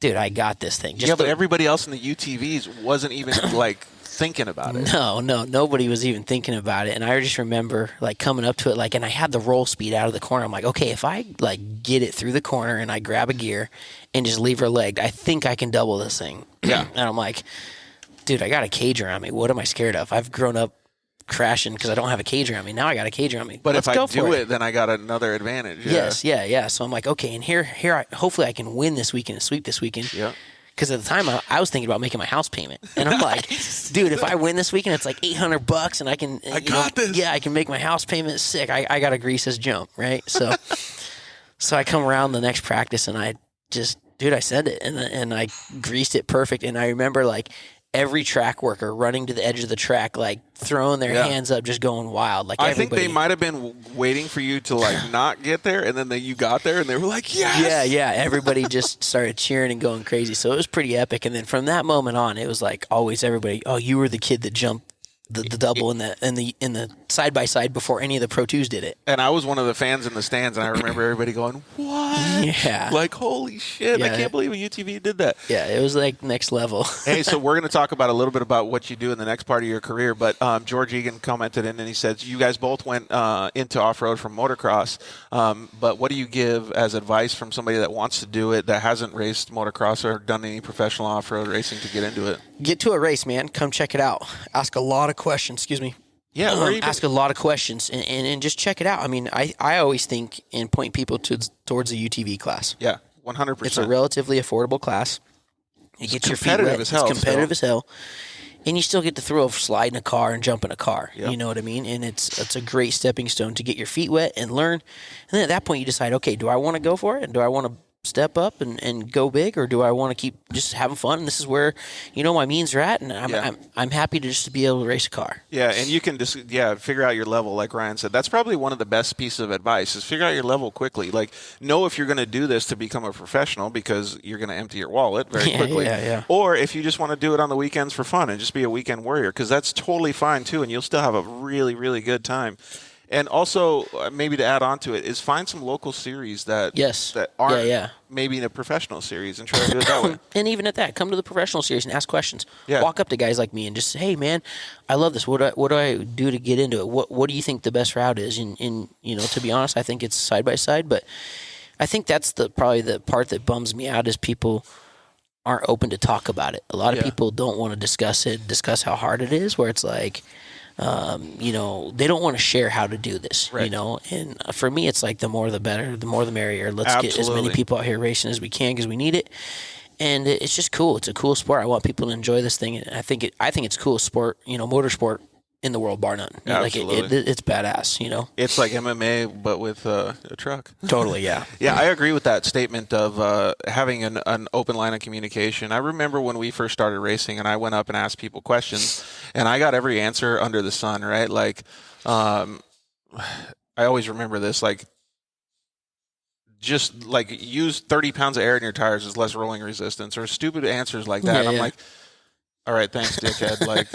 dude, I got this thing. But everybody else in the UTVs wasn't even, like, thinking about it. No, nobody was even thinking about it. And I just remember, like, coming up to it, like, and I had the roll speed out of the corner. I'm like, okay, if I, like, get it through the corner and I grab a gear and just leave her legged, I think I can double this thing. Yeah. And I'm like, dude, I got a cage around me. What am I scared of? I've grown up crashing because I don't have a cage around me. Now I got a cage around me. But if I do it, then I got another advantage. Yeah. Yes. So I'm like, okay, and here, hopefully I can win this weekend and sweep this weekend. Yeah. Because at the time I was thinking about making my house payment, and I'm like, dude, if I win this weekend, it's like $800, and I can. I got this. Yeah, I can make my house payment. Sick. I got to grease this jump, right? So, so I come around the next practice, and I just, dude, I sent it, and I greased it perfect, and I remember like every track worker running to the edge of the track, like throwing their hands up, just going wild. Like I think they might have been waiting for you to like not get there, and then you got there, and they were like, yes! Yeah. Everybody just started cheering and going crazy. So it was pretty epic. And then from that moment on, it was like always everybody, oh, you were the kid that jumped the double in the side by side before any of the Pro 2s did it. And I was one of the fans in the stands, and I remember everybody going, "What? Yeah, like holy shit! I can't believe a UTV did that." Yeah, it was like next level. Hey, so we're going to talk about a little bit about what you do in the next part of your career. But George Egan commented in, and he said you guys both went into off road from motocross. But what do you give as advice from somebody that wants to do it, that hasn't raced motocross or done any professional off road racing to get into it? Get to a race, man. Come check it out. Ask a lot of questions. Excuse me. Yeah, ask a lot of questions and just check it out. I mean, I always think and point people towards the UTV class. Yeah, 100%. It's a relatively affordable class. It gets your feet wet. It's competitive as hell. And you still get to throw a slide in a car and jump in a car. Yep. You know what I mean? And it's a great stepping stone to get your feet wet and learn. And then at that point, you decide, okay, do I want to go for it? And do I want to step up and go big, or do I want to keep just having fun? And this is where, my means are at, and I'm happy to just be able to race a car. Yeah, and you can just figure out your level, like Ryan said. That's probably one of the best pieces of advice is figure out your level quickly. Like, know if you're going to do this to become a professional because you're going to empty your wallet very quickly. Yeah. Or if you just want to do it on the weekends for fun and just be a weekend warrior, because that's totally fine too, and you'll still have a really, really good time. And also, maybe to add on to it, is find some local series that aren't maybe in a professional series and try to do it that way. And even at that, come to the professional series and ask questions. Yeah. Walk up to guys like me and just say, hey, man, I love this. What do I do to get into it? What do you think the best route is? And to be honest, I think it's side by side, but I think that's probably the part that bums me out is people aren't open to talk about it. A lot of people don't want to discuss how hard it is, where it's like, they don't want to share how to do this, right. And for me, it's like the more the better, the more the merrier. Let's get as many people out here racing as we can because we need it. And it's just cool. It's a cool sport. I want people to enjoy this thing. And I think it's cool sport, motorsport in the world, bar none. Absolutely. Like it's badass, It's like MMA, but with a truck. Totally, yeah. Yeah, I agree with that statement of having an open line of communication. I remember when we first started racing and I went up and asked people questions and I got every answer under the sun, right? Like, I always remember this, like, just like use 30 pounds of air in your tires is less rolling resistance or stupid answers like that. I'm like, all right, thanks, dickhead. Like,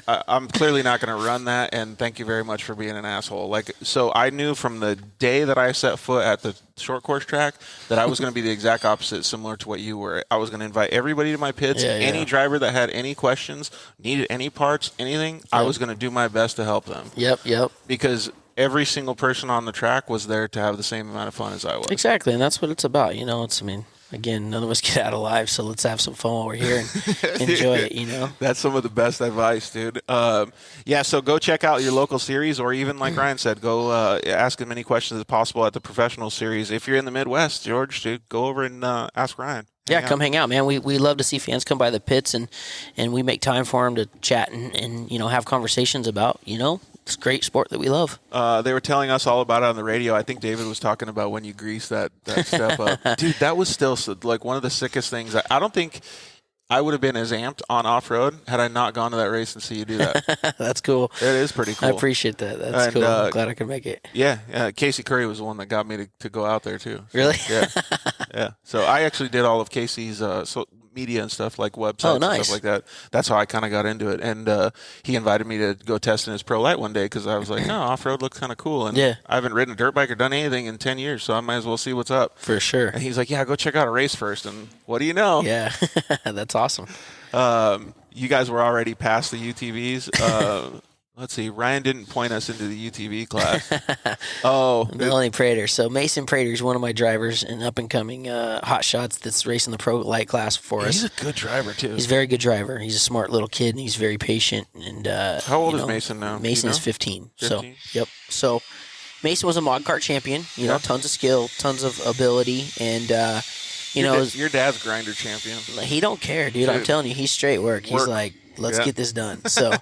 I'm clearly not going to run that, and thank you very much for being an asshole. Like, so I knew from the day that I set foot at the short course track that I was going to be the exact opposite, similar to what you were. I was going to invite everybody to my pits. Any driver that had any questions, needed any parts, anything, I was going to do my best to help them. Yep. Because every single person on the track was there to have the same amount of fun as I was. Exactly, and that's what it's about. Again, none of us get out alive, so let's have some fun while we're here and enjoy it, That's some of the best advice, dude. So go check out your local series, or even like Ryan said, go ask as many questions as possible at the professional series. If you're in the Midwest, George, dude, go over and ask Ryan. Come hang out, man. We love to see fans come by the pits, and we make time for them to chat and have conversations about, it's a great sport that we love. They were telling us all about it on the radio. I think David was talking about when you grease that step up. Dude, that was still like one of the sickest things. I don't think I would have been as amped on off-road had I not gone to that race and see you do that. That's cool. It is pretty cool. I appreciate that. That's cool. I'm glad I could make it. Yeah. Casey Curry was the one that got me to go out there, too. Really? Yeah. So I actually did all of Casey's media and stuff, like websites and stuff like that. That's how I kind of got into it. And he invited me to go test in his Pro Light one day because I was like, no, off-road looks kind of cool. And I haven't ridden a dirt bike or done anything in 10 years, so I might as well see what's up. For sure. And he's like, yeah, go check out a race first. And what do you know? Yeah, that's awesome. You guys were already past the UTVs. Let's see. Ryan didn't point us into the UTV class. Melanie Prater. So Mason Prater is one of my drivers and up and coming hot shots that's racing the Pro Light class for us. He's a good driver too. He's a very good driver. He's a smart little kid and he's very patient. And how old is Mason now? Mason is 15. So yep. So Mason was a mod kart champion. Tons of skill, tons of ability, and your dad's grinder champion. He don't care, dude. I'm telling you, he's straight work. He's like, let's get this done. So,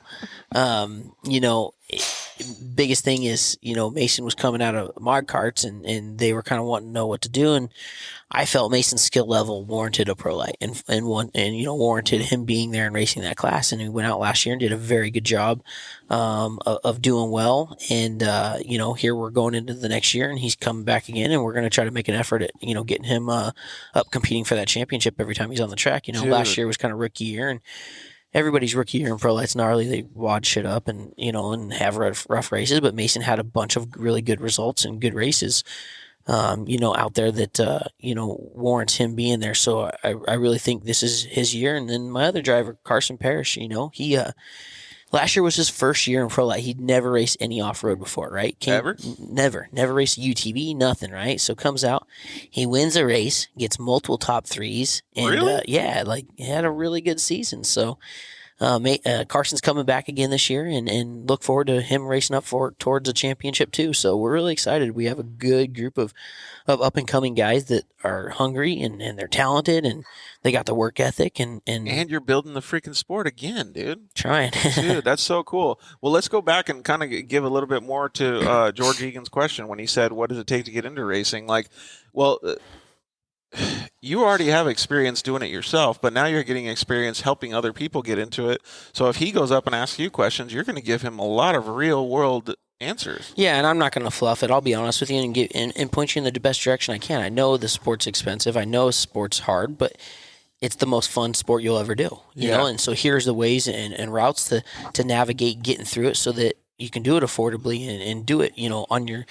biggest thing is, Mason was coming out of mod karts and they were kind of wanting to know what to do. And I felt Mason's skill level warranted a Pro Light and warranted him being there and racing that class. And he went out last year and did a very good job, of doing well. And, here we're going into the next year and he's coming back again and we're going to try to make an effort at, getting him, up competing for that championship every time he's on the track. Last year was kind of rookie year and everybody's rookie year in Pro Light's gnarly. They wad shit up and, and have rough races, but Mason had a bunch of really good results and good races, out there that, warrants him being there. So I really think this is his year. And then my other driver, Carson Parrish, he, last year was his first year in Pro Light. He'd never raced any off-road before, right? Ever? Never raced UTV, nothing, right? So comes out, he wins a race, gets multiple top threes. And, really? He had a really good season. So Carson's coming back again this year and look forward to him racing up towards a championship too. So we're really excited. We have a good group of up-and-coming guys that are hungry and they're talented and they got the work ethic and you're building the freaking sport again, dude. Trying. Dude, that's so cool. Well, let's go back and kind of give a little bit more to George Egan's question when he said, what does it take to get into racing? You already have experience doing it yourself, but now you're getting experience helping other people get into it. So if he goes up and asks you questions, you're going to give him a lot of real-world answers. Yeah, and I'm not going to fluff it. I'll be honest with you and point you in the best direction I can. I know the sport's expensive. I know sport's hard, but it's the most fun sport you'll ever do. You know, and so here's the ways and routes to navigate getting through it so that you can do it affordably and do it, on your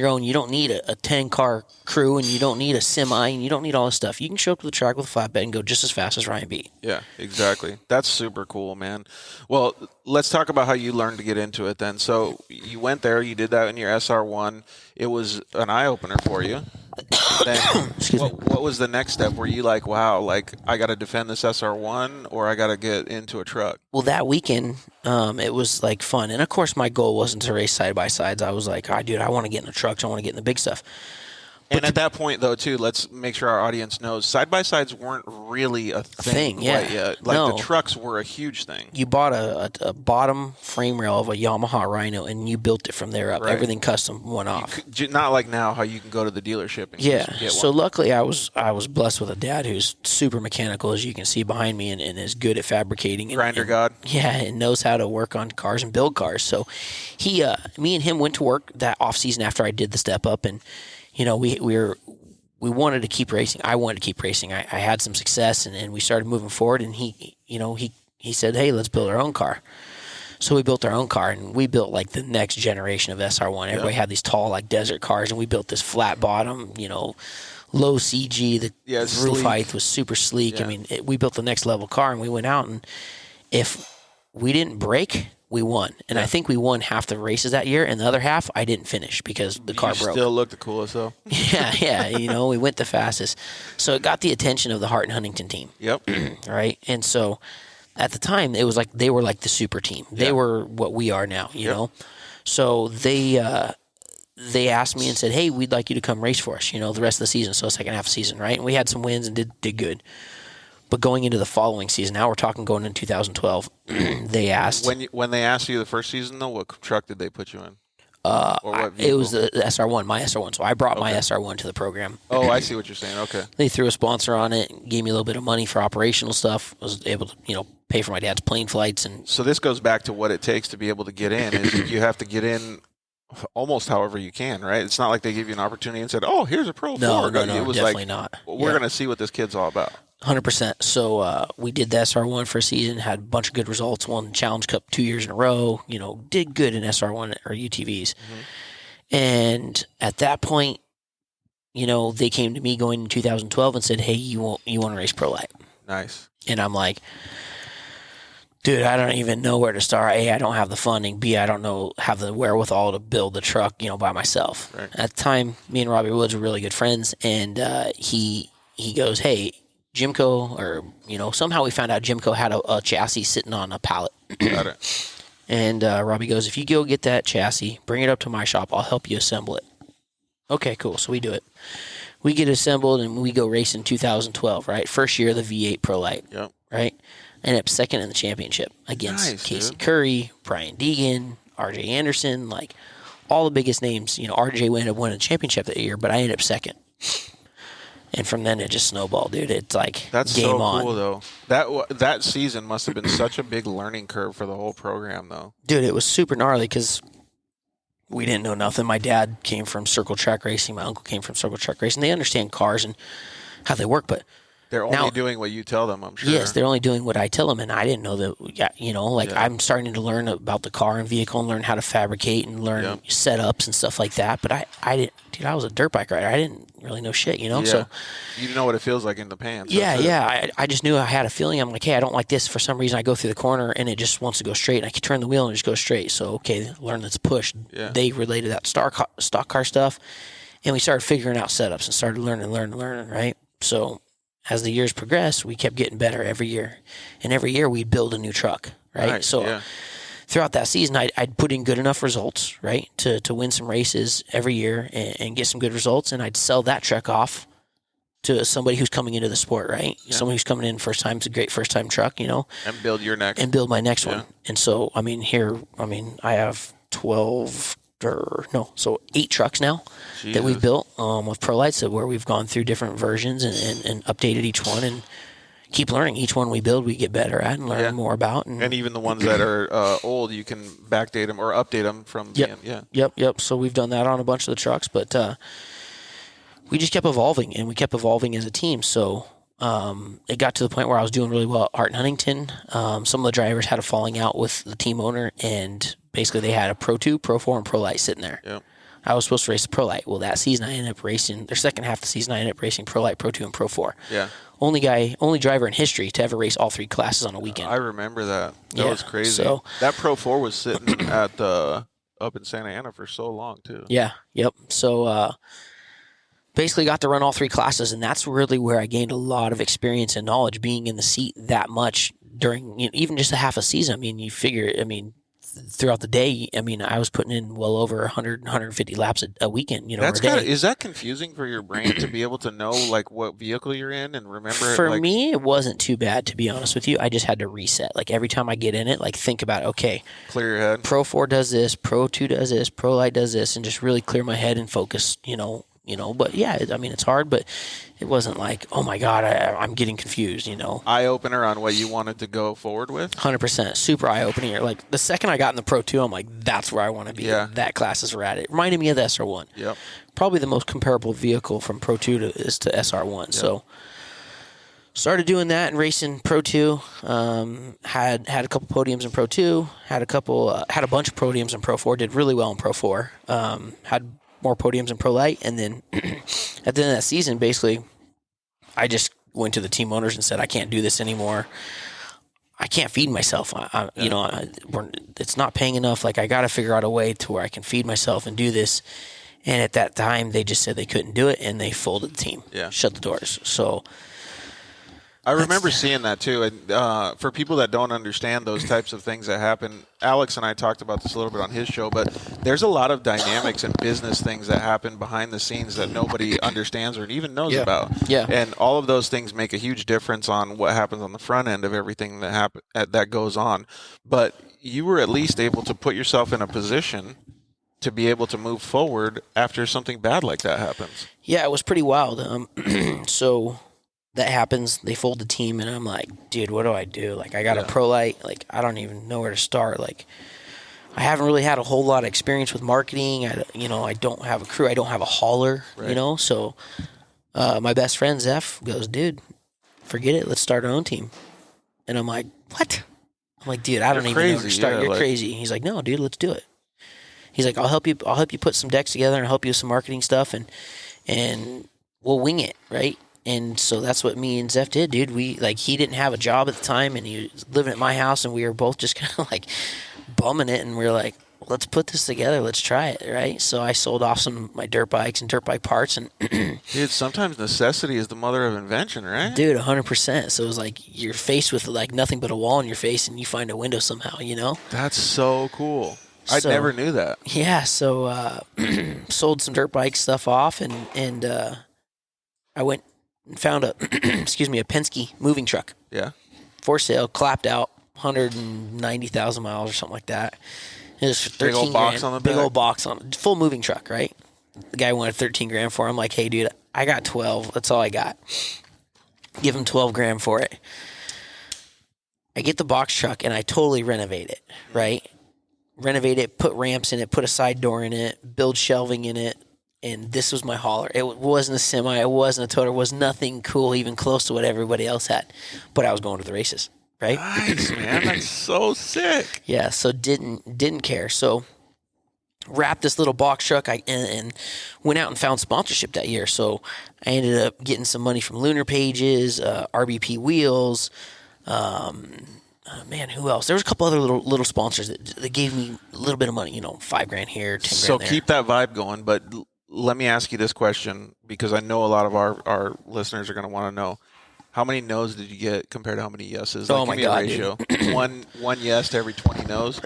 own. You don't need a 10-car crew, and you don't need a semi, and you don't need all this stuff. You can show up to the track with a flatbed and go just as fast as Ryan beat. Yeah, exactly. That's super cool, man. Well, let's talk about how you learned to get into it then. So you went there, you did that in your SR1. It was an eye-opener for you. Then what was the next step? Were you like, wow, like I got to defend this SR1 or I got to get into a truck? Well, that weekend, it was like fun. And of course, my goal wasn't to race side by sides. I was like, dude, I want to get in the trucks. I want to get in the big stuff. And at that point, though, too, let's make sure our audience knows side-by-sides weren't really a thing. Yeah. The trucks were a huge thing. You bought a bottom frame rail of a Yamaha Rhino, and you built it from there up. Right. Everything custom went off. Not like now how you can go to the dealership and get one. So luckily I was blessed with a dad who's super mechanical, as you can see behind me, and is good at fabricating. Grinder God. Yeah, and knows how to work on cars and build cars. So me and him went to work that off-season after I did the step up, and we wanted to keep racing. I wanted to keep racing. I had some success, and we started moving forward. And he said, "Hey, let's build our own car." So we built our own car, and we built like the next generation of SR1. Everybody had these tall like desert cars, and we built this flat bottom, low CG. The roof height was super sleek. Yeah. We built the next level car, and we went out, and if we didn't break, we won. And I think we won half the races that year, and the other half I didn't finish because the car broke. Still looked the coolest, though. Yeah, we went the fastest. So it got the attention of the Hart and Huntington team. Yep. Right? And so at the time, it was like they were like the super team. They were what we are now, you know? So they asked me and said, "Hey, we'd like you to come race for us, the rest of the season." So second half of the season, right? And we had some wins and did good. But going into the following season, now we're talking going into 2012, they asked. When they asked you the first season, though, what truck did they put you in? It was the SR1, my SR1. So I brought my SR1 to the program. Oh, I see what you're saying. Okay. They threw a sponsor on it, gave me a little bit of money for operational stuff. Was able to, pay for my dad's plane flights. And so this goes back to what it takes to be able to get in. Is you have to get in almost however you can, right? It's not like they give you an opportunity and said, "Oh, here's a Pro 4." No, it was definitely not. We're going to see what this kid's all about. 100%. So we did the SR1 for a season, had a bunch of good results, won the Challenge Cup 2 years in a row, did good in SR1 or UTVs. Mm-hmm. And at that point, they came to me going in 2012 and said, "Hey, you want to race Pro Light?" Nice. And I'm like, dude, I don't even know where to start. A, I don't have the funding. B, I don't have the wherewithal to build the truck, by myself. Right. At the time, me and Robbie Woods were really good friends, and he goes, "Hey, Jimco," or, somehow we found out Jimco had a chassis sitting on a pallet. Got it. And Robbie goes, "If you go get that chassis, bring it up to my shop. I'll help you assemble it." Okay, cool. So we do it. We get assembled, and we go race in 2012, right? First year of the V8 Pro Light. Yep. Right? I ended up second in the championship against Casey Curry, Brian Deegan, RJ Anderson, like all the biggest names. RJ ended up winning the championship that year, but I ended up second. And from then it just snowballed, dude. It's like that's game so on. Cool, though. That season must have been such a big learning curve for the whole program, though. Dude, it was super gnarly because we didn't know nothing. My dad came from circle track racing. My uncle came from circle track racing. They understand cars and how they work, but they're only doing what you tell them, I'm sure. Yes, they're only doing what I tell them, and I didn't know that. I'm starting to learn about the car and vehicle and learn how to fabricate and learn setups and stuff like that. But I didn't, dude. I was a dirt bike rider. I didn't really know shit, Yeah. So you know what it feels like in the pants. I just knew I had a feeling. I'm like, hey, I don't like this. For some reason, I go through the corner and it just wants to go straight. And I can turn the wheel and it just goes straight. So okay, learn that's push. Yeah. They related that stock car stuff, and we started figuring out setups and started learning, right? So as the years progressed, we kept getting better every year. And every year we'd build a new truck, right? Nice, so throughout that season, I'd put in good enough results, right, to win some races every year and get some good results. And I'd sell that truck off to somebody who's coming into the sport, right? Yeah. Somebody who's coming in first time, it's a great first-time truck, And build your next. And build my next one. And so, I have 8 trucks now that we've built with Pro Lights, where we've gone through different versions and updated each one and keep learning. Each one we build, we get better at and learn more about. And even the ones that are old, you can backdate them or update them from the end. Yep. So we've done that on a bunch of the trucks, but we just kept evolving, and we kept evolving as a team. So it got to the point where I was doing really well at Hart and Huntington. Some of the drivers had a falling out with the team owner, and basically they had a Pro 2, Pro 4, and Pro Light sitting there. Yep. I was supposed to race the Pro Light. Well, that season I ended up racing, their second half of the season I ended up racing Pro Light, Pro 2, and Pro 4. Yeah. Only driver in history to ever race all 3 classes on a weekend. I remember that. That Yeah, was crazy. so- that Pro 4 was sitting at up in Santa Ana for so long too. Yeah, yep. So basically got to run all 3 classes, and that's really where I gained a lot of experience and knowledge, being in the seat that much during even just a half a season. I mean, you figure, throughout the day, I was putting in well over 100, 150 laps a weekend, That's or a day. is that confusing for your brain to be able to know like what vehicle you're in and remember it? For like, me, it wasn't too bad, to be honest with you. I just had to reset. Like every time I get in it, like think about, okay, clear your head. Pro 4 does this, Pro 2 does this, Pro Light does this, and just really clear my head and focus, But yeah, it's hard, but it wasn't like, oh my God, I'm getting confused, Eye opener on what you wanted to go forward with. 100%, super eye opening. Like the second I got in the Pro 2, I'm like, that's where I want to be. Yeah. That class is rad. It reminded me of the SR1. Yep. Probably the most comparable vehicle from Pro 2 is to SR1. Yep. So started doing that and racing Pro 2. Had a couple podiums in Pro 2. Had a bunch of podiums in Pro 4. Did really well in Pro 4. Had more podiums in Pro Light, and then at the end of that season, basically, I just went to the team owners and said, I can't do this anymore. I can't feed myself. It's not paying enough. Like I got to figure out a way to where I can feed myself and do this. And at that time, they just said they couldn't do it, and they folded the team, shut the doors. So I remember seeing that too. And for people that don't understand those types of things that happen, Alex and I talked about this a little bit on his show, but there's a lot of dynamics and business things that happen behind the scenes that nobody understands or even knows about. Yeah. And all of those things make a huge difference on what happens on the front end of everything that goes on. But you were at least able to put yourself in a position to be able to move forward after something bad like that happens. Yeah, it was pretty wild. So that happens, they fold the team, and I'm like, dude, what do I do? Like, I got a Pro Light, like, I don't even know where to start. Like, I haven't really had a whole lot of experience with marketing. I don't have a crew. I don't have a hauler, So my best friend, Zeph, goes, dude, forget it. Let's start our own team. And I'm like, what? I'm like, dude, I don't even know where to start. You're crazy. He's like, no, dude, let's do it. He's like, I'll help you put some decks together and help you with some marketing stuff, and we'll wing it, right? And so that's what me and Zeph did, dude. He didn't have a job at the time, and he was living at my house, and we were both just kind of like bumming it, and we were like, let's put this together. Let's try it, right? So I sold off some of my dirt bikes and dirt bike parts. And dude, sometimes necessity is the mother of invention, right? Dude, 100%. So it was like you're faced with like nothing but a wall in your face, and you find a window somehow, That's so cool. I never knew that. Yeah, so sold some dirt bike stuff off, and I went and found a Penske moving truck. Yeah. For sale, clapped out, 190,000 miles or something like that. It was for 13 big old box on the back. Big old box on full moving truck, right? The guy wanted 13 grand for it. I'm like, hey, dude, I got 12. That's all I got. Give him 12 grand for it. I get the box truck and I totally renovate it, right? Renovate it, put ramps in it, put a side door in it, build shelving in it, and this was my hauler. It wasn't a semi, it wasn't a toter, it was nothing cool, even close to what everybody else had. But I was going to the races, right? Nice, man. That's so sick. Yeah, so didn't care. So wrapped this little box truck and went out and found sponsorship that year. So I ended up getting some money from Lunar Pages, RBP Wheels, man, who else? There was a couple other little sponsors that gave me a little bit of money, $5 grand here, 10 grand so there. Keep that vibe going, but let me ask you this question, because I know a lot of our listeners are going to want to know. How many no's did you get compared to how many yeses? Oh, give my me God, a ratio. dude. one yes to every 20 no's?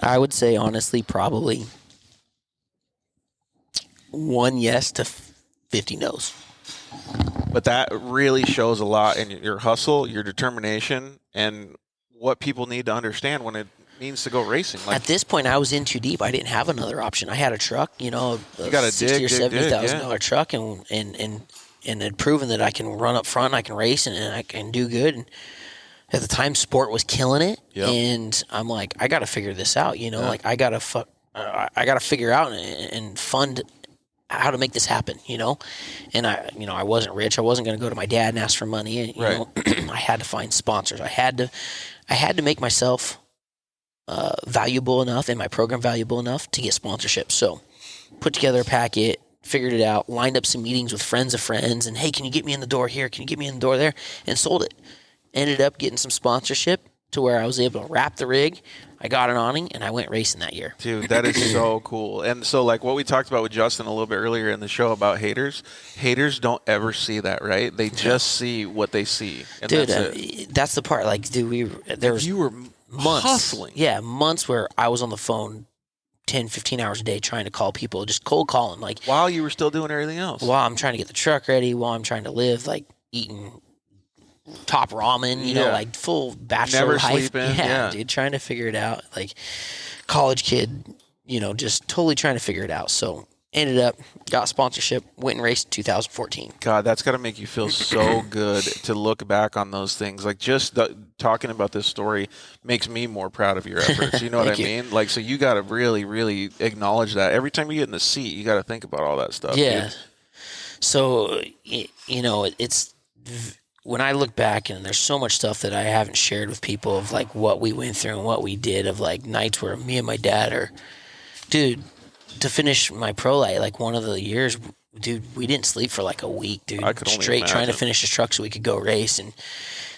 I would say, honestly, probably one yes to 50 no's. But that really shows a lot in your hustle, your determination, and what people need to understand when it means to go racing. Like, at this point, I was in too deep. I didn't have another option. I had a truck, a got a $60,000 or $70,000 yeah. truck, and had proven that I can run up front, I can race, and I can do good. And at the time, sport was killing it, and I'm like, I got to figure this out. Like I got to figure out and fund how to make this happen, and I wasn't rich. I wasn't going to go to my dad and ask for money. And, I had to find sponsors. I had to make myself valuable enough and my program valuable enough to get sponsorship. So put together a packet, figured it out, lined up some meetings with friends of friends, and hey, can you get me in the door here? Can you get me in the door there? And sold it. Ended up getting some sponsorship to where I was able to wrap the rig. I got an awning, and I went racing that year. Dude, that is so cool. And so, like what we talked about with Justin a little bit earlier in the show about haters don't ever see that, right? They just see what they see. And dude, that's that's the part. Like, dude, there was you were months. hustling. Yeah, months where I was on the phone 10, 15 hours a day trying to call people, just cold calling. Like, while you were still doing everything else. While I'm trying to get the truck ready, while I'm trying to live, like, eating top ramen, you know, like full bachelor Never life. sleeping. Yeah, dude, trying to figure it out. Like, college kid, you know, just totally trying to figure it out. So ended up, got sponsorship, went and raced in 2014. God, that's got to make you feel so good to look back on those things. Like, just talking about this story makes me more proud of your efforts. You know what I mean? Like, so you got to really, really acknowledge that. Every time you get in the seat, you got to think about all that stuff. Yeah. Dude. So, you know, it's when I look back, and there's so much stuff that I haven't shared with people of like what we went through and what we did, of like nights where me and my dad are, dude, to finish my pro light, like one of the years, dude, we didn't sleep for like a week, dude, I could only straight imagine. trying to finish this truck so we could go race. And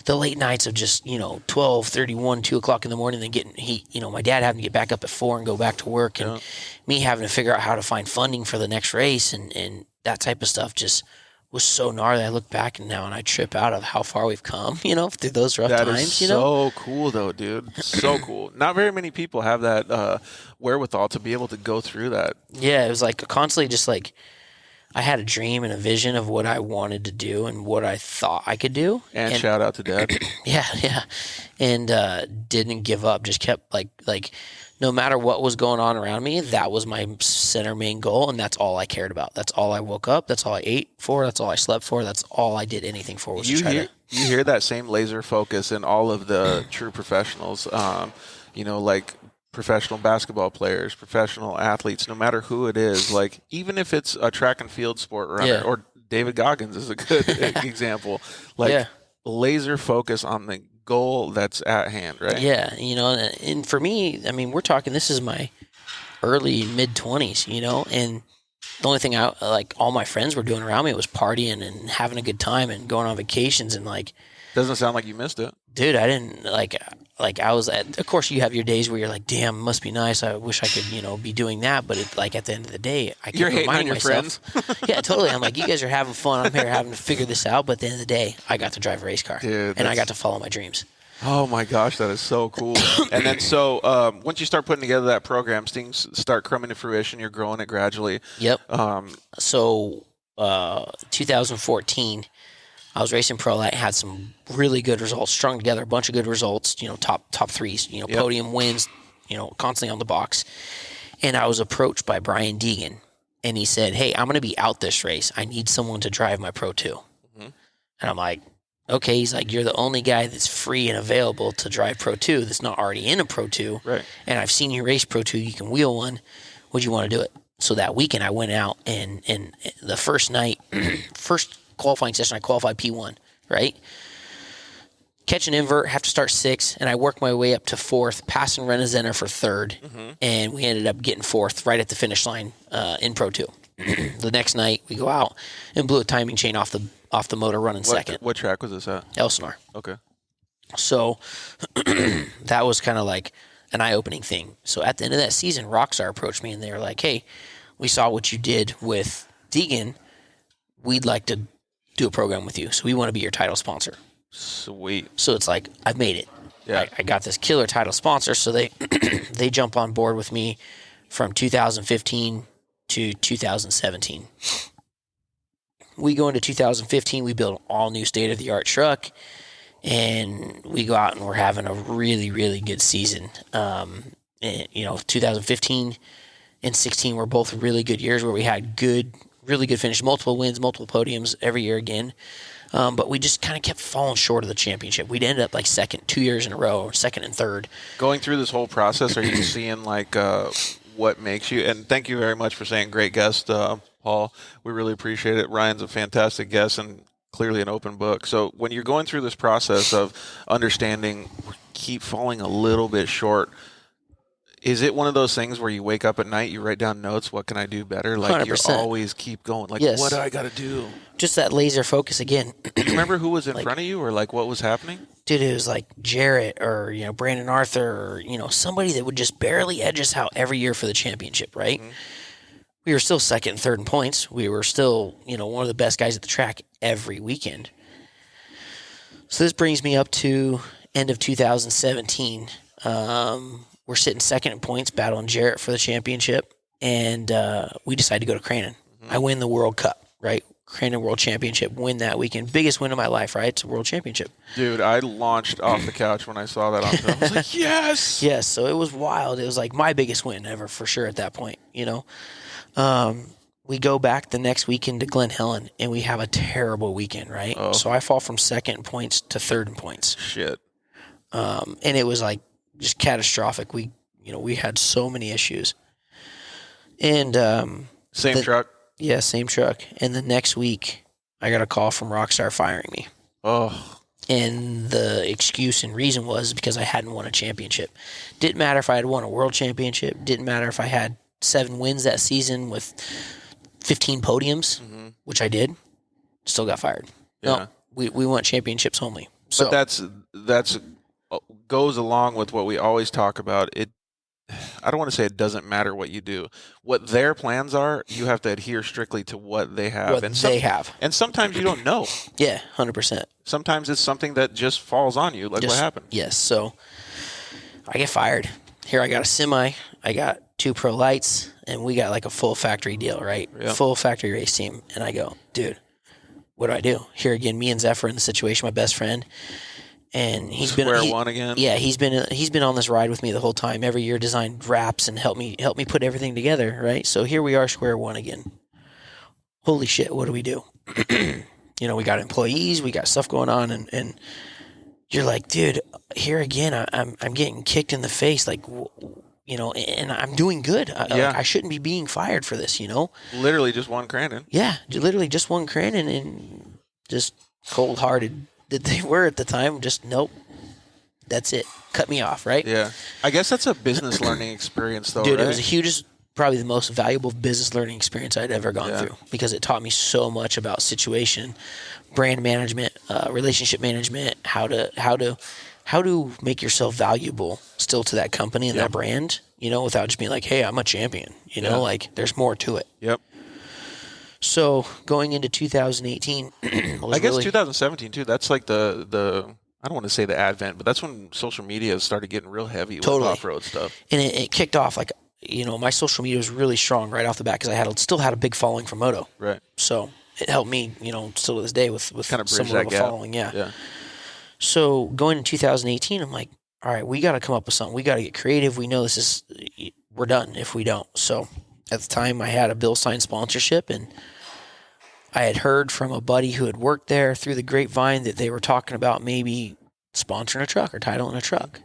the late nights of just, you know, 12, 31, 2 o'clock in the morning, then getting heat, you know, my dad having to get back up at 4 and go back to work, and me having to figure out how to find funding for the next race, and that type of stuff just was so gnarly. I look back now and I trip out of how far we've come, you know, through those rough times. That is you know? so cool, though, dude. So cool. Not very many people have that wherewithal to be able to go through that. Yeah, it was like constantly just like I had a dream and a vision of what I wanted to do and what I thought I could do. And shout out to Dad. Yeah. And didn't give up. Just kept like no matter what was going on around me, that was my center main goal, and that's all I cared about. That's all I woke up. That's all I ate for. That's all I slept for. That's all I did anything for was to try to. You hear that same laser focus in all of the true professionals, you know, like professional basketball players, professional athletes, no matter who it is, like even if it's a track and field sport runner, or David Goggins is a good example, like laser focus on the goal that's at hand, right? Yeah, you know, and for me, I mean, we're talking, this is my early mid-20s, you know, and the only thing I like all my friends were doing around me was partying and having a good time and going on vacations, and like doesn't sound like you missed it. Dude, I didn't like I was at, of course you have your days where you're like, damn, it must be nice. I wish I could, you know, be doing that. But it, like at the end of the day, I can't remind myself. Yeah, totally. I'm like, you guys are having fun. I'm here having to figure this out. But at the end of the day, I got to drive a race car. Dude, and I got to follow my dreams. Oh my gosh, that is so cool. And then so once you start putting together that program, things start coming to fruition. You're growing it gradually. Yep. So 2014, I was racing pro light, had some really good results, strung together a bunch of good results, you know, top threes, you know, podium wins, you know, constantly on the box. And I was approached by Brian Deegan, and he said, hey, I'm going to be out this race. I need someone to drive my Pro 2. Mm-hmm. And I'm like, okay. He's like, you're the only guy that's free and available to drive Pro 2 that's not already in a Pro 2. Right. And I've seen you race Pro 2. You can wheel one. Would you want to do it? So that weekend I went out, and the first night, first qualifying session, I qualified P1, right? Catch an invert, have to start 6th, and I worked my way up to 4th, passing Renazena for 3rd, and we ended up getting 4th right at the finish line in Pro 2. The next night, we go out and blew a timing chain off the motor running second. What track was this at? Elsinore. Okay. So that was kind of like an eye-opening thing. So at the end of that season, Rockstar approached me, and they were like, hey, we saw what you did with Deegan. We'd like to do a program with you. So we want to be your title sponsor. Sweet. So it's like, I've made it. Yeah. I got this killer title sponsor. So they they jump on board with me from 2015 to 2017. We go into 2015. We build an all-new state-of-the-art truck. And we go out and we're having a really, really good season. And, you know, 2015 and 16 were both really good years where we had really good finish, multiple wins, multiple podiums every year again. But we just kind of kept falling short of the championship. We'd end up like second 2 years in a row, or second and third. Going through this whole process, are you seeing like what makes you, and thank you very much for saying great guest, Paul. We really appreciate it. Ryan's a fantastic guest and clearly an open book. So when you're going through this process of understanding, keep falling a little bit short, Is it one of those things where you wake up at night, you write down notes, what can I do better? Like 100%. you always keep going. Like, Yes. what do I got to do? Just that laser focus again. Do you remember who was in front of you or like what was happening? Dude, it was like Jerett or, Brandon Arthur or, somebody that would just barely edge us out every year for the championship, right? Mm-hmm. We were still second and third in points. We were still, one of the best guys at the track every weekend. So this brings me up to end of 2017. We're sitting second in points, battling Jerett for the championship, and we decided to go to Crandon. I win the World Cup, right? Crandon World Championship, win that weekend. Biggest win of my life, right? It's a World Championship. Dude, I launched off the couch when I saw that on film. I was like, yes! Yes, so it was wild. It was like my biggest win ever for sure at that point, We go back the next weekend to Glen Helen, and we have a terrible weekend, right? Oh. So I fall from second in points to third in points. Shit. And it was like just catastrophic. We had so many issues. And Same truck? Yeah, same truck. And the next week, I got a call from Rockstar firing me. Oh. And the excuse and reason was because I hadn't won a championship. Didn't matter if I had won a world championship. Didn't matter if I had 7 wins that season with 15 podiums, which I did. Still got fired. Yeah. No, we want championships only. So But that's goes along with what we always talk about. I don't want to say it doesn't matter what you do. What their plans are, you have to adhere strictly to what they have. they have. And sometimes you don't know. Yeah, 100%. Sometimes it's something that just falls on you, like what happened. Yes, so I get fired. Here I got a semi, I got 2 pro lights, and we got like a full factory deal, right? Yep. Full factory race team. And I go, dude, what do I do? Here again, me and Zephyr in the situation, my best friend. And he's been Square one again. Yeah, he's been on this ride with me the whole time. Every year, designed wraps and helped me put everything together. Right, so here we are, square one again. Holy shit, what do we do? We got employees, we got stuff going on, and you're like, dude, here again, I'm getting kicked in the face, like, and I'm doing good. I shouldn't be being fired for this, Literally just one Crandon. Yeah, literally just one Crandon, and just cold-hearted that they were at the time. Just nope, that's it. Cut me off, right? Yeah, I guess that's a business learning experience, though. Dude, right? it was the hugest, probably the most valuable business learning experience I'd ever gone through, because it taught me so much about situation, brand management, relationship management, how to make yourself valuable still to that company and that brand, without just being like, hey, I'm a champion, like there's more to it. Yep. So going into 2018, I guess 2017 too. That's like the I don't want to say the advent, but that's when social media started getting real heavy with off-road stuff. And it kicked off like, my social media was really strong right off the bat because I still had a big following for moto. Right. So it helped me, still to this day with kind of bridge somewhat that of a gap. following. Yeah. So going into 2018, I'm like, all right, we got to come up with something. We got to get creative. We know we're done if we don't. So at the time, I had a Bill Sign sponsorship, and I had heard from a buddy who had worked there through the grapevine that they were talking about maybe sponsoring a truck or titling a truck.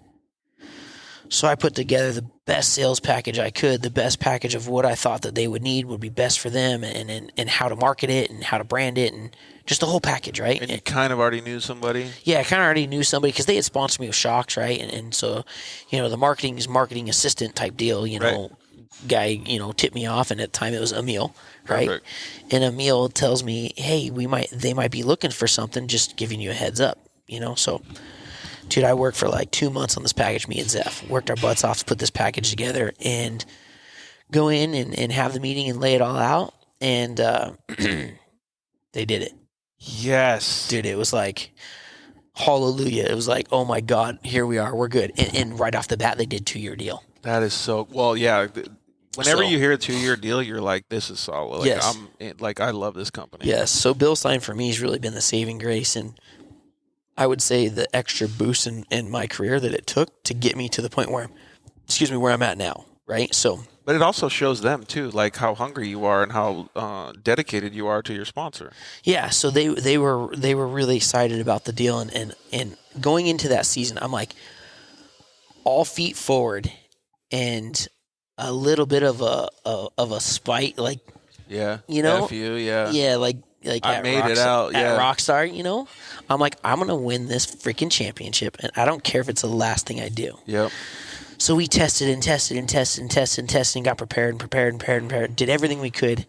So I put together the best sales package I could, the best package of what I thought that they would need would be best for them, and how to market it and how to brand it, and just the whole package, right? And you kind of already knew somebody? Yeah, I kind of already knew somebody because they had sponsored me with shocks, right? And so, the marketing marketing assistant type deal, right. Guy, tipped me off, and at the time it was Emil, right? Perfect. And Emil tells me, hey, they might be looking for something, just giving you a heads up, so... Dude, I worked for like 2 months on this package, me and Zeph. Worked our butts off to put this package together and go in and have the meeting and lay it all out. And they did it. Yes. Dude, it was like, hallelujah. It was like, oh my God, here we are. We're good. And right off the bat, they did 2-year deal. That is so, well, yeah. Whenever you hear a 2-year deal, you're like, this is solid. Like, yes. I love this company. Yes. So Bill Sign for me has really been the saving grace. And I would say the extra boost in my career that it took to get me to the point where I'm at now, right? So, but it also shows them too, like how hungry you are and how dedicated you are to your sponsor. Yeah, so they were really excited about the deal, and going into that season, I'm like all feet forward and a little bit of a spite, like F you, yeah, like I made it out, at Rockstar, I'm like, I'm gonna win this freaking championship, and I don't care if it's the last thing I do. Yep. So we tested and got prepared, did everything we could.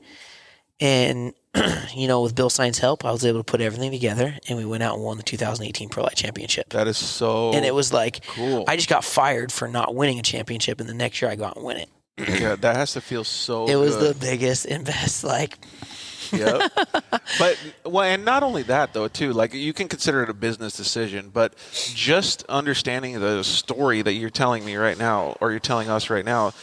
And, with Bill Sign's help, I was able to put everything together, and we went out and won the 2018 Pro Light Championship. That is so And it was like, cool. I just got fired for not winning a championship, and the next year I go out and win it. Yeah, that has to feel so It was good. the biggest and best, Yep. And not only that though, too, like you can consider it a business decision, but just understanding the story that you're telling me right now, or you're telling us right now,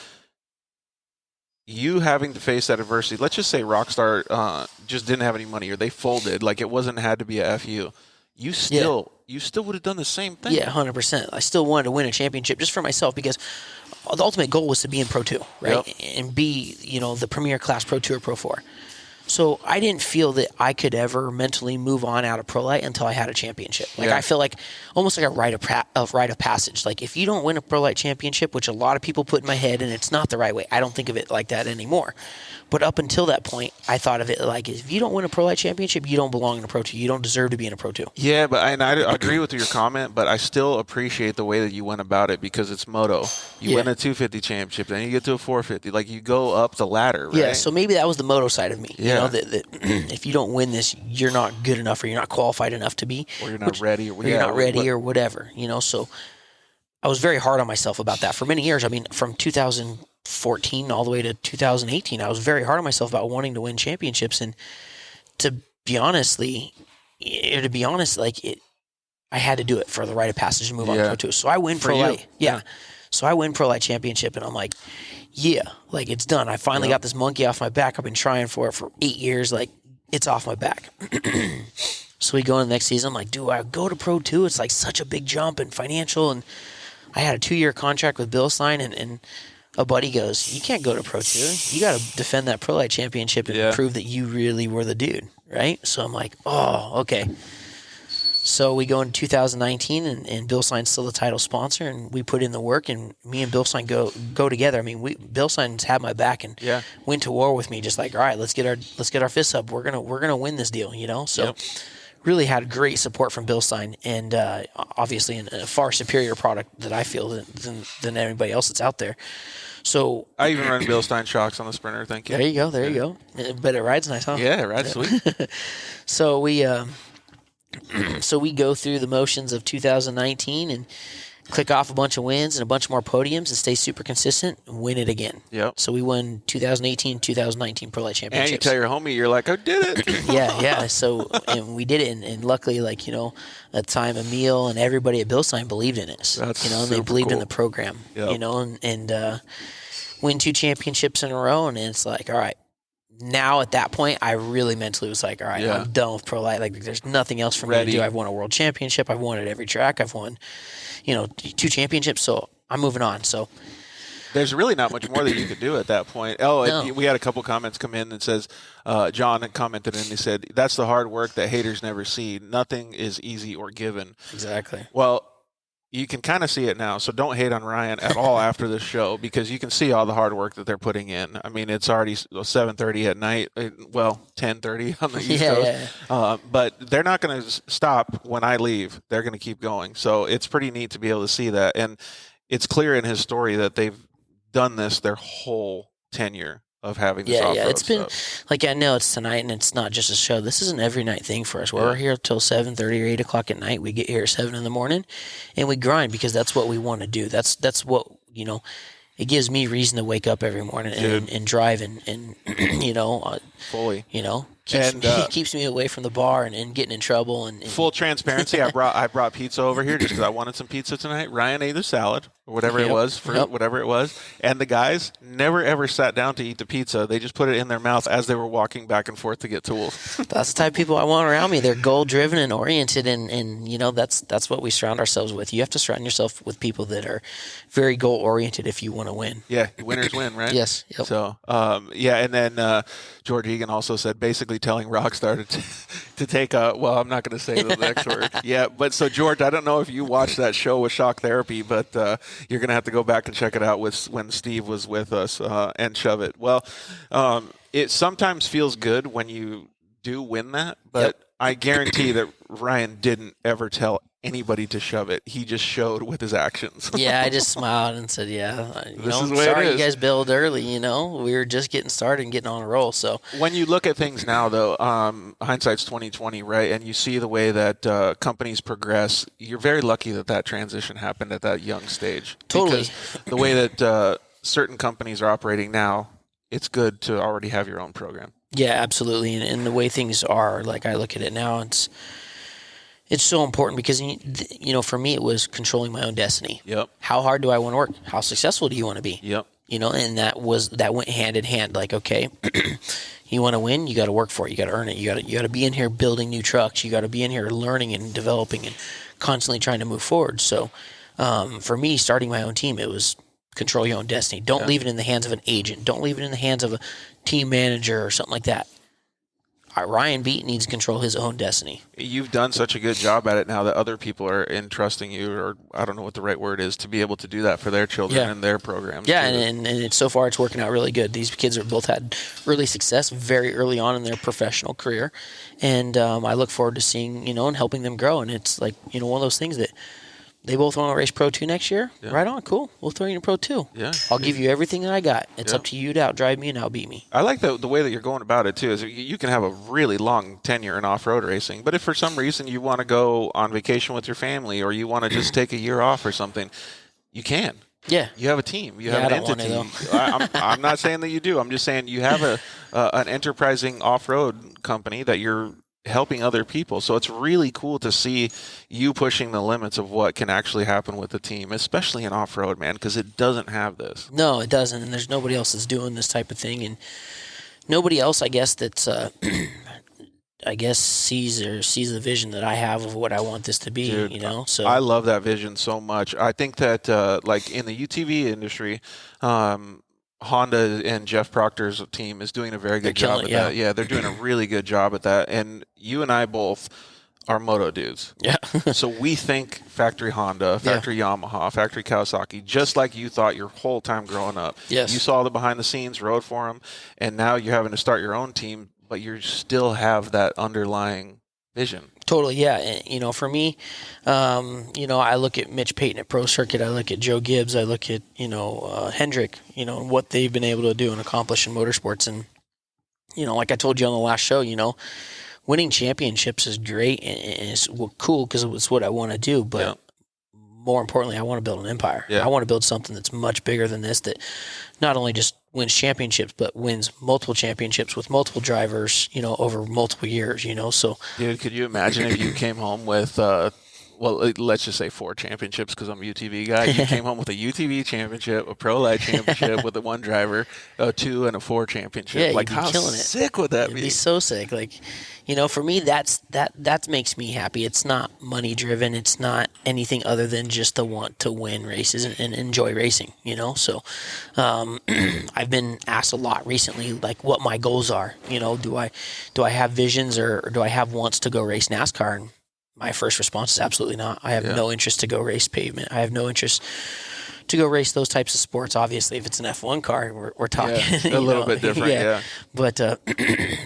you having to face that adversity. Let's just say Rockstar just didn't have any money, or they folded, like it wasn't had to be a FU. You still would have done the same thing. Yeah, 100%. I still wanted to win a championship just for myself, because the ultimate goal was to be in Pro 2, right? Yep. And be, the premier class Pro 2 or Pro 4. So I didn't feel that I could ever mentally move on out of Pro Light until I had a championship. I feel like almost like a rite of passage. Like if you don't win a Pro Light championship, which a lot of people put in my head, and it's not the right way. I don't think of it like that anymore. But up until that point, I thought of it like, if you don't win a Pro Light championship, you don't belong in a Pro 2. You don't deserve to be in a Pro 2. Yeah, I agree with your comment, but I still appreciate the way that you went about it, because it's moto. You win a 250 championship, then you get to a 450. Like you go up the ladder, right? Yeah, so maybe that was the moto side of me. Yeah. That if you don't win this, you're not good enough, or you're not qualified enough to be. Or you're not ready. Or you're not ready or whatever, So I was very hard on myself about that for many years. I mean, from 2014 all the way to 2018, I was very hard on myself about wanting to win championships. And to be honest, I had to do it for the rite of passage to move on to Pro 2. So I win Pro Light. Yeah. So I win Pro Light championship, and I'm like, it's done. I finally got this monkey off my back. I've been trying for it for 8 years. Like, it's off my back. So we go in the next season. I'm like, do I go to Pro 2? It's like such a big jump in financial. And I had a 2-year contract with Bill Sign, and a buddy goes, you can't go to Pro 2. You got to defend that Pro Light championship and prove that you really were the dude, right? So I'm like, oh, okay. So we go into 2019, and Bill Sign's still the title sponsor, and we put in the work, and me and Bill Sign go together. I mean, Bill Sign's had my back and went to war with me, just like, all right, let's get our fists up. We're gonna win this deal, So really had great support from Bill Sign, and obviously a far superior product that I feel than anybody else that's out there. So I even run Bill Stein shocks on the Sprinter. Thank you. There you go. But it rides nice, huh? Yeah, it rides sweet. So we go through the motions of 2019 and click off a bunch of wins and a bunch more podiums and stay super consistent and win it again. Yep. So we won 2018, 2019 Pro Light Championships. And you tell your homie, you're like, I did it. Yeah. So, and we did it. And luckily, at the time, Emil and everybody at Bill Sign believed in us. That's and they believed in the program, Yep. and win 2 championships in a row. And it's like, all right. Now at that point, I really mentally was like, all right, I'm done with Pro Light. Like, there's nothing else for me to do. I've won a world championship. I've won at every track. I've won, 2 championships. So I'm moving on. So there's really not much more that you could do at that point. We had a couple comments come in that says, John had commented and he said, that's the hard work that haters never see. Nothing is easy or given. Exactly. Well, you can kind of see it now, so don't hate on Ryan at all after this show, because you can see all the hard work that they're putting in. I mean, it's already 7:30 at night, 10:30 on the East Coast. Yeah. But they're not going to stop when I leave. They're going to keep going. So it's pretty neat to be able to see that. And it's clear in his story that they've done this their whole tenure of having this off-road it's been stuff. I know it's tonight, and it's not just a show. This is an every night thing for us. We're here till 7:30 or 8 o'clock at night. We get here at 7 in the morning, and we grind because that's what we want to do. That's what it gives me reason to wake up every morning and drive and fully. Keeps me away from the bar and getting in trouble. And full transparency, I brought pizza over here just because I wanted some pizza tonight. Ryan ate the salad or whatever it was, fruit, whatever it was, and the guys never ever sat down to eat the pizza. They just put it in their mouth as they were walking back and forth to get tools. That's the type of people I want around me. They're goal driven and oriented, and that's what we surround ourselves with. You have to surround yourself with people that are very goal oriented if you want to win. Yeah, winners win, right? Yes. Yep. So, and then George Egan also said basically telling Rockstar to take I'm not going to say the next word. Yeah, but so George, I don't know if you watched that show with Shock Therapy, but you're going to have to go back and check it out when Steve was with us and shove it. Well, it sometimes feels good when you do win that, but I guarantee that Ryan didn't ever tell anybody to shove it. He just showed with his actions. Yeah, I just smiled and said, "Yeah, This is the way it sorry is." you guys build early. We were just getting started and getting on a roll." So when you look at things now, though, hindsight's 2020, right? And you see the way that companies progress. You're very lucky that transition happened at that young stage. Totally. Because the way that certain companies are operating now, it's good to already have your own program. yeah, absolutely. And the way things are, like I look at it now, it's so important because for me it was controlling my own destiny. Yep. How hard do I want to work? How successful do you want to be? Yep. And that went hand in hand. Like, okay, you want to win, you got to work for it. You got to earn it. You got to be in here building new trucks. You got to be in here learning and developing and constantly trying to move forward. So, for me, starting my own team, it was control your own destiny. Don't leave it in the hands of an agent. Don't leave it in the hands of a team manager or something like that. Ryan Beat needs to control his own destiny. You've done such a good job at it now that other people are entrusting you, or I don't know what the right word is, to be able to do that for their children and their programs. Yeah, and it's so far it's working out really good. These kids have both had early success very early on in their professional career, and I look forward to seeing, and helping them grow. And it's like, one of those things that they both want to race Pro 2 next year. Yeah. Right on, cool. We'll throw you in Pro 2. Yeah. I'll give you everything that I got. It's up to you to outdrive me and outbeat me. I like the way that you're going about it, too. Is you can have a really long tenure in off-road racing, but if for some reason you want to go on vacation with your family or you want to just take a year off or something, you can. Yeah. You have a team. You have an entity. I'm not saying that you do. I'm just saying you have an enterprising off-road company that you're helping other people. So it's really cool to see you pushing the limits of what can actually happen with the team, especially in off-road, man, because it doesn't have this. No, it doesn't. And there's nobody else that's doing this type of thing. And nobody else, I guess, that's, sees the vision that I have of what I want this to be, Dude, So I love that vision so much. I think that, like in the UTV industry, Honda and Jeff Proctor's team is doing a very good job at that. Yeah, they're doing a really good job at that. And you and I both are moto dudes. Yeah. So we think factory Honda, factory Yamaha, factory Kawasaki, just like you thought your whole time growing up. Yes. You saw the behind the scenes, rode for them, and now you're having to start your own team, but you still have that underlying vision. Totally, yeah. For me, I look at Mitch Payton at Pro Circuit. I look at Joe Gibbs. I look at, Hendrick, and what they've been able to do and accomplish in motorsports. And, like I told you on the last show, winning championships is great and it's cool because it's what I want to do. But more importantly, I want to build an empire. Yeah. I want to build something that's much bigger than this, that not only just wins championships, but wins multiple championships with multiple drivers, over multiple years, So, dude, could you imagine if you came home with, let's just say 4 championships because I'm a UTV guy. You came home with a UTV championship, a Pro Light championship with a 1 driver, a 2 and a 4 championship. Yeah, like, you'd be how killing it. sick would that It'd be? be so sick. Like, for me, that makes me happy. It's not money driven. It's not anything other than just the want to win races and enjoy racing, So, I've been asked a lot recently, like what my goals are. Do I have visions or do I have wants to go race NASCAR? And my first response is absolutely not. I have no interest to go race pavement. I have no interest to go race those types of sports. Obviously, if it's an F1 car, we're talking a little bit different. Yeah. But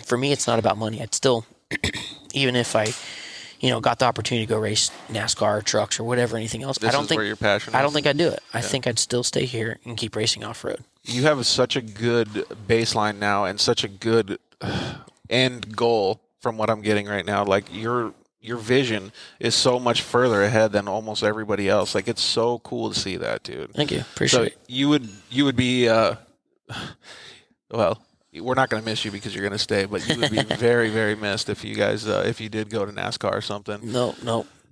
for me, it's not about money. I'd still, even if I, got the opportunity to go race NASCAR or trucks or whatever, anything else, This is where your passion is. I don't think I'd do it. I think I'd still stay here and keep racing off road. You have such a good baseline now and such a good end goal from what I'm getting right now. Like your vision is so much further ahead than almost everybody else. Like, it's so cool to see that, dude. Thank you. Appreciate it. You would be, well, we're not going to miss you because you're going to stay, but you would be very, very missed if you guys, if you did go to NASCAR or something. No,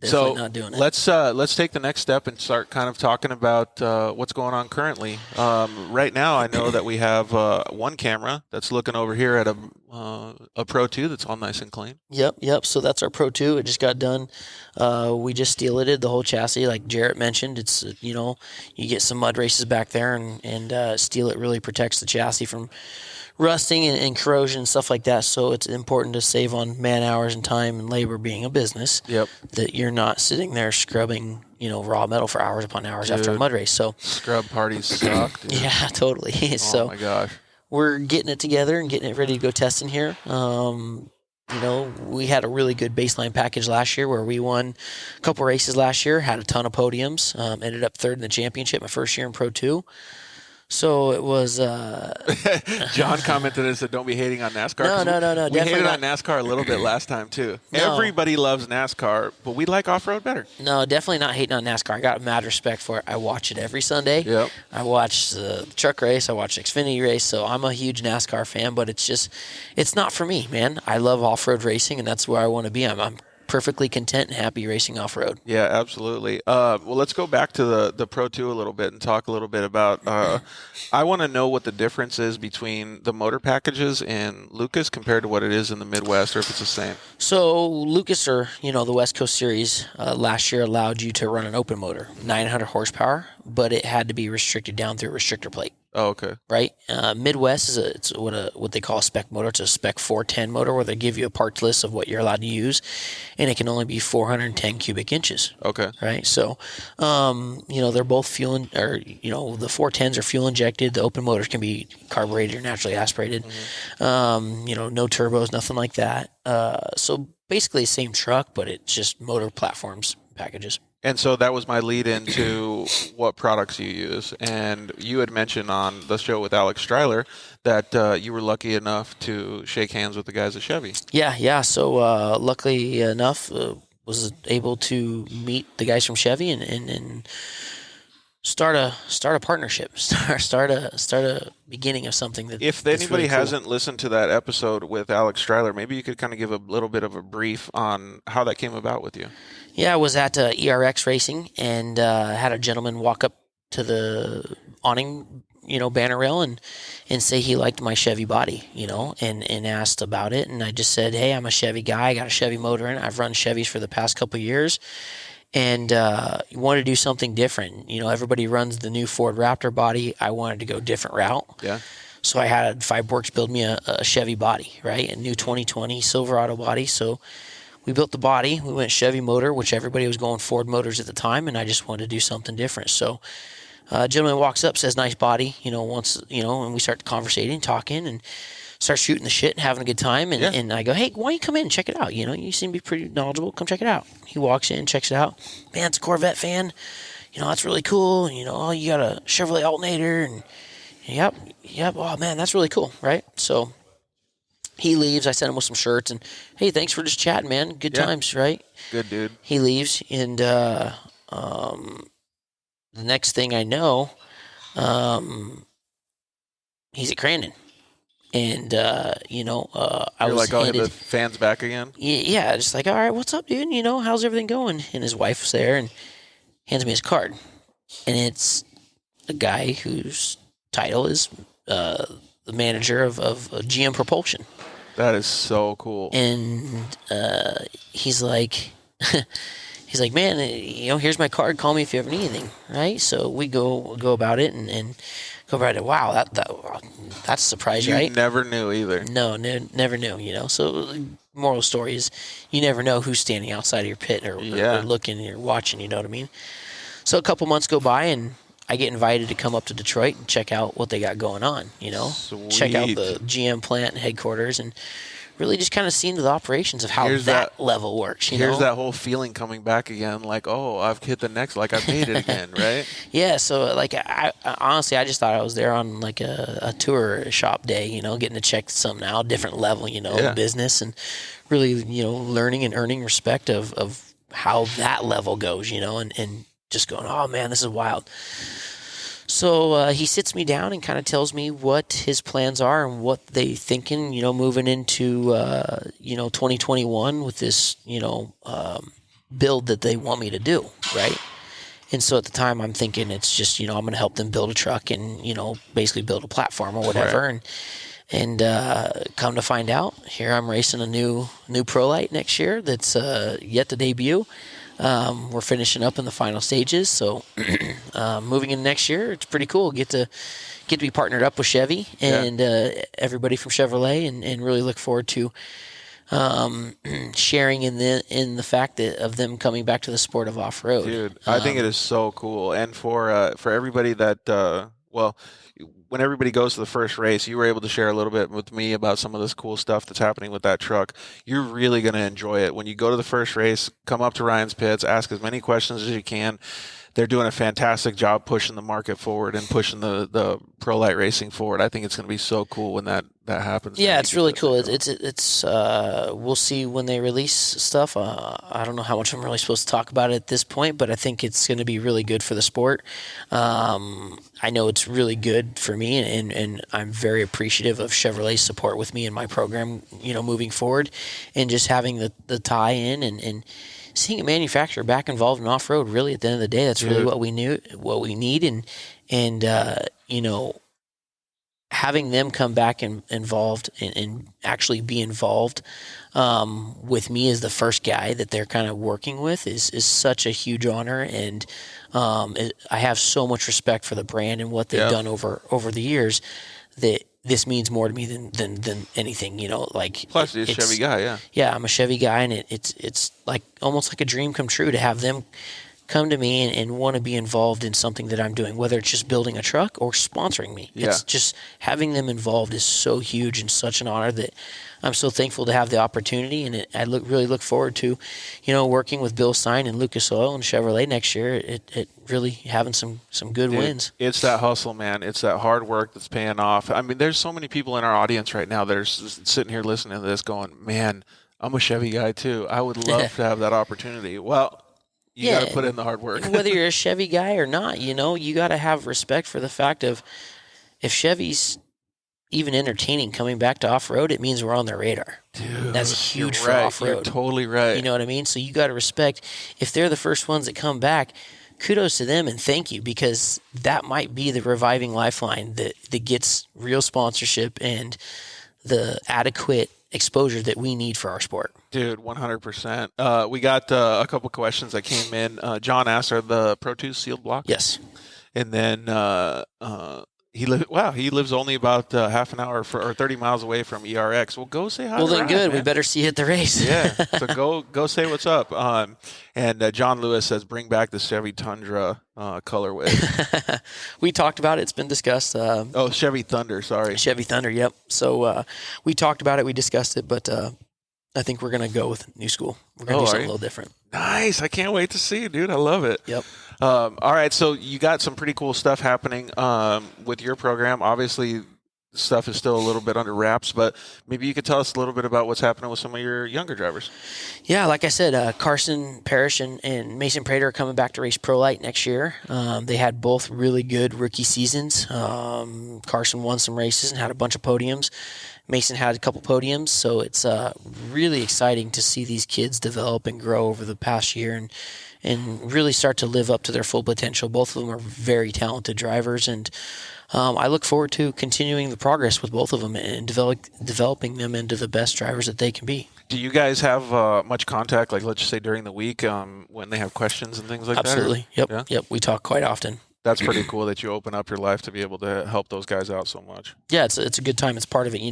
definitely not doing it. Let's take the next step and start kind of talking about what's going on currently. Right now, I know that we have one camera that's looking over here at a Pro 2 that's all nice and clean. Yep. So that's our Pro 2. It just got done. We just steel-itted the whole chassis, like Jerett mentioned. It's you get some mud races back there, and steel it really protects the chassis from rusting and corrosion and stuff like that. So it's important to save on man hours and time and labor, being a business. Yep. That you're not sitting there scrubbing, raw metal for hours upon hours after a mud race. So scrub parties suck, dude. Yeah, totally. Oh my gosh. We're getting it together and getting it ready to go testing here. You know, we had a really good baseline package last year where we won a couple races last year, had a ton of podiums, ended up third in the championship my first year in Pro 2. So it was. John commented and said, "Don't be hating on NASCAR." No. We hated on NASCAR a little bit last time too. No. Everybody loves NASCAR, but we like off-road better. No, definitely not hating on NASCAR. I got mad respect for it. I watch it every Sunday. Yep. I watch the truck race. I watch the Xfinity race. So I'm a huge NASCAR fan, but it's not for me, man. I love off-road racing, and that's where I want to be. I'm perfectly content and happy racing off-road. Yeah, absolutely. Well, let's go back to the Pro 2 a little bit and talk a little bit about I want to know what the difference is between the motor packages in Lucas compared to what it is in the Midwest, or if it's the same. So Lucas, or the West Coast Series, last year allowed you to run an open motor, 900 horsepower, but it had to be restricted down through a restrictor plate. Oh, okay. Right. Midwest it's what they call a spec motor. It's a spec 410 motor where they give you a parts list of what you're allowed to use, and it can only be 410 cubic inches. Okay. Right. So, they're both fuel, or the 410s are fuel injected. The open motors can be carbureted or naturally aspirated. Mm-hmm. No turbos, nothing like that. So basically the same truck, but it's just motor platforms packages. And so that was my lead into what products you use. And you had mentioned on the show with Alex Striler that you were lucky enough to shake hands with the guys at Chevy. Yeah. So luckily enough, was able to meet the guys from Chevy and start a partnership, start a beginning of something. If anybody really hasn't listened to that episode with Alex Striler, maybe you could kind of give a little bit of a brief on how that came about with you. Yeah, I was at ERX Racing and had a gentleman walk up to the awning, banner rail and say he liked my Chevy body, and asked about it. And I just said, hey, I'm a Chevy guy. I got a Chevy motor in it. I've run Chevys for the past couple of years. And you wanted to do something different. Everybody runs the new Ford Raptor body. I wanted to go a different route. Yeah. So I had Fibeworks build me a Chevy body, right? A new 2020 Silverado body. So we built the body. We went Chevy motor, which everybody was going Ford motors at the time, and I just wanted to do something different. So a gentleman walks up, says, nice body, and we start conversating, talking, and start shooting the shit and having a good time. And I go, hey, why don't you come in and check it out? You seem to be pretty knowledgeable. Come check it out. He walks in, checks it out. Man, it's a Corvette fan. That's really cool. You got a Chevrolet alternator. And yep. Oh, man, that's really cool, right? So he leaves. I sent him with some shirts. And, hey, thanks for just chatting, man. Good times, right? Good dude. He leaves. And the next thing I know, he's at Crandon. And, I You're was like, oh, the fan's back again? Yeah, just like, all right, what's up, dude? How's everything going? And his wife was there and hands me his card. And it's a guy whose title is the manager of GM Propulsion. That is so cool. And he's like, man, here's my card. Call me if you ever need anything, right? So we go about it and go about it. Wow, that's a surprise, right? You never knew either. No, never knew. So moral of the story is you never know who's standing outside of your pit or looking or watching. You know what I mean? So a couple months go by and I get invited to come up to Detroit and check out what they got going on. Sweet. Check out the GM plant and headquarters and really just kind of see into the operations of how that level works. Here's that whole feeling coming back again, like, oh, I've hit the next, like I've made it again, right? Yeah, so like I honestly, I just thought I was there on like a tour shop day, getting to check something out, different level, business, and really, learning and earning respect of how that level goes, and just going, oh man, this is wild. So he sits me down and kind of tells me what his plans are and what they thinking, moving into 2021 with this, build that they want me to do, right? And so at the time I'm thinking it's just, I'm going to help them build a truck and, basically build a platform or whatever. Right. And come to find out, here I'm racing a new ProLite next year that's yet to debut. We're finishing up in the final stages, so moving in next year, it's pretty cool. Get to be partnered up with Chevy and everybody from Chevrolet, and really look forward to sharing in the fact of them coming back to the sport of off-road. Dude, I think it is so cool, and for everybody that Well, when everybody goes to the first race, you were able to share a little bit with me about some of this cool stuff that's happening with that truck. You're really going to enjoy it. When you go to the first race, come up to Ryan's Pits, ask as many questions as you can. They're doing a fantastic job pushing the market forward and pushing the pro light racing forward. I think it's going to be so cool when that happens. Yeah, it's really cool. It's we'll see when they release stuff. I don't know how much I'm really supposed to talk about it at this point, but I think it's going to be really good for the sport. I know it's really good for me, and I'm very appreciative of Chevrolet's support with me in my program, moving forward, and just having the tie in and seeing a manufacturer back involved in off-road. Really, at the end of the day, that's really what we need, and having them come back involved and actually be involved with me as the first guy that they're kind of working with is such a huge honor. And I have so much respect for the brand and what they've done over the years that this means more to me than anything, Plus, you're a Chevy guy, yeah, I'm a Chevy guy, and it's like almost like a dream come true to have them come to me and want to be involved in something that I'm doing, whether it's just building a truck or sponsoring me. Yeah. It's just having them involved is so huge and such an honor that I'm so thankful to have the opportunity. And I really look forward to, working with Bill Stein and Lucas Oil and Chevrolet next year. It really having some good wins. It's that hustle, man. It's that hard work that's paying off. I mean, there's so many people in our audience right now that are sitting here listening to this going, man, I'm a Chevy guy too. I would love to have that opportunity. Well, you got to put in the hard work. Whether you're a Chevy guy or not, you got to have respect for the fact of if Chevy's even entertaining coming back to off-road, it means we're on their radar. Dude, that's huge for right. off-road. You're totally right. You know what I mean? So you got to respect if they're the first ones that come back. Kudos to them and thank you, because that might be the reviving lifeline that gets real sponsorship and the adequate exposure that we need for our sport. Dude, 100%. We got a couple questions that came in. John asked, are the Pro 2 sealed block? Yes. And then he lives only about half an hour or 30 miles away from ERX. Well, go say hi. Well, to then Ryan, good. man. We better see you at the race. Yeah. So go say what's up. And John Lewis says, bring back the Chevy Tundra colorway. We talked about it. It's been discussed. Chevy Thunder. Sorry. Chevy Thunder. Yep. So we talked about it. We discussed it, but I think we're going to go with new school. We're going to do something a little different. Nice. I can't wait to see it, dude. I love it. Yep. All right. So you got some pretty cool stuff happening with your program. Obviously, stuff is still a little bit under wraps, but maybe you could tell us a little bit about what's happening with some of your younger drivers. Yeah, like I said, Carson Parrish and Mason Prater are coming back to race Pro Light next year. They had both really good rookie seasons. Carson won some races and had a bunch of podiums. Mason had a couple podiums, so it's really exciting to see these kids develop and grow over the past year and really start to live up to their full potential. Both of them are very talented drivers, and I look forward to continuing the progress with both of them and developing them into the best drivers that they can be. Do you guys have much contact, like let's just say during the week when they have questions and things like Absolutely. that? Absolutely. Yep. We talk quite often. That's pretty cool that you open up your life to be able to help those guys out so much. Yeah, it's a good time. It's part of it,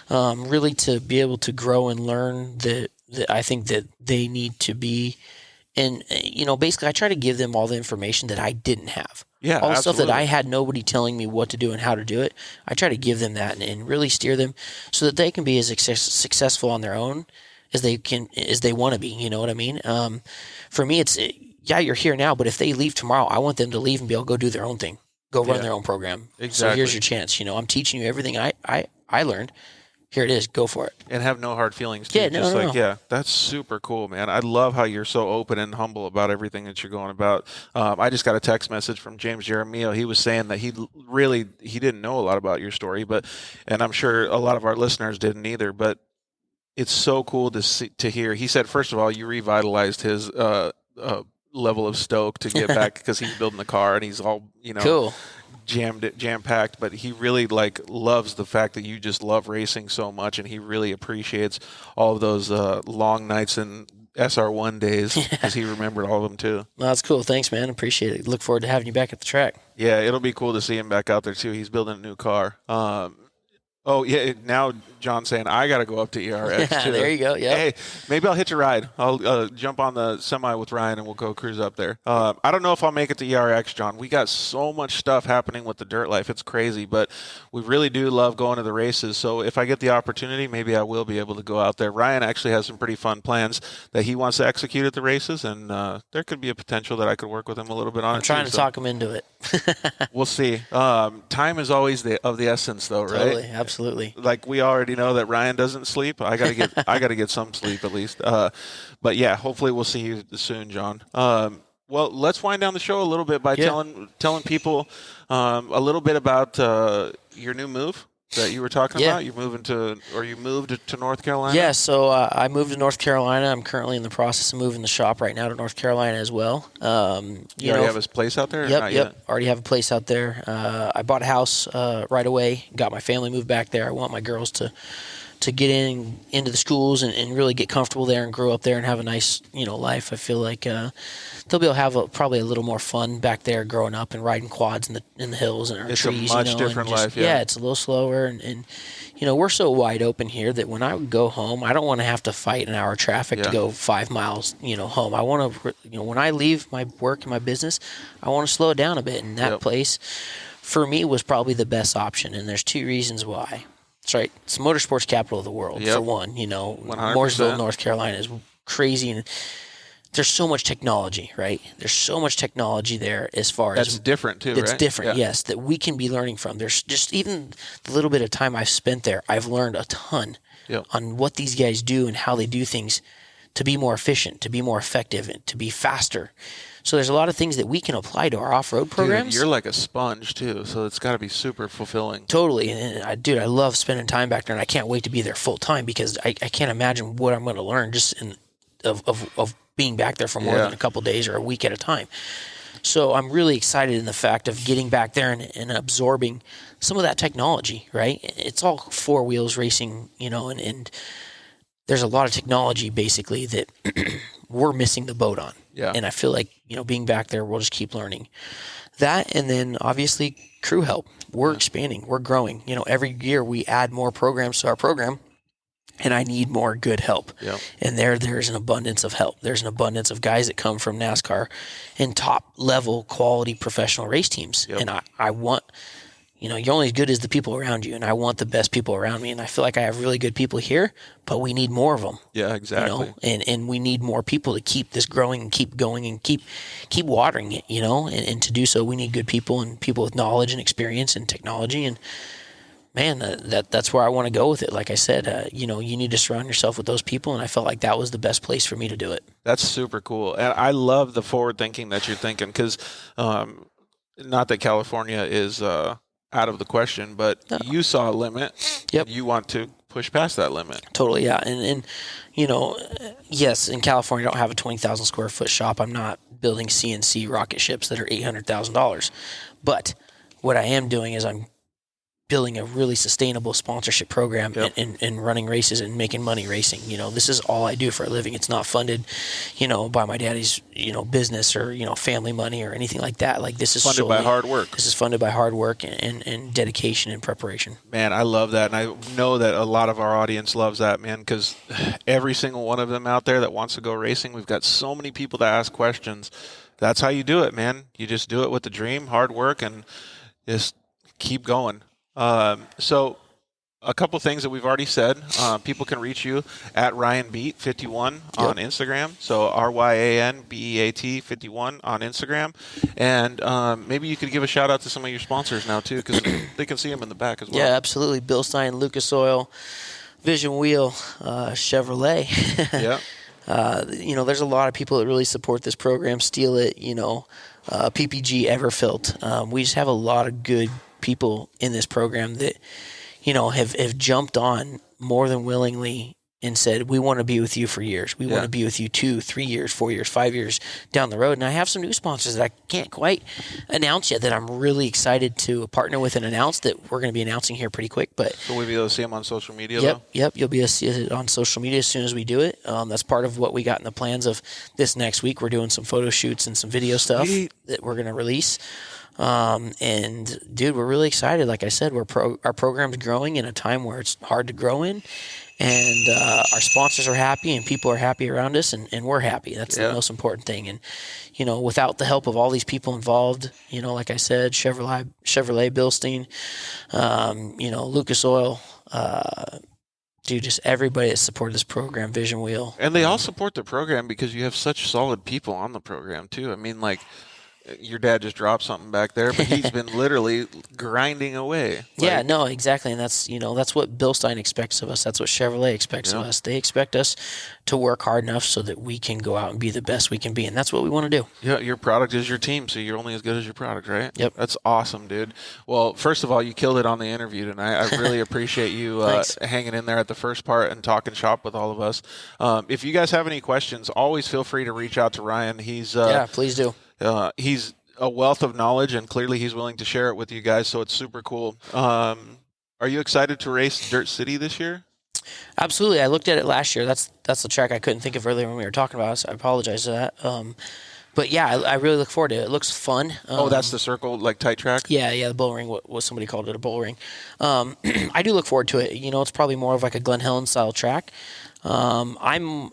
really to be able to grow and learn that I think that they need to be. And, basically I try to give them all the information that I didn't have. Yeah, all the absolutely. stuff that I had nobody telling me what to do and how to do it. I try to give them that and really steer them so that they can be as successful on their own as they want to be. You know what I mean? For me, it's, you're here now, but if they leave tomorrow, I want them to leave and be able to go do their own thing, go run their own program. Exactly. So here's your chance. I'm teaching you everything I learned. Here it is. Go for it. And have no hard feelings, too. Yeah, no. That's super cool, man. I love how you're so open and humble about everything that you're going about. I just got a text message from James Jeremio. He was saying that he didn't know a lot about your story, and I'm sure a lot of our listeners didn't either, but it's so cool to hear. He said, first of all, you revitalized his level of stoke to get back because he's building the car and he's all, cool. jam-packed, but he really loves the fact that you just love racing so much, and he really appreciates all of those long nights and SR1 days because he remembered all of them too. Well, that's cool. Thanks, man. Appreciate it. Look forward to having you back at the track. Yeah, it'll be cool to see him back out there too. He's building a new car. Oh, yeah. Now John's saying I got to go up to ERX, too. There you go. Yeah. Hey, maybe I'll hitch a ride. I'll jump on the semi with Ryan, and we'll go cruise up there. I don't know if I'll make it to ERX, John. We got so much stuff happening with the Dirt Life. It's crazy, but we really do love going to the races. So if I get the opportunity, maybe I will be able to go out there. Ryan actually has some pretty fun plans that he wants to execute at the races, and there could be a potential that I could work with him a little bit on it. I'm trying to talk him into it. We'll see. Time is always of the essence, though, right? Totally, absolutely. Like we already know that Ryan doesn't sleep. I gotta get some sleep at least. But yeah, hopefully we'll see you soon, John. Well, let's wind down the show a little bit by telling people a little bit about your new move that you were talking about. You moved to North Carolina? Yeah, so I moved to North Carolina. I'm currently in the process of moving the shop right now to North Carolina as well. You already have a place out there? Yep. Already have a place out there. I bought a house right away, got my family moved back there. I want my girls to get into the schools and really get comfortable there and grow up there and have a nice, life. I feel like they'll be able to have probably a little more fun back there growing up and riding quads in the hills and our trees. It's a much different life, yeah. It's a little slower and we're so wide open here that when I go home, I don't want to have to fight an hour of traffic to go 5 miles, home. I want to, when I leave my work and my business, I want to slow it down a bit. And that place, for me, was probably the best option. And there's 2 reasons why. That's right. It's the motorsports capital of the world, for one. 100%. North Carolina is crazy. And there's so much technology, right? There's so much technology there as far as... That's different, too, It's right? different, yes, that we can be learning from. There's just even the little bit of time I've spent there, I've learned a ton on what these guys do and how they do things to be more efficient, to be more effective, and to be faster. So there's a lot of things that we can apply to our off-road programs. Dude, you're like a sponge, too, so it's got to be super fulfilling. Totally. And I love spending time back there, and I can't wait to be there full-time because I can't imagine what I'm going to learn just of being back there for more than a couple of days or a week at a time. So I'm really excited in the fact of getting back there and absorbing some of that technology, right? It's all 4 wheels racing, and there's a lot of technology basically that we're missing the boat on. Yeah. And I feel like, being back there, we'll just keep learning that. And then obviously crew help. We're expanding, we're growing. Every year we add more programs to our program, and I need more good help. Yep. And there's an abundance of help. There's an abundance of guys that come from NASCAR and top level quality professional race teams. Yep. And I want, you're only as good as the people around you, and I want the best people around me. And I feel like I have really good people here, but we need more of them. Yeah, exactly. And we need more people to keep this growing and keep going and keep watering it, and to do so, we need good people and people with knowledge and experience and technology. And man, that's where I want to go with it. Like I said, you need to surround yourself with those people, and I felt like that was the best place for me to do it. That's super cool. And I love the forward thinking that you're thinking because not that California is out of the question, but you saw a limit. Yep. You want to push past that limit. Totally, yeah. And yes, in California, I don't have a 20,000 square foot shop. I'm not building CNC rocket ships that are $800,000. But what I am doing is I'm building a really sustainable sponsorship program and running races and making money racing. This is all I do for a living. It's not funded, by my daddy's, business or, family money or anything like that. Like this is funded by hard work. This is funded by hard work and dedication and preparation. Man, I love that. And I know that a lot of our audience loves that, man, because every single one of them out there that wants to go racing, we've got so many people that ask questions. That's how you do it, man. You just do it with the dream, hard work, and just keep going. So a couple things that we've already said. People can reach you at RyanBeat51 on Instagram. So RyanBeat 51 on Instagram. And maybe you could give a shout out to some of your sponsors now too, because they can see them in the back as well. Yeah, absolutely. Bill Stein, Lucas Oil, Vision Wheel, Chevrolet. Yeah. There's a lot of people that really support this program. Steal It, PPG, Everfilt. We just have a lot of good people in this program that, have jumped on more than willingly and said, we want to be with you for years. We want to be with you 2, 3 years, 4 years, 5 years down the road. And I have some new sponsors that I can't quite announce yet that I'm really excited to partner with and announce that we're going to be announcing here pretty quick. But so we'll be able to see them on social media, though? Yep. You'll be able to see it on social media as soon as we do it. That's part of what we got in the plans of this next week. We're doing some photo shoots and some video stuff that we're going to release. And dude, we're really excited. Like I said, our program's growing in a time where it's hard to grow in, and our sponsors are happy and people are happy around us, and we're happy. That's the most important thing. And, without the help of all these people involved, like I said, Chevrolet Bilstein, Lucas Oil, dude, just everybody that supported this program, Vision Wheel. And they all support the program because you have such solid people on the program, too. I mean, like, your dad just dropped something back there, but he's been literally grinding away. Yeah, no, exactly. And that's, that's what Bilstein expects of us. That's what Chevrolet expects of us. They expect us to work hard enough so that we can go out and be the best we can be. And that's what we want to do. Yeah, your product is your team, so you're only as good as your product, right? Yep. That's awesome, dude. Well, first of all, you killed it on the interview tonight. I really appreciate you hanging in there at the first part and talking shop with all of us. If you guys have any questions, always feel free to reach out to Ryan. He's yeah, please do. He's a wealth of knowledge, and clearly he's willing to share it with you guys, so it's super cool. Are you excited to race Dirt City this year? Absolutely. I looked at it last year. That's the track I couldn't think of earlier when we were talking about it, so I apologize for that. But yeah, I really look forward to it. It looks fun. That's the circle, like tight track? Yeah, the bull ring, what somebody called it, a bull ring. I do look forward to it. It's probably more of like a Glen Helen style track. I'm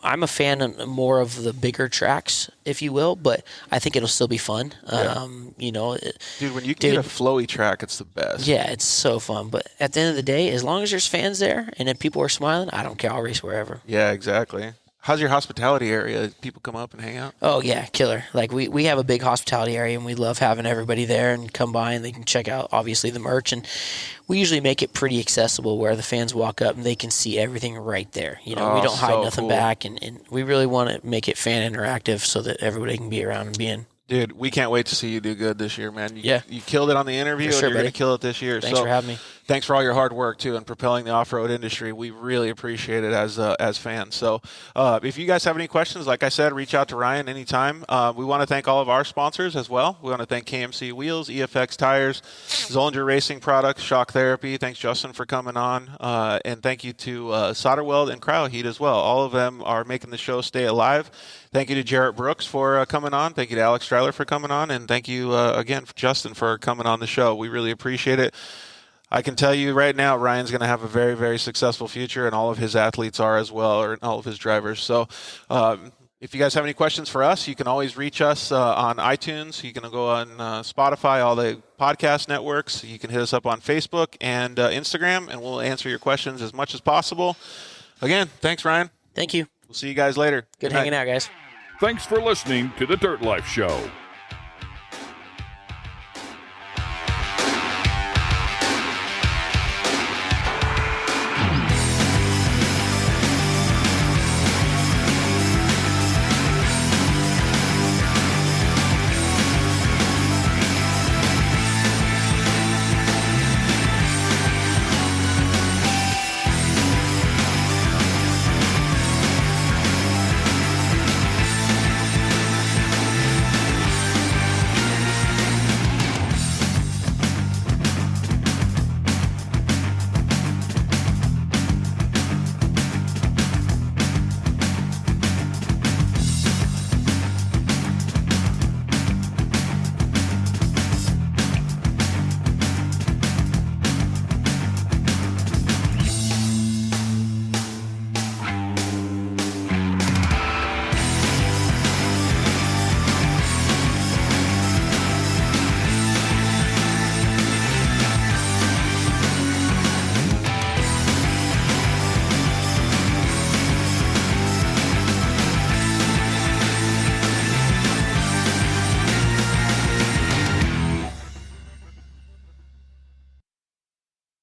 a fan of more of the bigger tracks, if you will, but I think it'll still be fun. Dude, when you can get a flowy track, it's the best. Yeah, it's so fun. But at the end of the day, as long as there's fans there and if people are smiling, I don't care. I'll race wherever. Yeah, exactly. How's your hospitality area? People come up and hang out? Oh, yeah, killer. Like, we have a big hospitality area, and we love having everybody there and come by, and they can check out, obviously, the merch. And we usually make it pretty accessible where the fans walk up and they can see everything right there. We don't hide nothing back, and we really want to make it fan interactive so that everybody can be around and be in. Dude, we can't wait to see you do good this year, man. You killed it on the interview, and you're going to kill it this year. Thanks for having me. Thanks for all your hard work, too, in propelling the off-road industry. We really appreciate it as fans. So if you guys have any questions, like I said, reach out to Ryan anytime. We want to thank all of our sponsors as well. We want to thank KMC Wheels, EFX Tires, Zollinger Racing Products, Shock Therapy. Thanks, Justin, for coming on. And thank you to Solderweld and Cryoheat as well. All of them are making the show stay alive. Thank you to Jerett Brooks for coming on. Thank you to Alex Striler for coming on. And thank you again, Justin, for coming on the show. We really appreciate it. I can tell you right now, Ryan's going to have a very, very successful future, and all of his athletes are as well, or all of his drivers. So if you guys have any questions for us, you can always reach us on iTunes. You can go on Spotify, all the podcast networks. You can hit us up on Facebook and Instagram, and we'll answer your questions as much as possible. Again, thanks, Ryan. Thank you. We'll see you guys later. Good hanging out, guys. Thanks for listening to The Dirt Life Show.